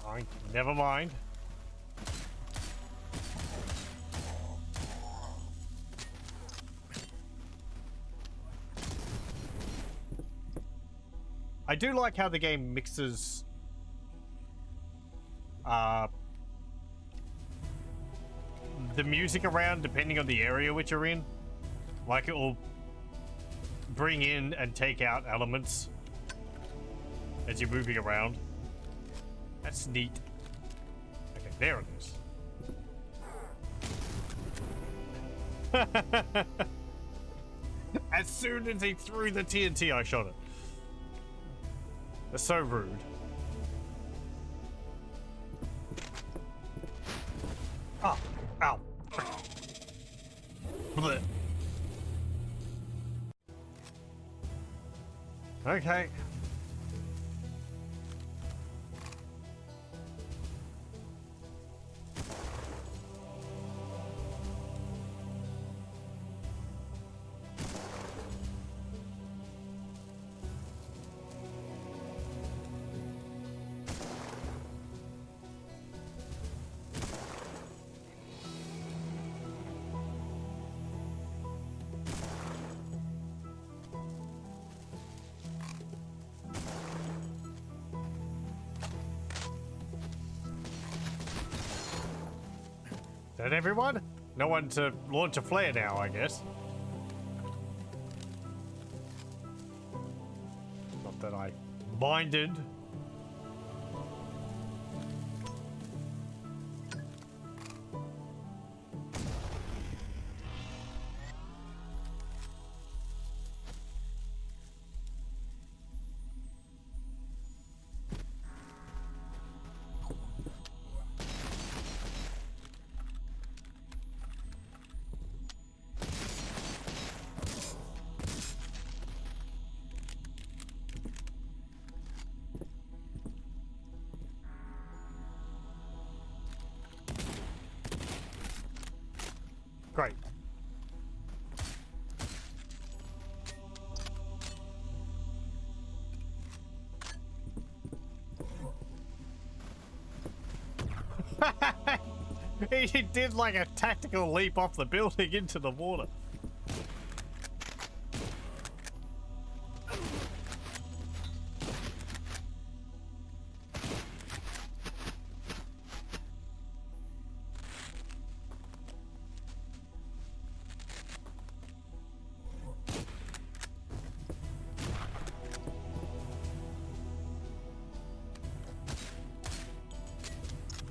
Fine, never mind. I do like how the game mixes the music around depending on the area which you're in. Like it will bring in and take out elements as you're moving around. That's neat. Okay, there it is. As soon as he threw the TNT, I shot it. That's so rude. Oh, ow. Blech. Okay. Is that everyone? No one to launch a flare now, I guess. Not that I minded. Great. He did like a tactical leap off the building into the water.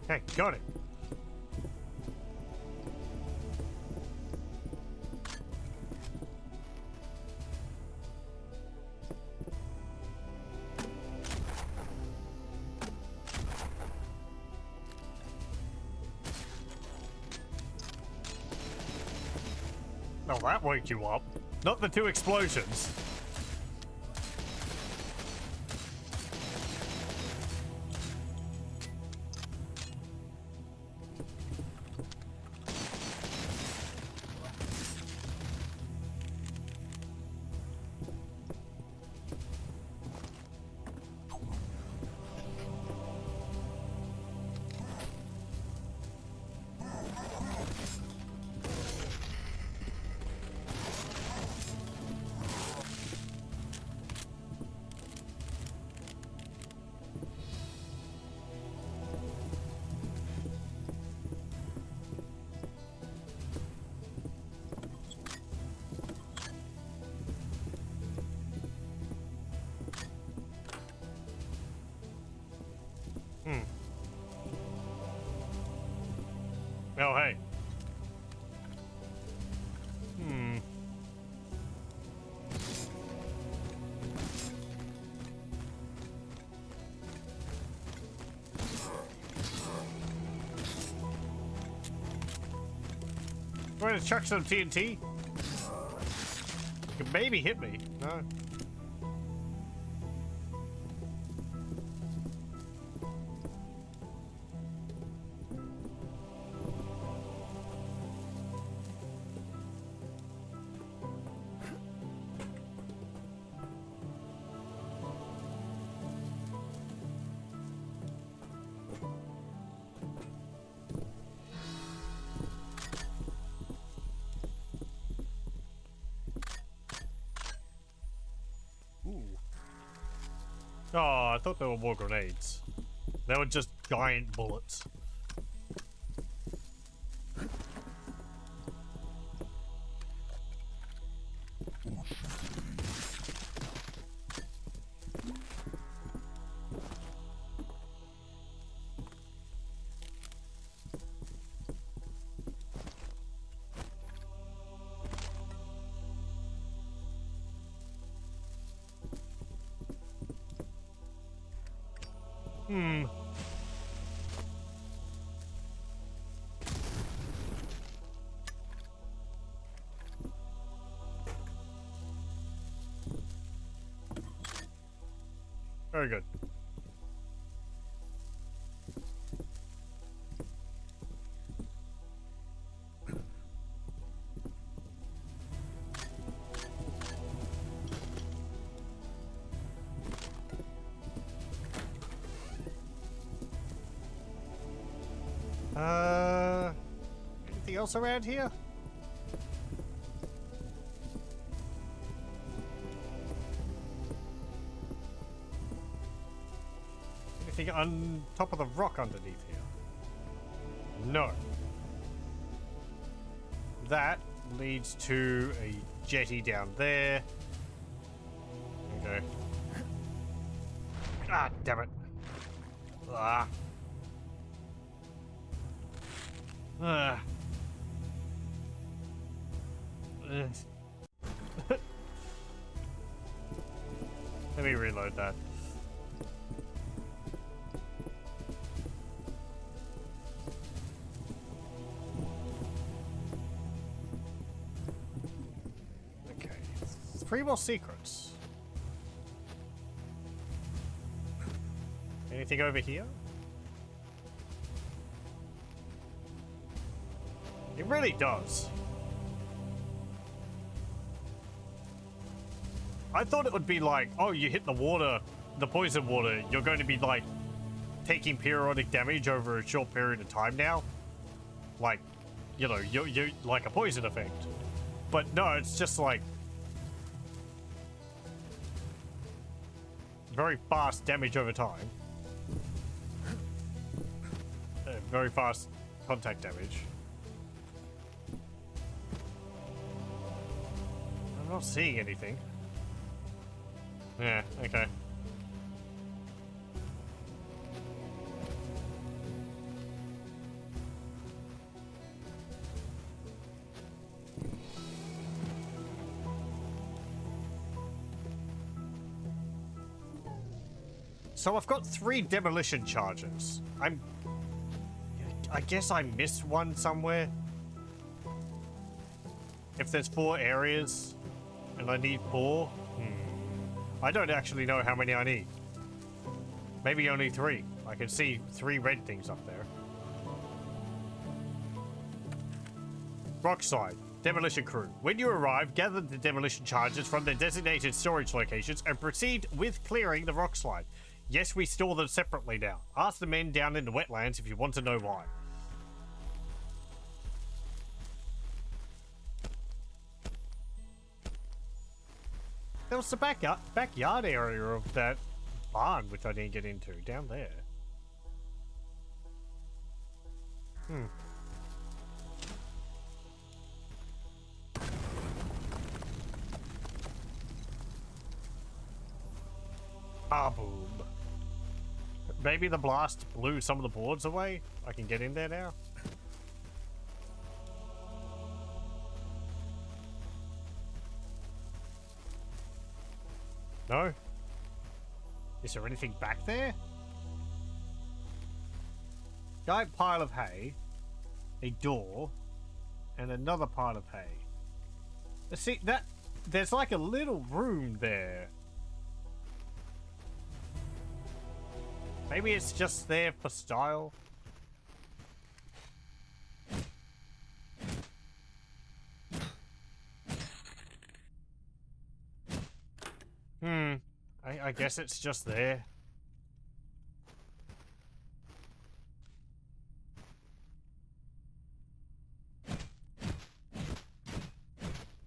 Okay, got it. Oh, that woke you up. Not the two explosions. Oh, hey. Going to chuck some TNT? You could maybe hit me. No. Oh, I thought they were more grenades. They were just giant bullets. Very good. Anything else around here? Anything on top of the rock underneath here? No. That leads to a jetty down there. Okay. Ah, damn it. Ah. Ah. Let me reload that. Okay. 3 more secrets. Anything over here? It really does. I thought it would be like, oh, you hit the water, the poison water, you're going to be like taking periodic damage over a short period of time now. Like, you know, you're like a poison effect. But no, it's just like very fast damage over time. Very fast contact damage. I'm not seeing anything. Yeah, okay. So I've got 3 demolition charges. I guess I missed one somewhere. if there's 4 areas and I need 4, I don't actually know how many I need. Maybe only 3. I can see 3 red things up there. Rock side. Demolition crew. When you arrive, gather the demolition charges from their designated storage locations and proceed with clearing the rock slide. Yes, we store them separately now. Ask the men down in the wetlands if you want to know why. There was the backyard area of that barn, which I didn't get into, down there. Ah, boom. Maybe the blast blew some of the boards away? I can get in there now? No? Is there anything back there? Giant pile of hay, a door, and another pile of hay. See, that there's like a little room there. Maybe it's just there for style. I guess it's just there.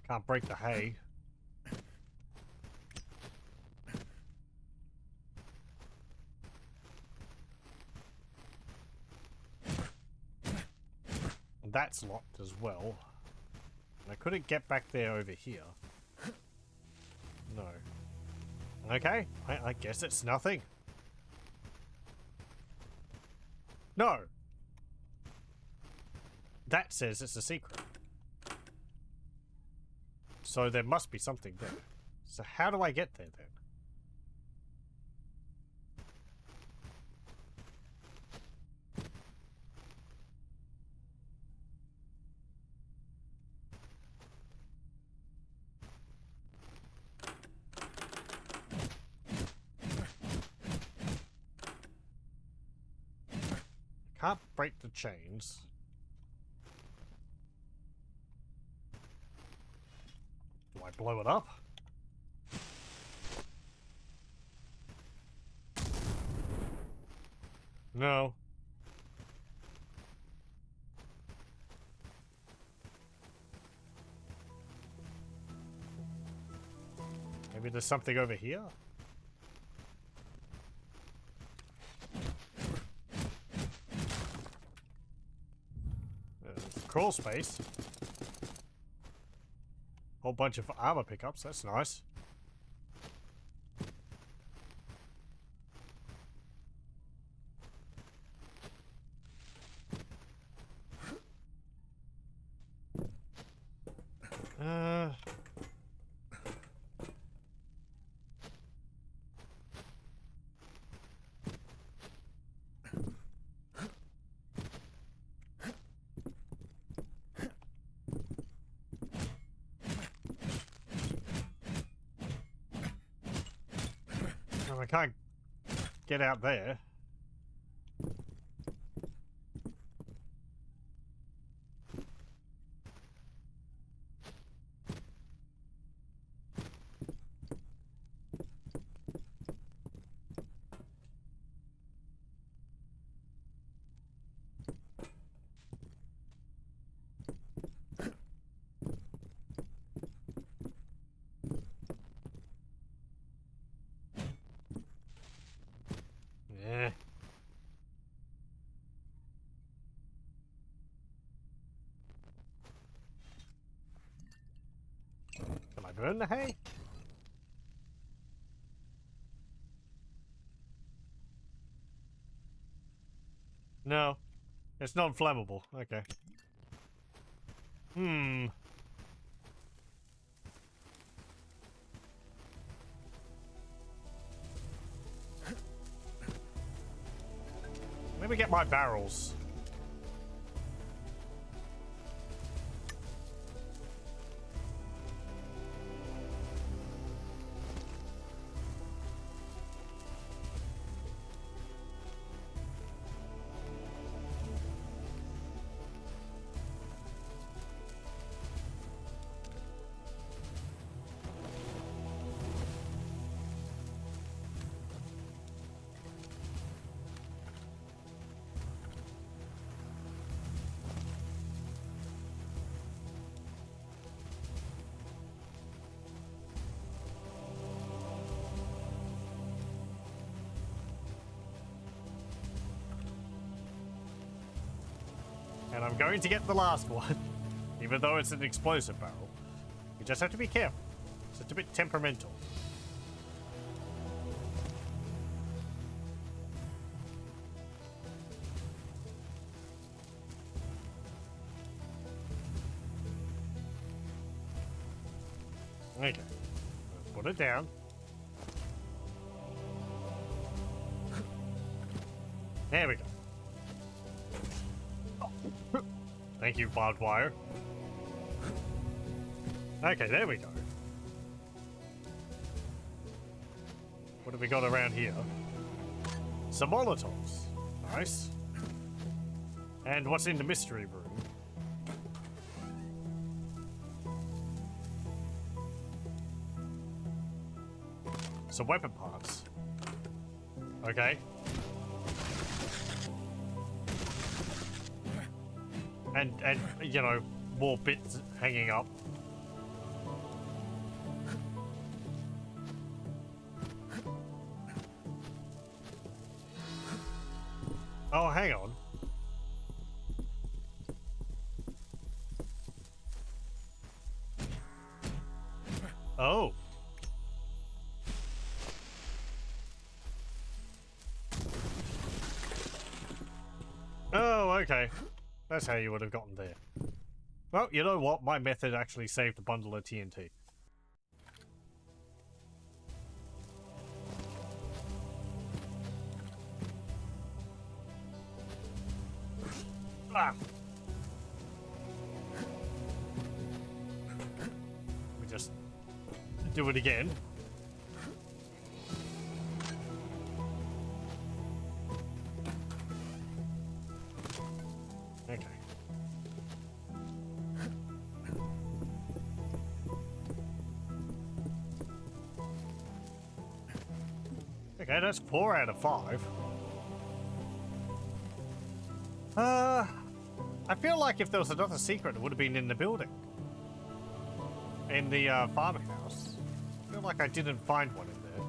Can't break the hay. That's locked as well. And I couldn't get back there over here. No. Okay, I guess it's nothing. No! That says it's a secret. So there must be something there. So how do I get there then? Can't break the chains. Do I blow it up? No. Maybe there's something over here? Crawl space. Whole bunch of armor pickups, that's nice. I can't get out there. Yeah. Can I burn the hay? No. It's non-flammable. Okay. Let me get my barrels. I'm going to get the last one, even though it's an explosive barrel. You just have to be careful. It's just a bit temperamental. Okay. Put it down. There we go. Thank you, barbed wire. Okay, there we go. What have we got around here? Some Molotovs. Nice. And what's in the mystery room? Some weapon parts. Okay. And you know, more bits hanging up. Oh, hang on. Oh. Oh, okay. That's how you would have gotten there. Well, you know what? My method actually saved a bundle of TNT. Ah! Let me just do it again. Okay. Okay, that's 4 out of 5. I feel like if there was another secret, it would have been in the building. In the farmhouse. I feel like I didn't find one in there.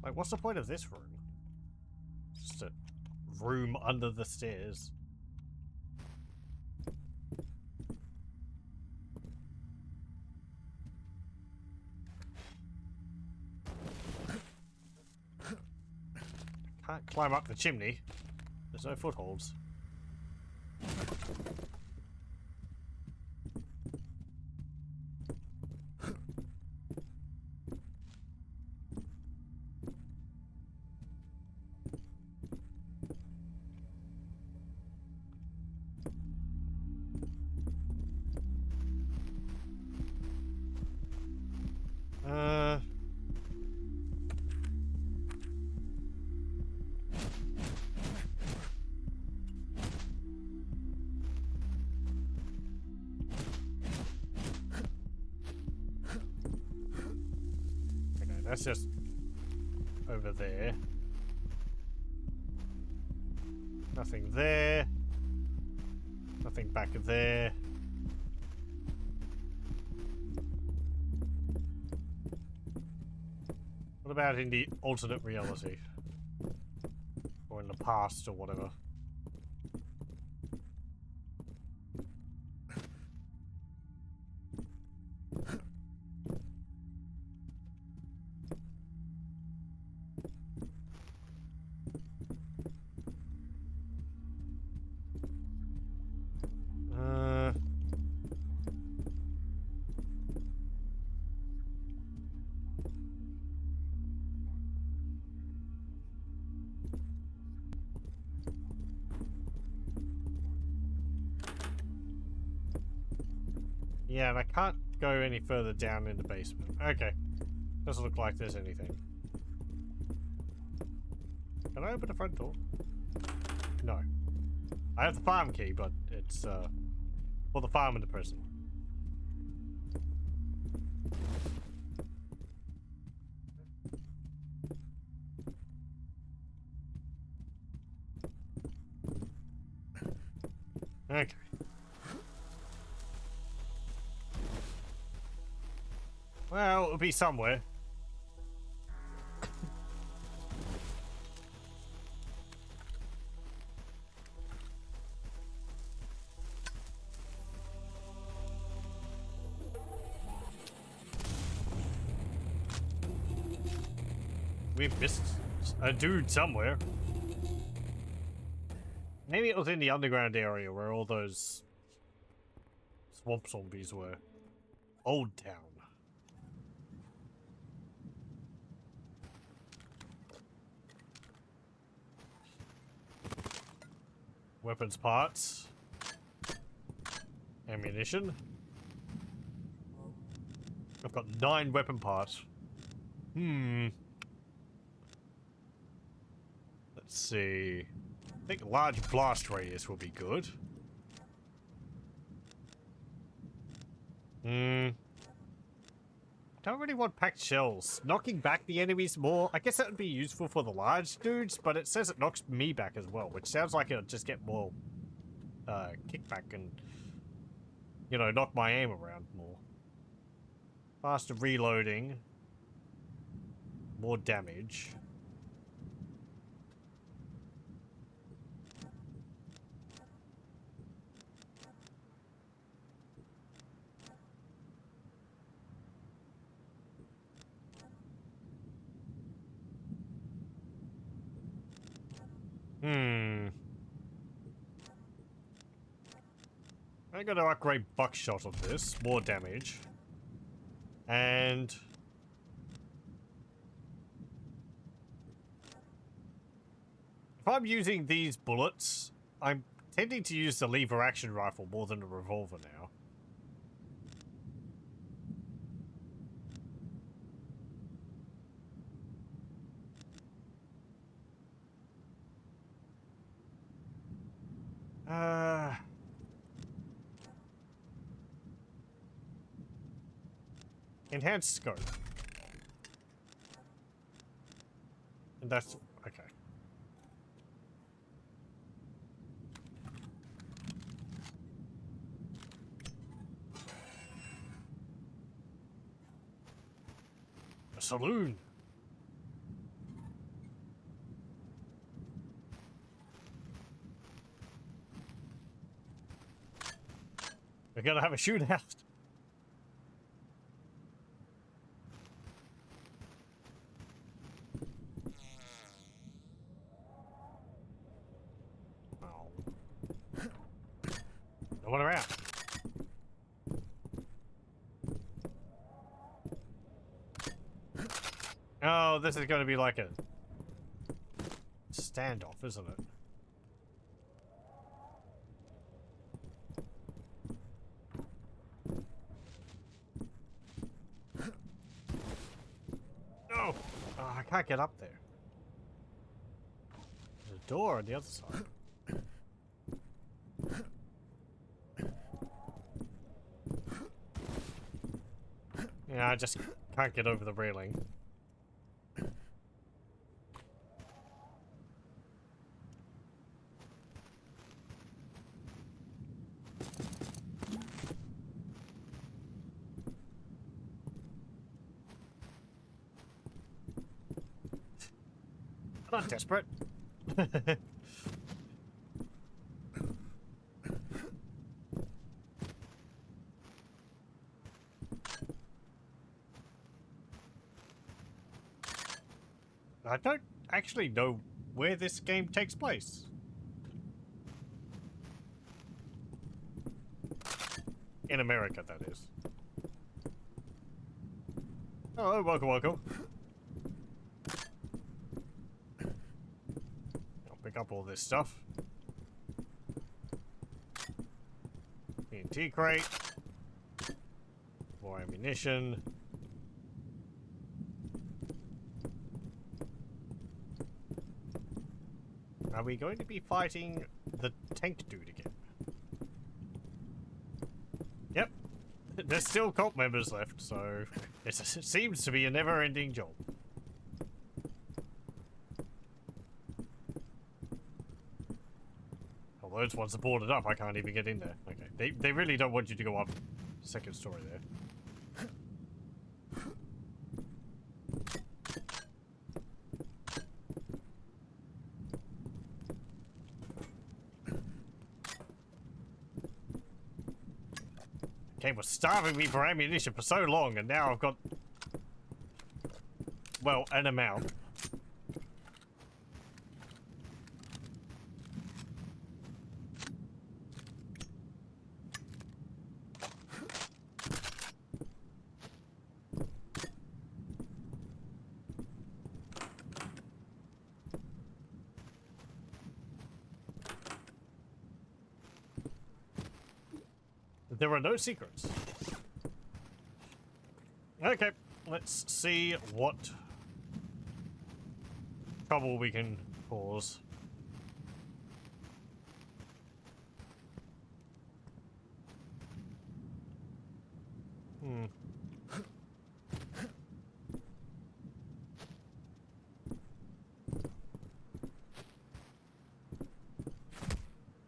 Like, what's the point of this room? Just a room under the stairs. Can't climb up the chimney. There's no footholds. That's just over there. Nothing there. Nothing back there. What about in the alternate reality? Or in the past or whatever? Yeah, and I can't go any further down in the basement. Okay. Doesn't look like there's anything. Can I open the front door? No. I have the farm key, but it's, for the farm and the prison. Okay. Well, it'll be somewhere. We missed a dude somewhere. Maybe it was in the underground area where all those swamp zombies were. Old Town. Weapons parts. Ammunition. I've got 9 weapon parts. Let's see. I think large blast radius will be good. Don't really want packed shells. Knocking back the enemies more. I guess that would be useful for the large dudes, but it says it knocks me back as well, which sounds like it'll just get more kickback and, you know, knock my aim around more. Faster reloading. More damage. I gotta upgrade buckshot of this. More damage. And if I'm using these bullets, I'm tending to use the lever action rifle more than the revolver now. Enhanced scope. And that's okay. A saloon. We're gonna have a shootout. No one around. Oh, this is going to be like a standoff, isn't it? No! Oh, I can't get up there. There's a door on the other side. Yeah, I just can't get over the railing. I'm not desperate. I don't actually know where this game takes place. In America, that is. Oh, welcome, welcome. I'll pick up all this stuff. TNT crate. More ammunition. Are we going to be fighting the tank dude again? Yep. There's still cult members left, so it seems to be a never-ending job. Although it's once boarded up, I can't even get in there. Okay, they really don't want you to go up second story there. Game was starving me for ammunition for so long, and now I've got, well, an amount. there are no secrets. Okay, let's see what trouble we can cause.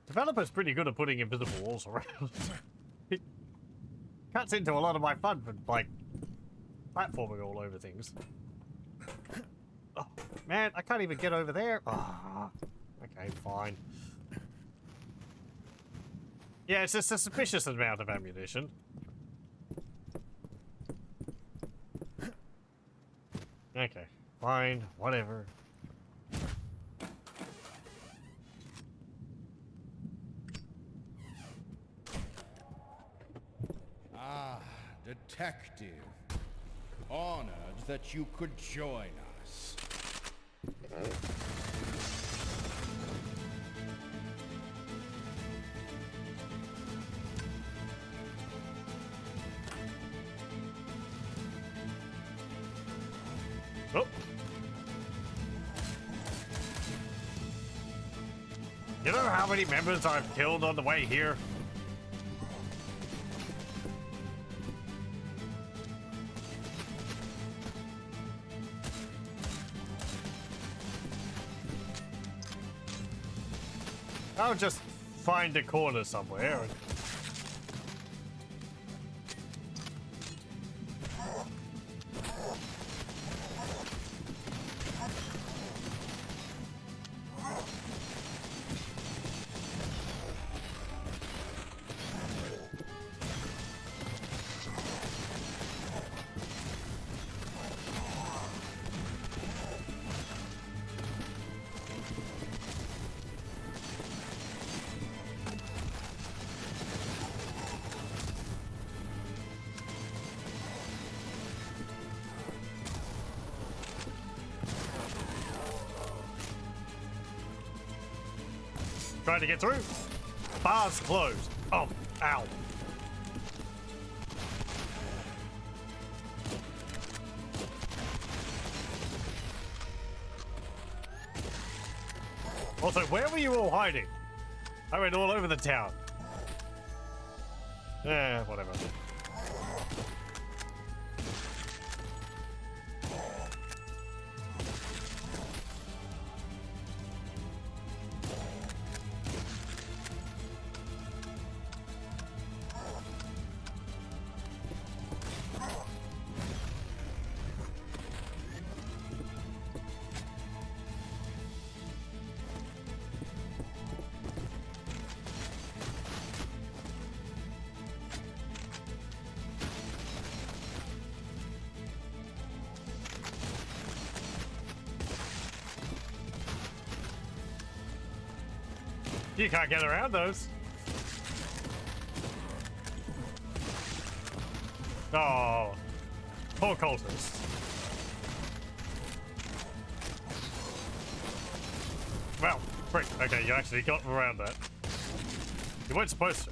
Developer's pretty good at putting invisible walls around. It cuts into a lot of my fun for, like, platforming all over things. Oh, man, I can't even get over there. Oh, okay, fine. Yeah, it's just a suspicious amount of ammunition. Okay, fine, whatever. Ah, detective. Honored that you could join us. Oh. You know how many members I've killed on the way here? I'll just find a corner somewhere and... Trying to get through. Bars closed. Oh, ow. Also, where were you all hiding? I went all over the town. Whatever. You can't get around those. Oh, poor cultists. Well, frick. Okay, you actually got around that. You weren't supposed to.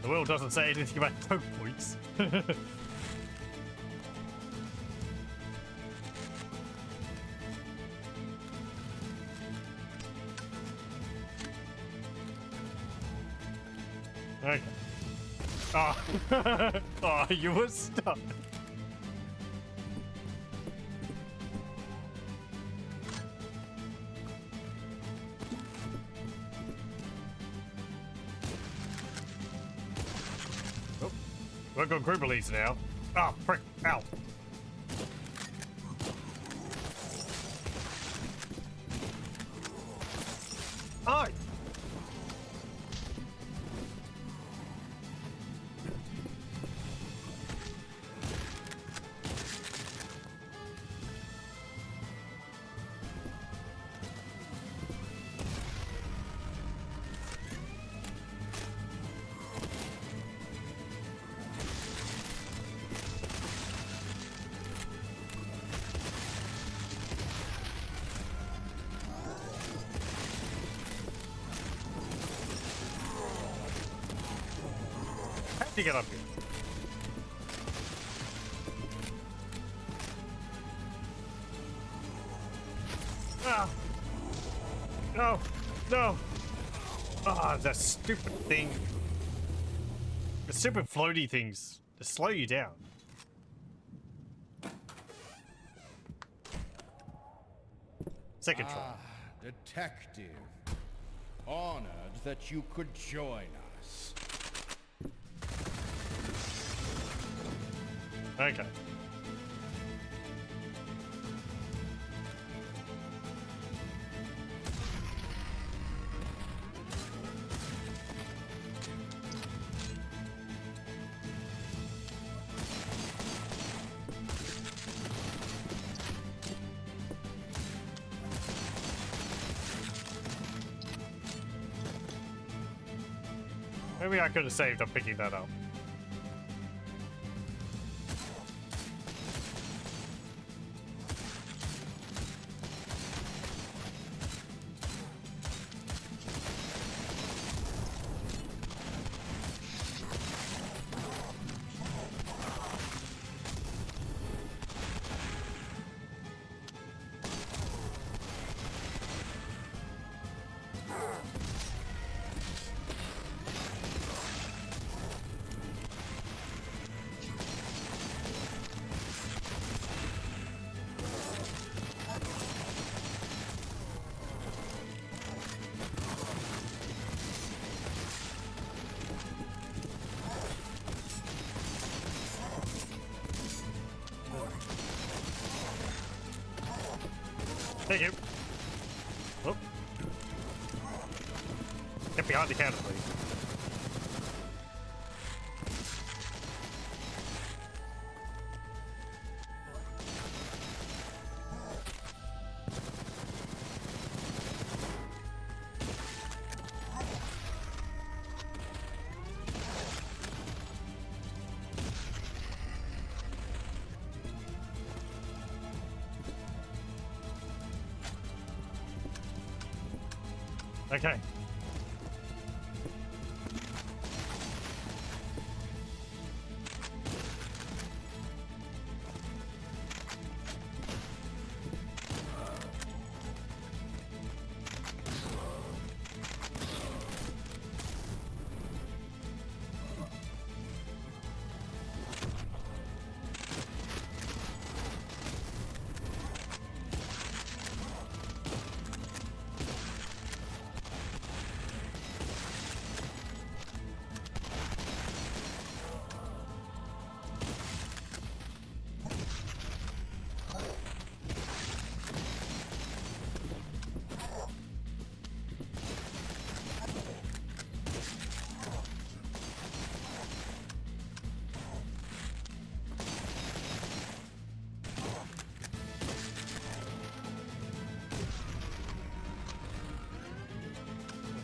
The will doesn't say anything about poke points. Okay. Oh. Oh, you were stuck. Oh, we're going group release now. Ah, oh, frick, ow. Aye. How'd you get up here? Ah! No! No! Ah, that stupid thing. The stupid floaty things to slow you down. Second try. Detective. Honored that you could join us. Okay. Maybe I could have saved up picking that up. Thank you. Oh. Get behind the counter, please. Okay.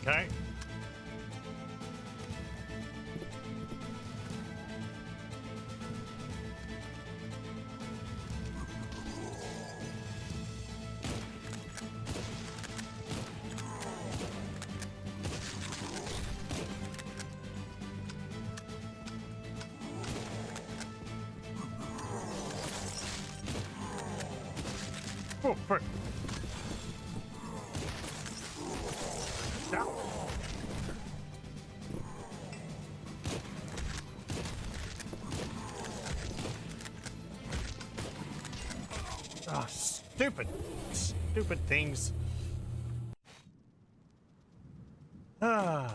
Okay. Oh, frick. Ow. Ah, stupid things. Ah.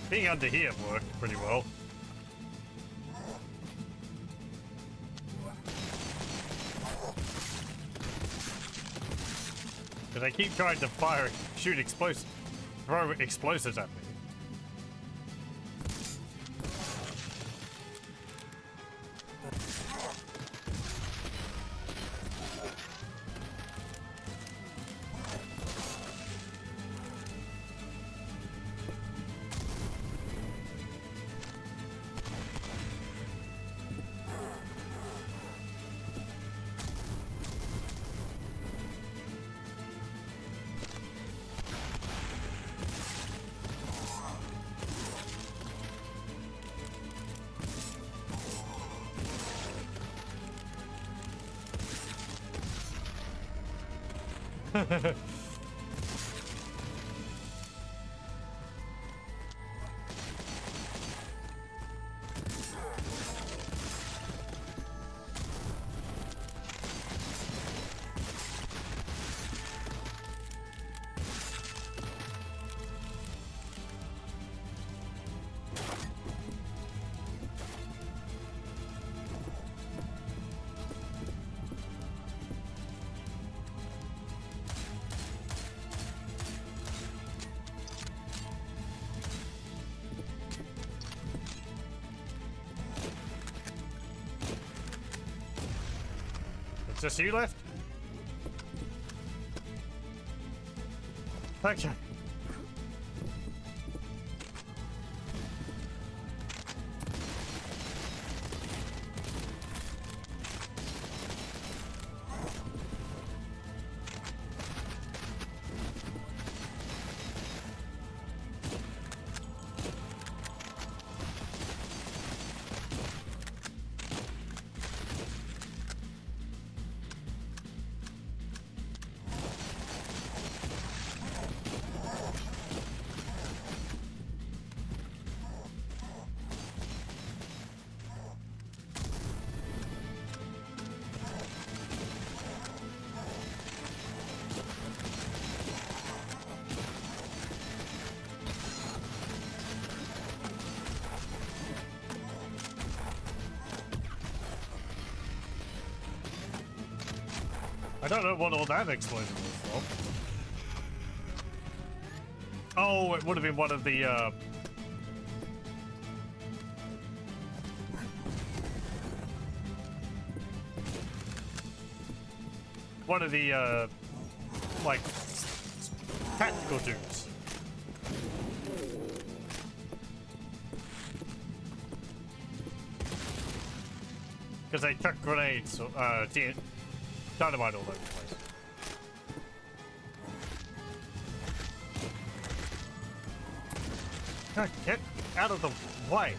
Being under here worked pretty well. Because they keep trying to throw explosives at me. Just you left? Okay. I don't know what all that explosion was for. Oh, it would have been one of the, like, tactical dudes. Because they chuck grenades, dynamite all over the place. God, get out of the way.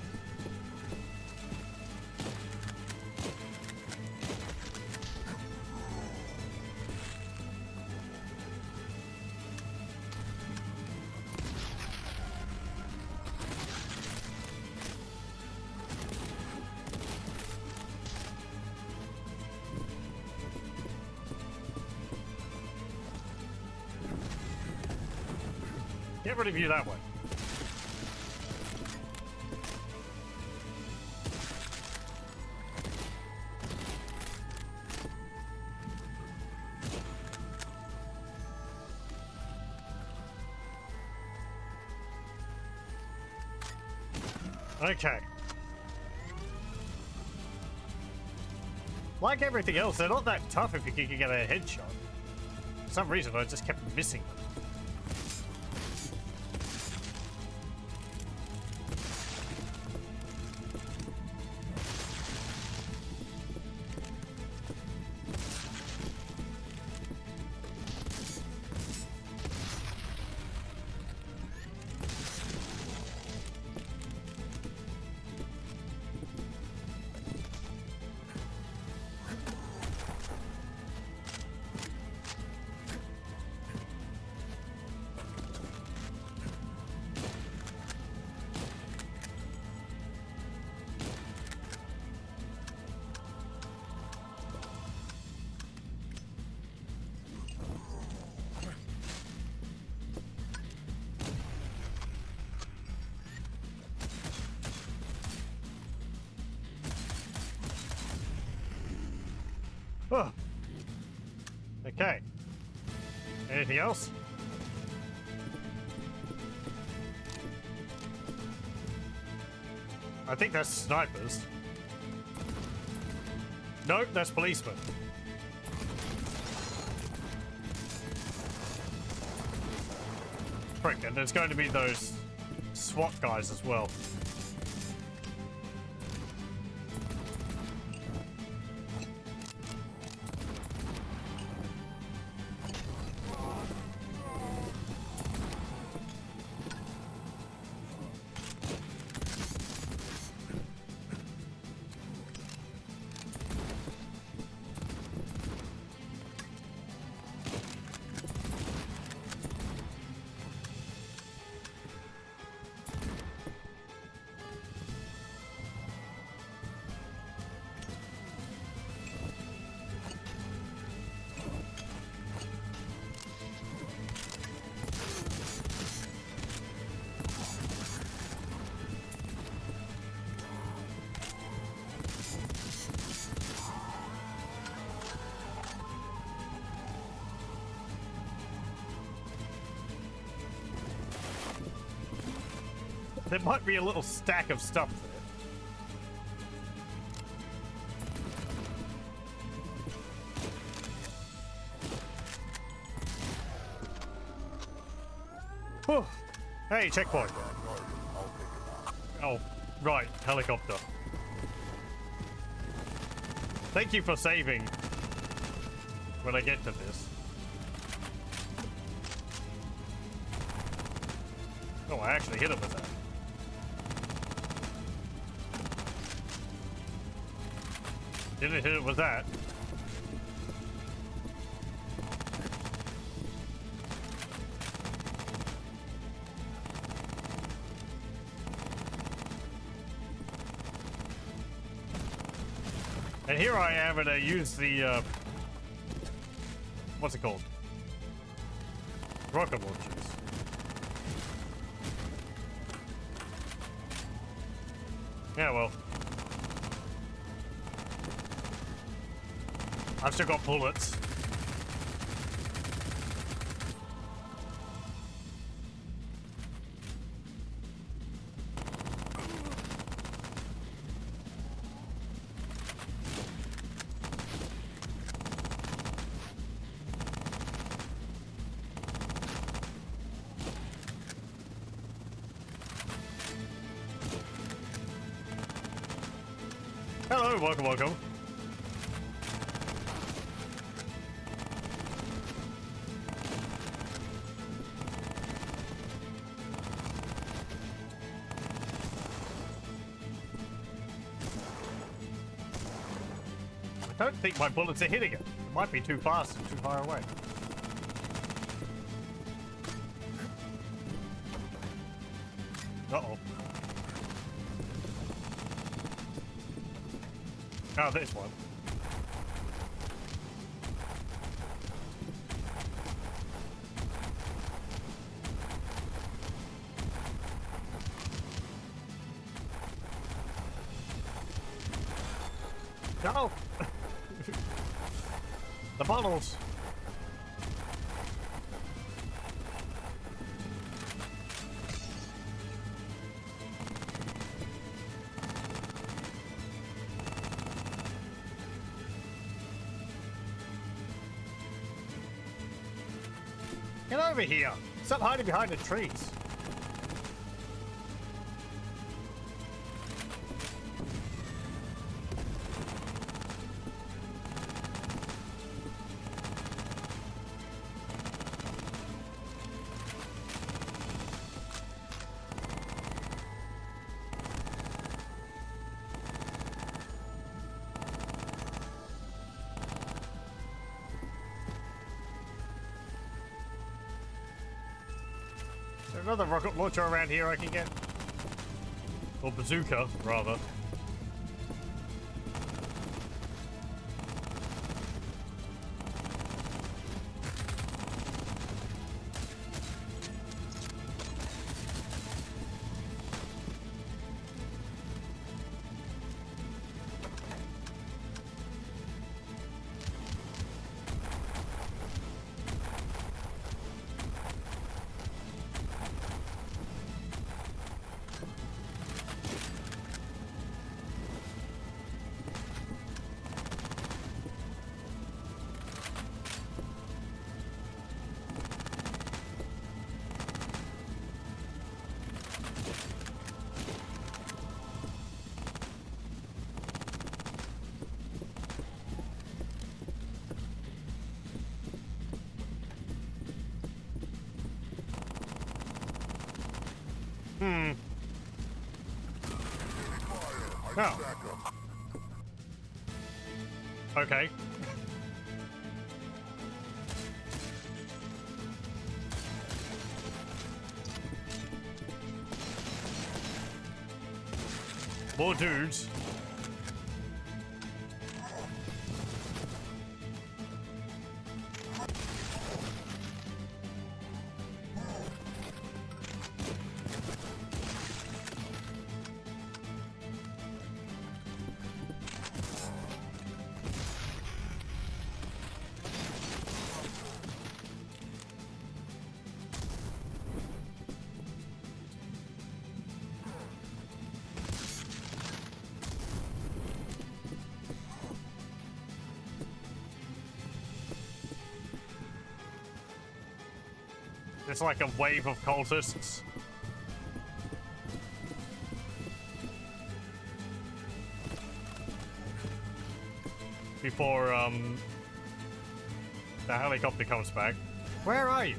Get rid of you that way. Okay. Like everything else, they're not that tough if you can get a headshot. For some reason, I just kept missing them. Oh. Okay. Anything else? I think that's snipers. Nope, that's policemen. Frick, and there's going to be those SWAT guys as well. There might be a little stack of stuff there. Whew. Hey, checkpoint. Oh, right, helicopter. Thank you for saving when I get to this. Oh, I actually hit him with that. Didn't hit it with that. And here I am, and I use the, what's it called? Rocket launchers. Yeah, well. I've still got bullets. Hello, welcome, welcome. I don't think my bullets are hitting it. It might be too fast and too far away. Uh-oh. Oh, this one. No! The bottles! Get over here! Stop hiding behind the trees! Is there another rocket launcher around here I can get? Or bazooka, rather. Oh. Okay. More dudes. It's like a wave of cultists. Before, the helicopter comes back. Where are you?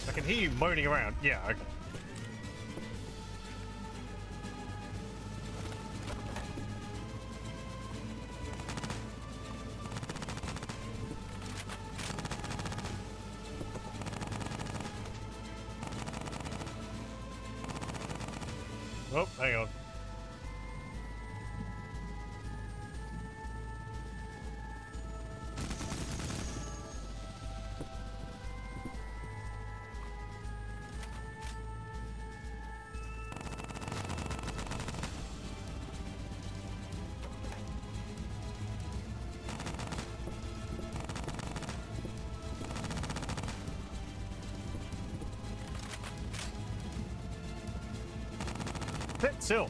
I can hear you moaning around. Yeah, okay. Oh, hang on. Sit still.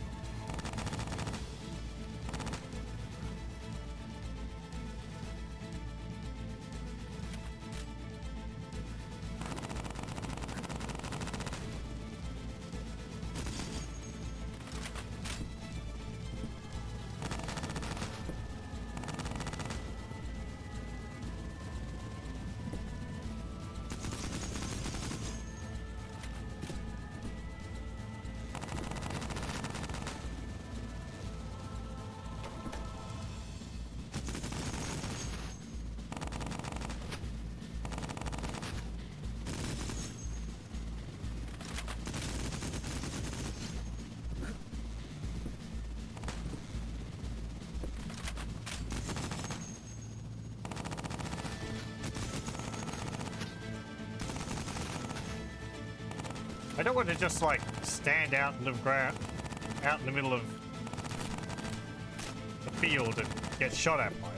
I don't want to just like stand out in the ground, out in the middle of the field and get shot at by it.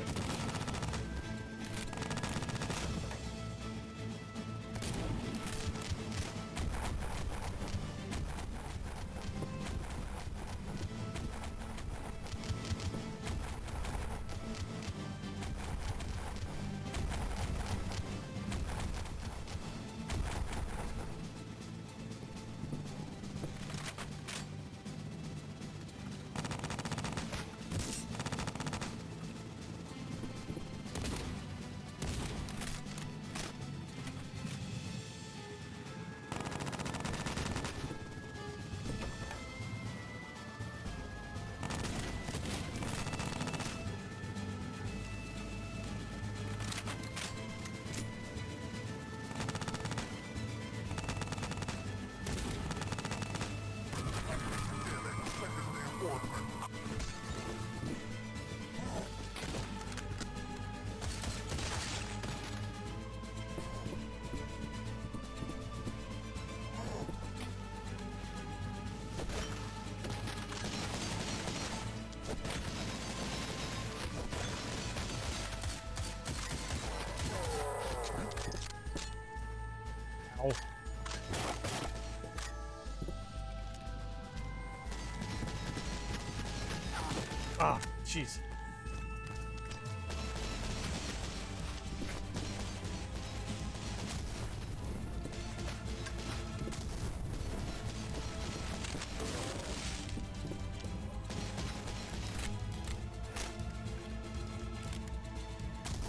Ow. Ah, jeez.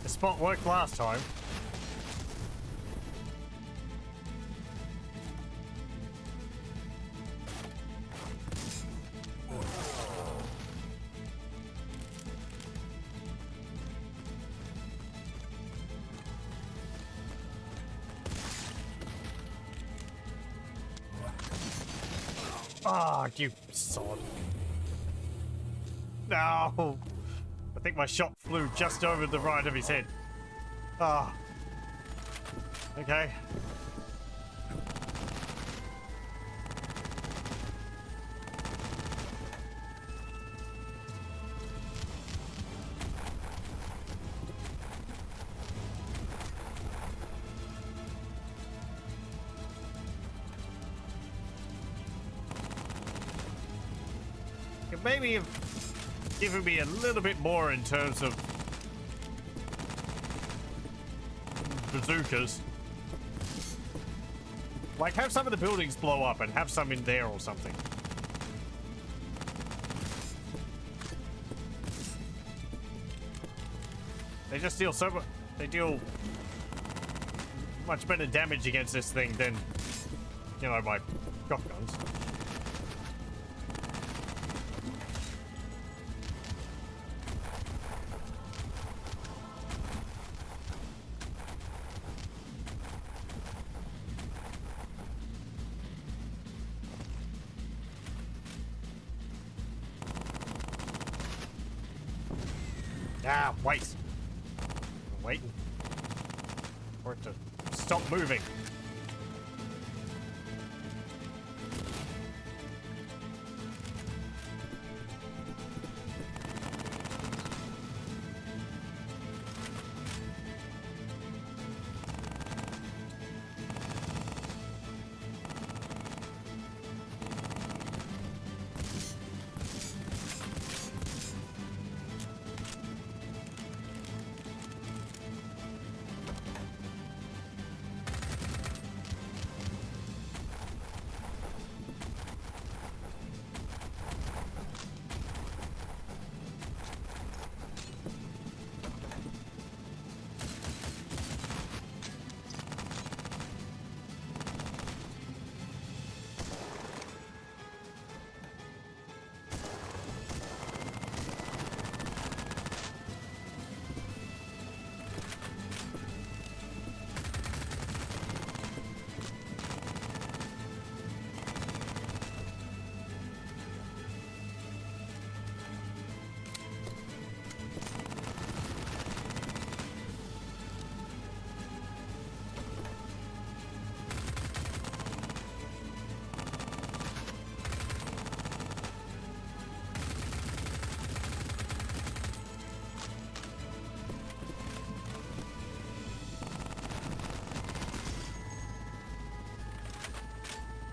The spot worked last time. Ah, you sod. No! I think my shot flew just over the right of his head. Ah. Okay. Maybe have given me a little bit more in terms of bazookas. Like, have some of the buildings blow up and have some in there or something. They just deal so much. They deal much better damage against this thing than, you know, my shotguns. Ah, wait. I'm waiting for it to stop moving.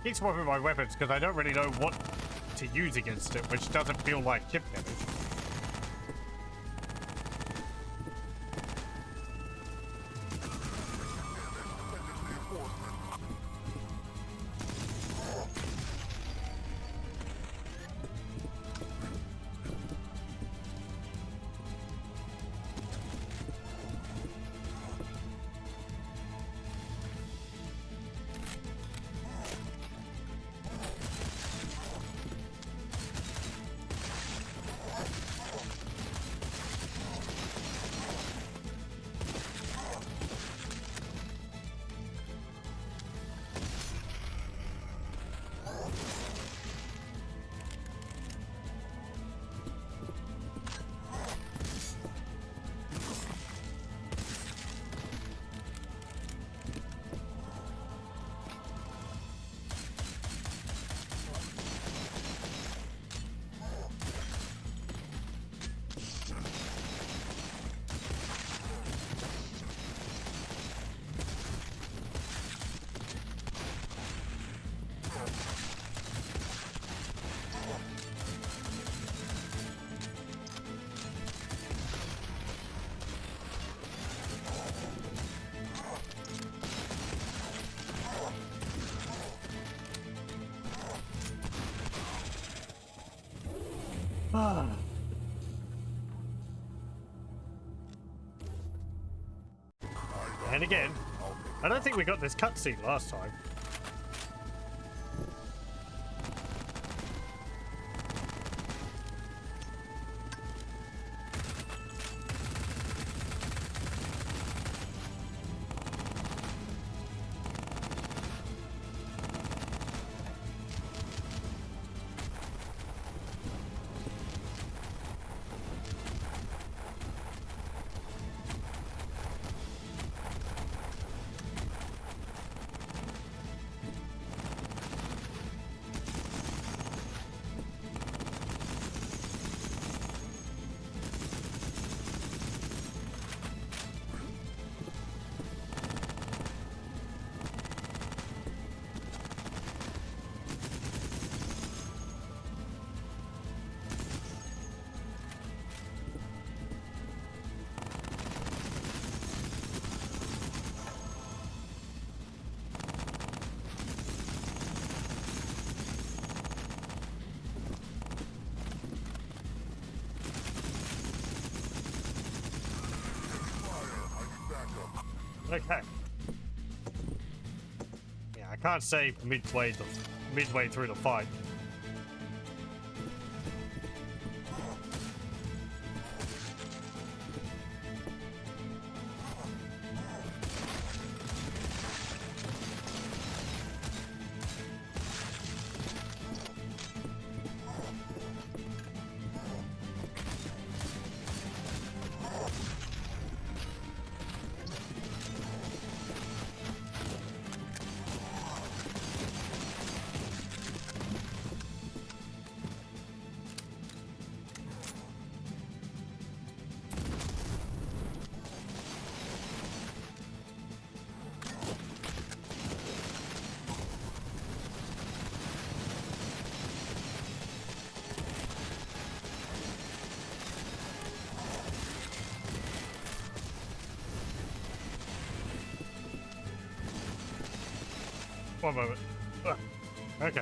Keep swapping my weapons because I don't really know what to use against it, which doesn't feel like chip damage. And again, I don't think we got this cutscene last time. Okay. Yeah, I can't save midway through the fight. One moment. Ugh. Okay.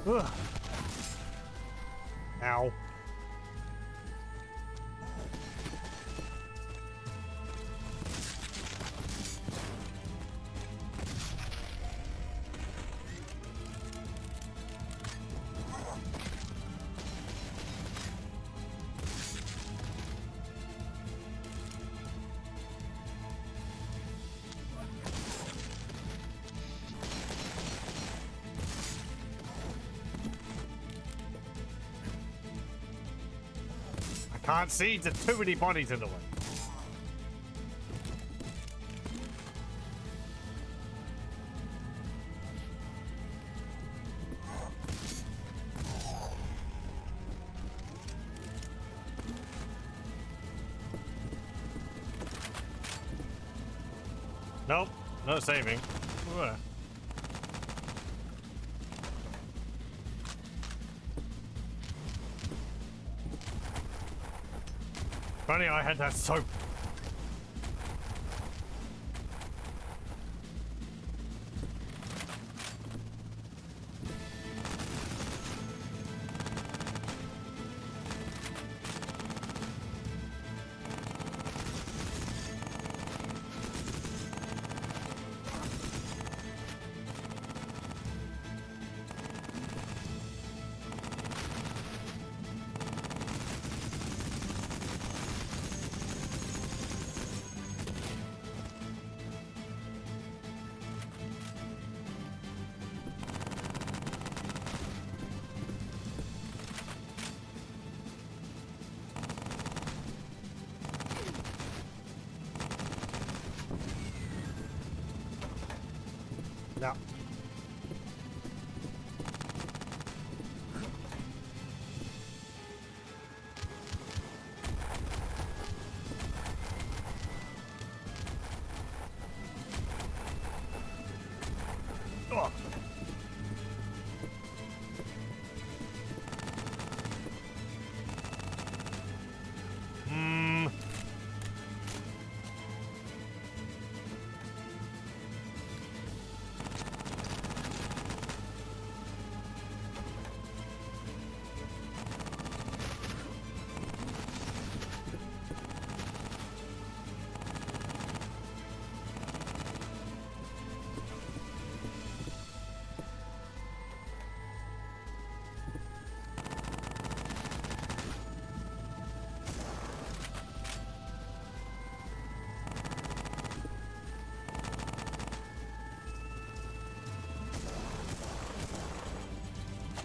Ugh. Ow. Can't see, there's too many bodies in the way. Nope, no saving. Ugh. Funny, I had that soap. No. Oh.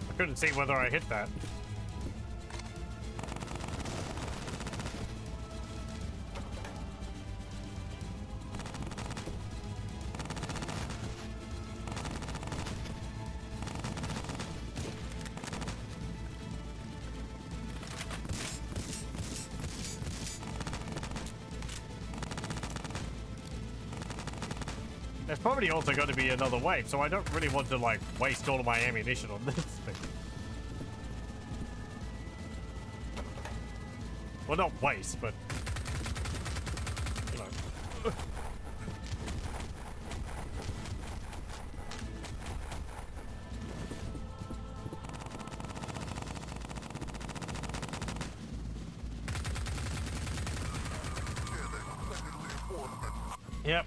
I couldn't see whether I hit that. probably also going to be another wave, so I don't really want to, like, waste all of my ammunition on this thing. Well, not waste, but, you know. Yep.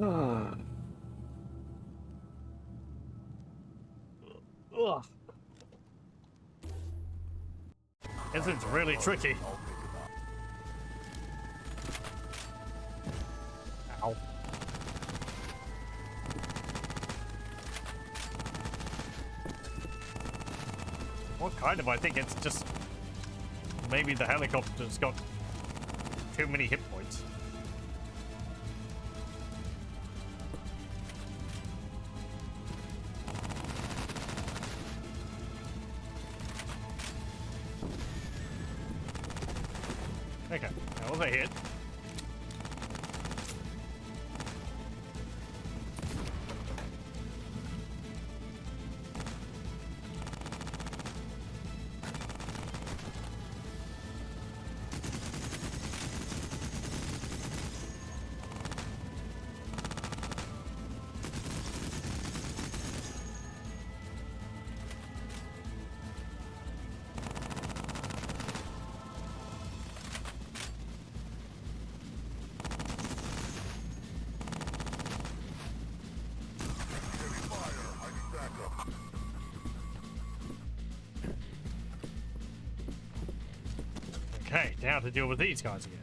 Ugh. This is really tricky. Ow. What kind of? I think it's just maybe the helicopter's got too many hit points. Okay, that was a hit. Okay, now to deal with these guys again.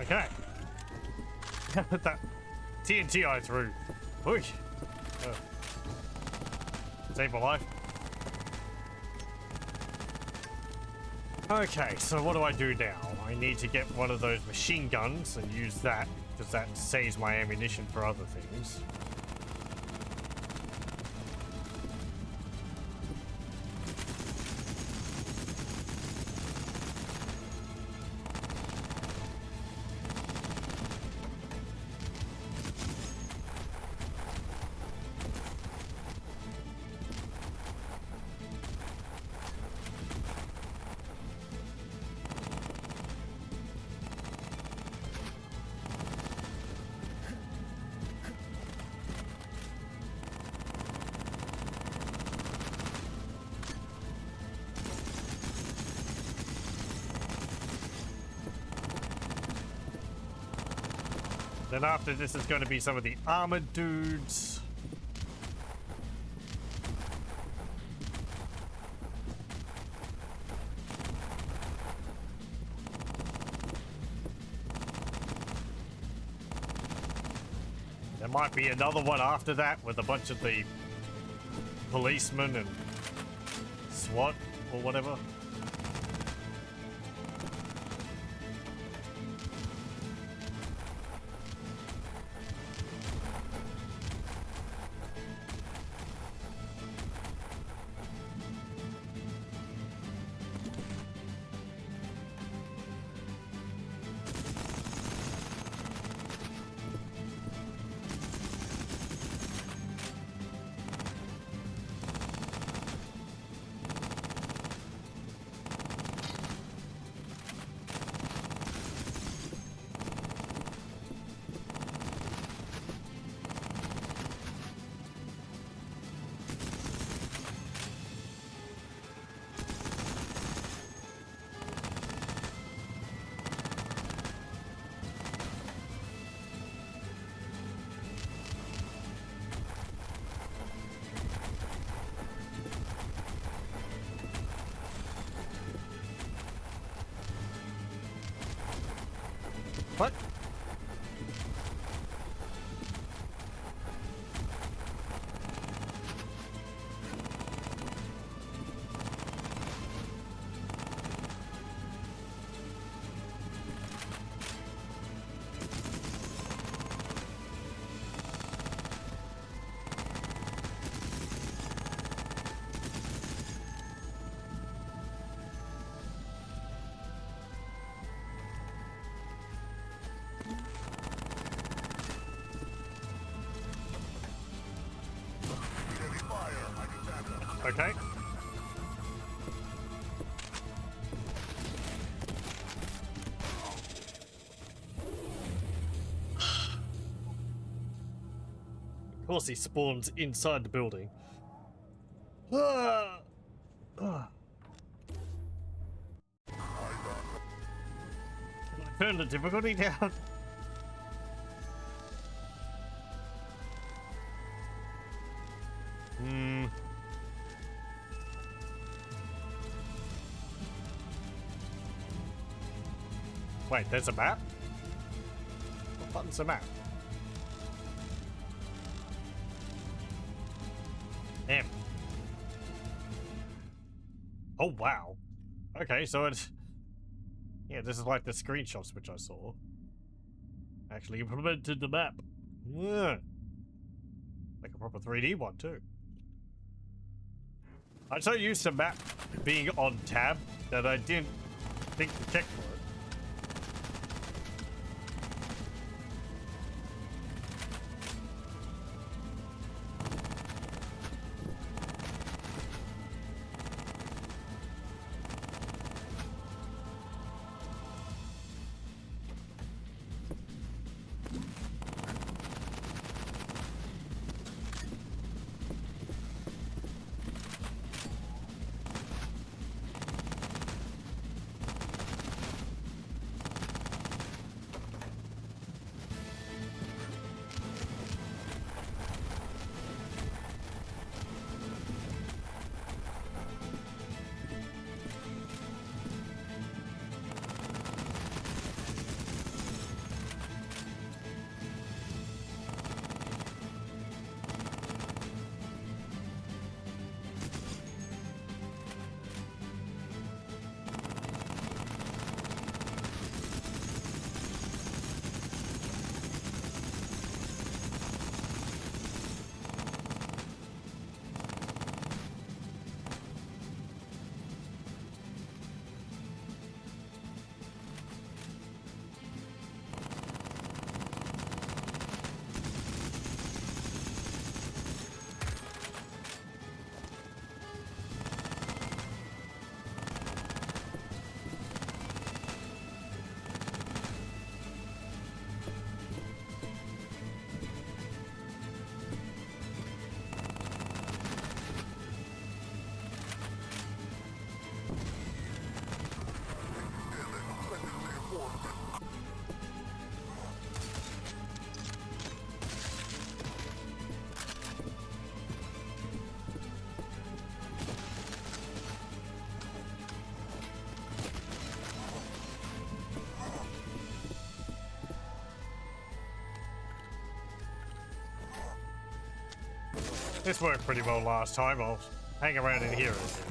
Okay. That TNT I threw. Whoosh. Saved my life. Okay, so what do I do now? I need to get one of those machine guns and use that, because that saves my ammunition for other things. Then after this is going to be some of the armored dudes. There might be another one after that with a bunch of the policemen and SWAT or whatever. What? Okay. Of course he spawns inside the building. Turn the difficulty down. Wait, there's a map? What button's a map? M. Oh, wow. Okay, so it's... Yeah, this is like the screenshots which I saw. Actually implemented the map. Yeah. Like a proper 3D one, too. I'm so used to map being on tab that I didn't think to check for it. This worked pretty well last time. I'll hang around in here again.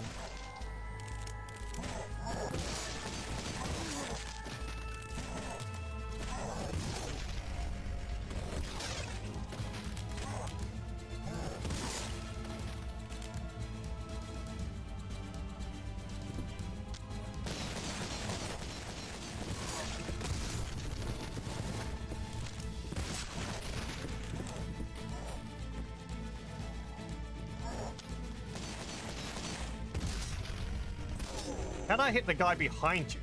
Can I hit the guy behind you?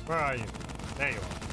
Where are you? There you are.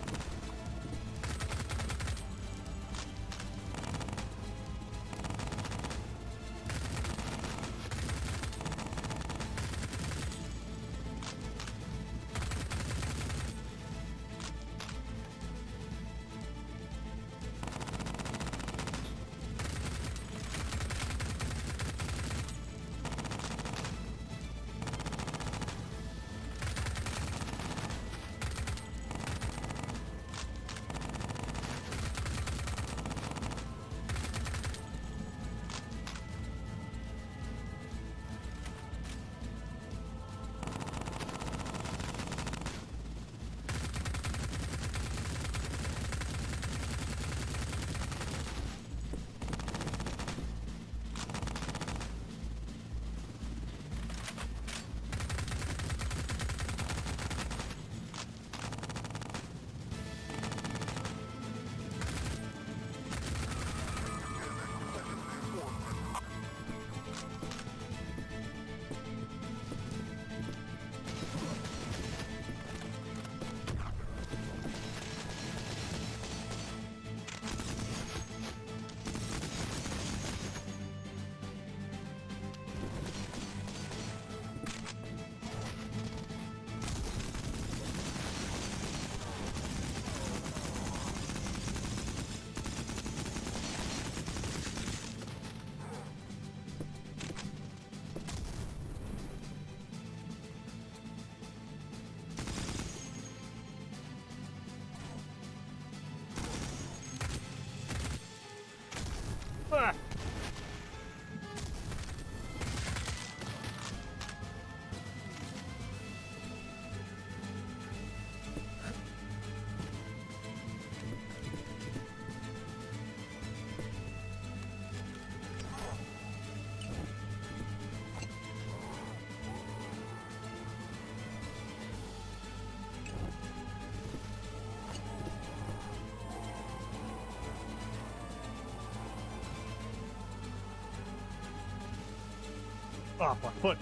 Oh, my foot.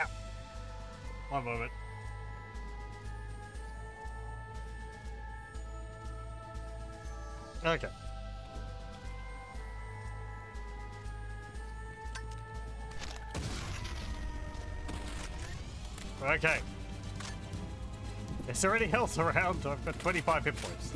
Ow. One moment. Okay. Okay. Is there any else around? I've got 25 hit points.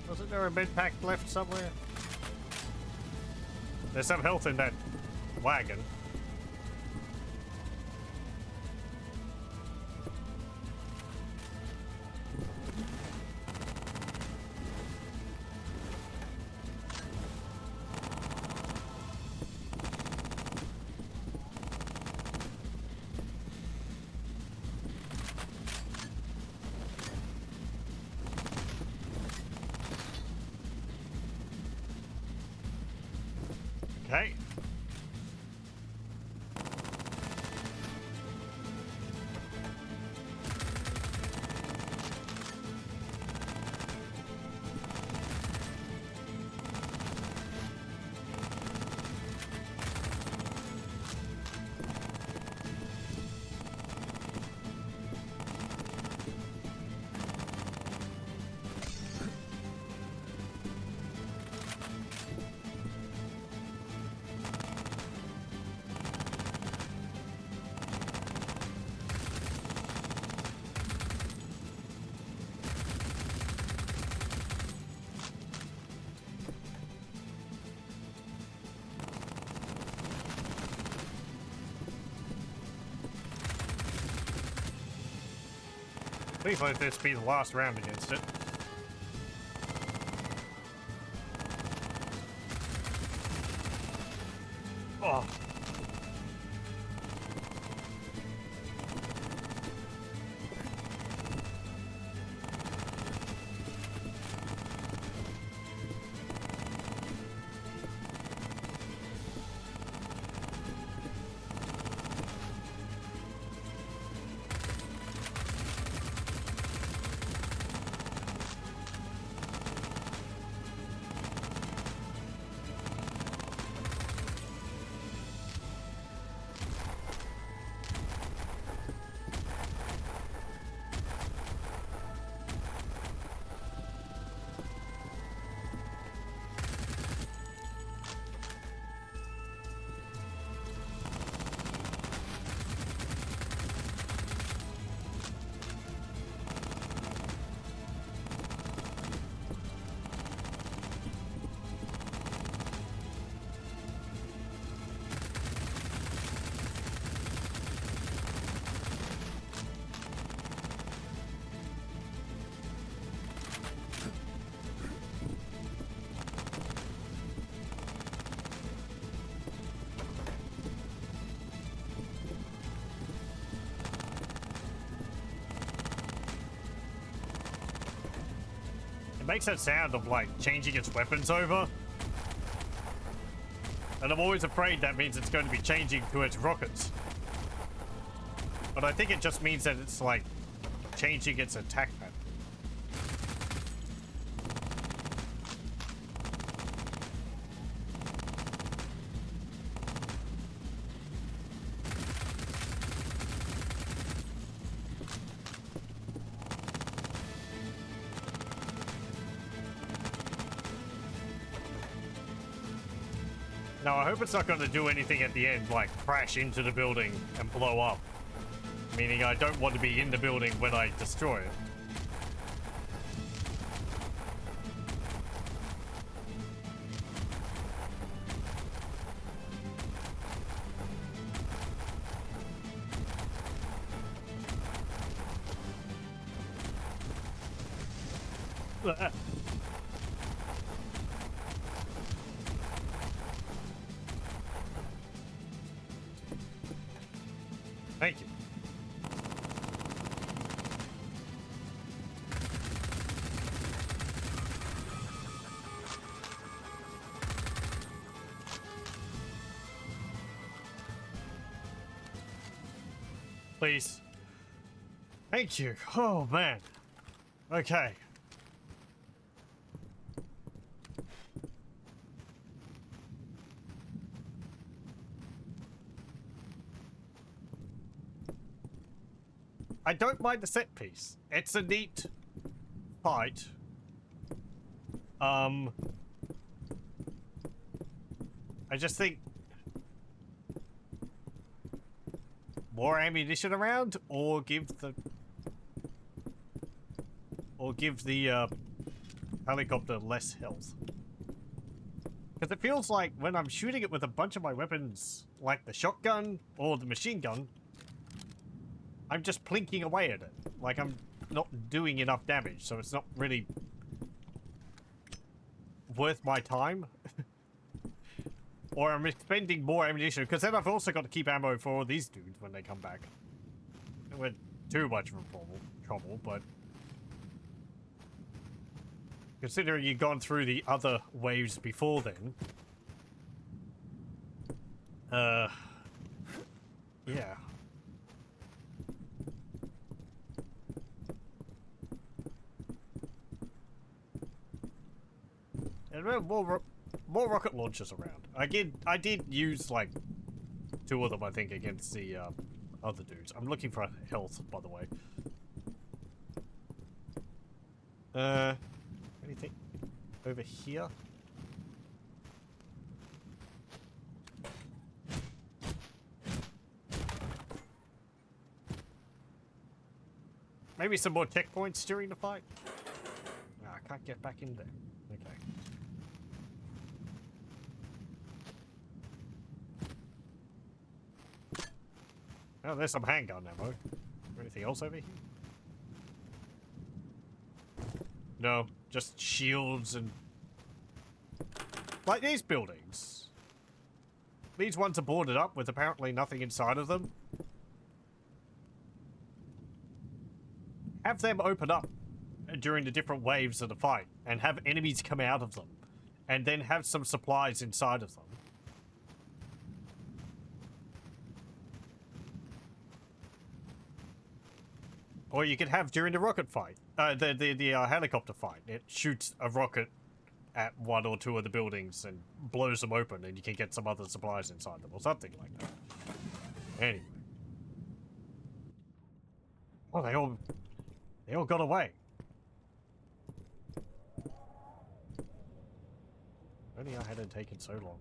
Wasn't there a mid-pack left somewhere? There's some health in that wagon. Okay. Please let this be the last round against it. Oh. It makes that sound of like changing its weapons over. And I'm always afraid that means it's going to be changing to its rockets. But I think it just means that it's like changing its attack pattern. Now, I hope it's not going to do anything at the end, like crash into the building and blow up. Meaning I don't want to be in the building when I destroy it. Thank you. Please. Thank you. Oh, man. Okay. I don't mind the set piece. It's a neat fight. I just think more ammunition around, or give the helicopter less health. Because it feels like when I'm shooting it with a bunch of my weapons, like the shotgun or the machine gun, I'm just plinking away at it. Like I'm not doing enough damage, so it's not really worth my time. Or I'm expending more ammunition, because then I've also got to keep ammo for all these dudes when they come back. We're too much of a trouble, but considering you've gone through the other waves before then, yeah. And more rocket launchers around. I did use like 2 of them, I think, against the other dudes. I'm looking for health, by the way. Anything over here? Maybe some more checkpoints during the fight? No, I can't get back in there. Okay. Oh, there's some handgun ammo. Anything else over here? No, just shields and... like these buildings. These ones are boarded up with apparently nothing inside of them. Have them open up during the different waves of the fight and have enemies come out of them. And then have some supplies inside of them. Or you could have during the rocket fight, the helicopter fight. It shoots a rocket at 1 or 2 of the buildings and blows them open, and you can get some other supplies inside them, or something like that. Anyway. Well, they all got away. Only I hadn't taken so long.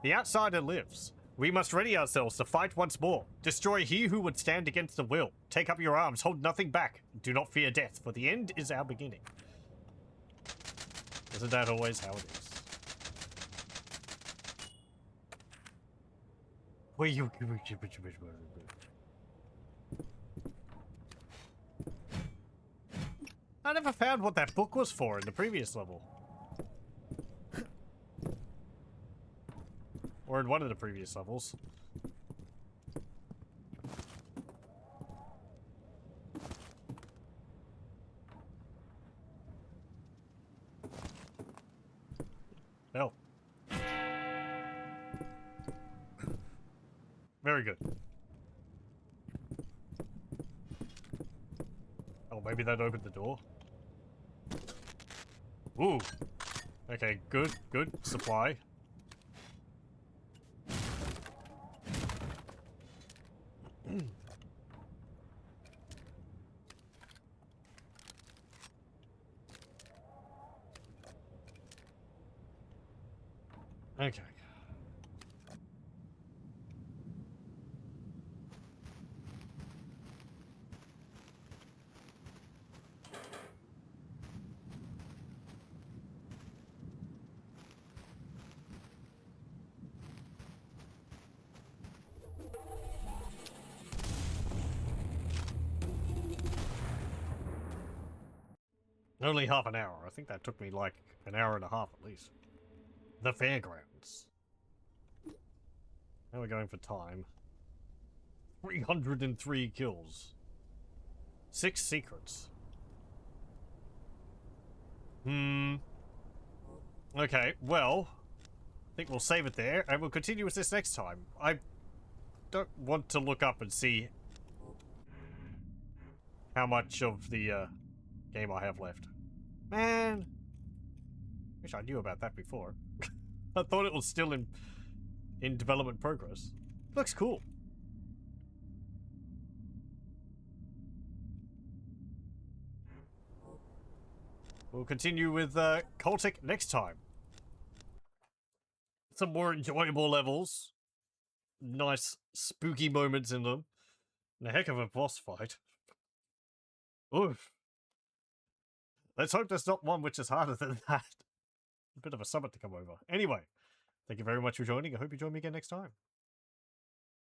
The outsider lives. We must ready ourselves to fight once more. Destroy he who would stand against the will. Take up your arms, hold nothing back. Do not fear death, for the end is our beginning. Isn't that always how it is? I never found what that book was for in the previous level. Or in one of the previous levels. No. Very good. Oh, maybe that opened the door? Ooh. Okay, good, good. Supply. Okay. Only half an hour. I think that took me like an hour and a half at least. The fairgrounds. Now we're going for time. 303 kills. 6 secrets. Okay, well, I think we'll save it there, and we'll continue with this next time. I don't want to look up and see how much of the game I have left. Man, wish I knew about that before. I thought it was still in development progress. Looks cool. We'll continue with Cultic next time. Some more enjoyable levels. Nice spooky moments in them. And a heck of a boss fight. Oof. Let's hope there's not one which is harder than that. A bit of a summit to come over. Anyway, thank you very much for joining. I hope you join me again next time.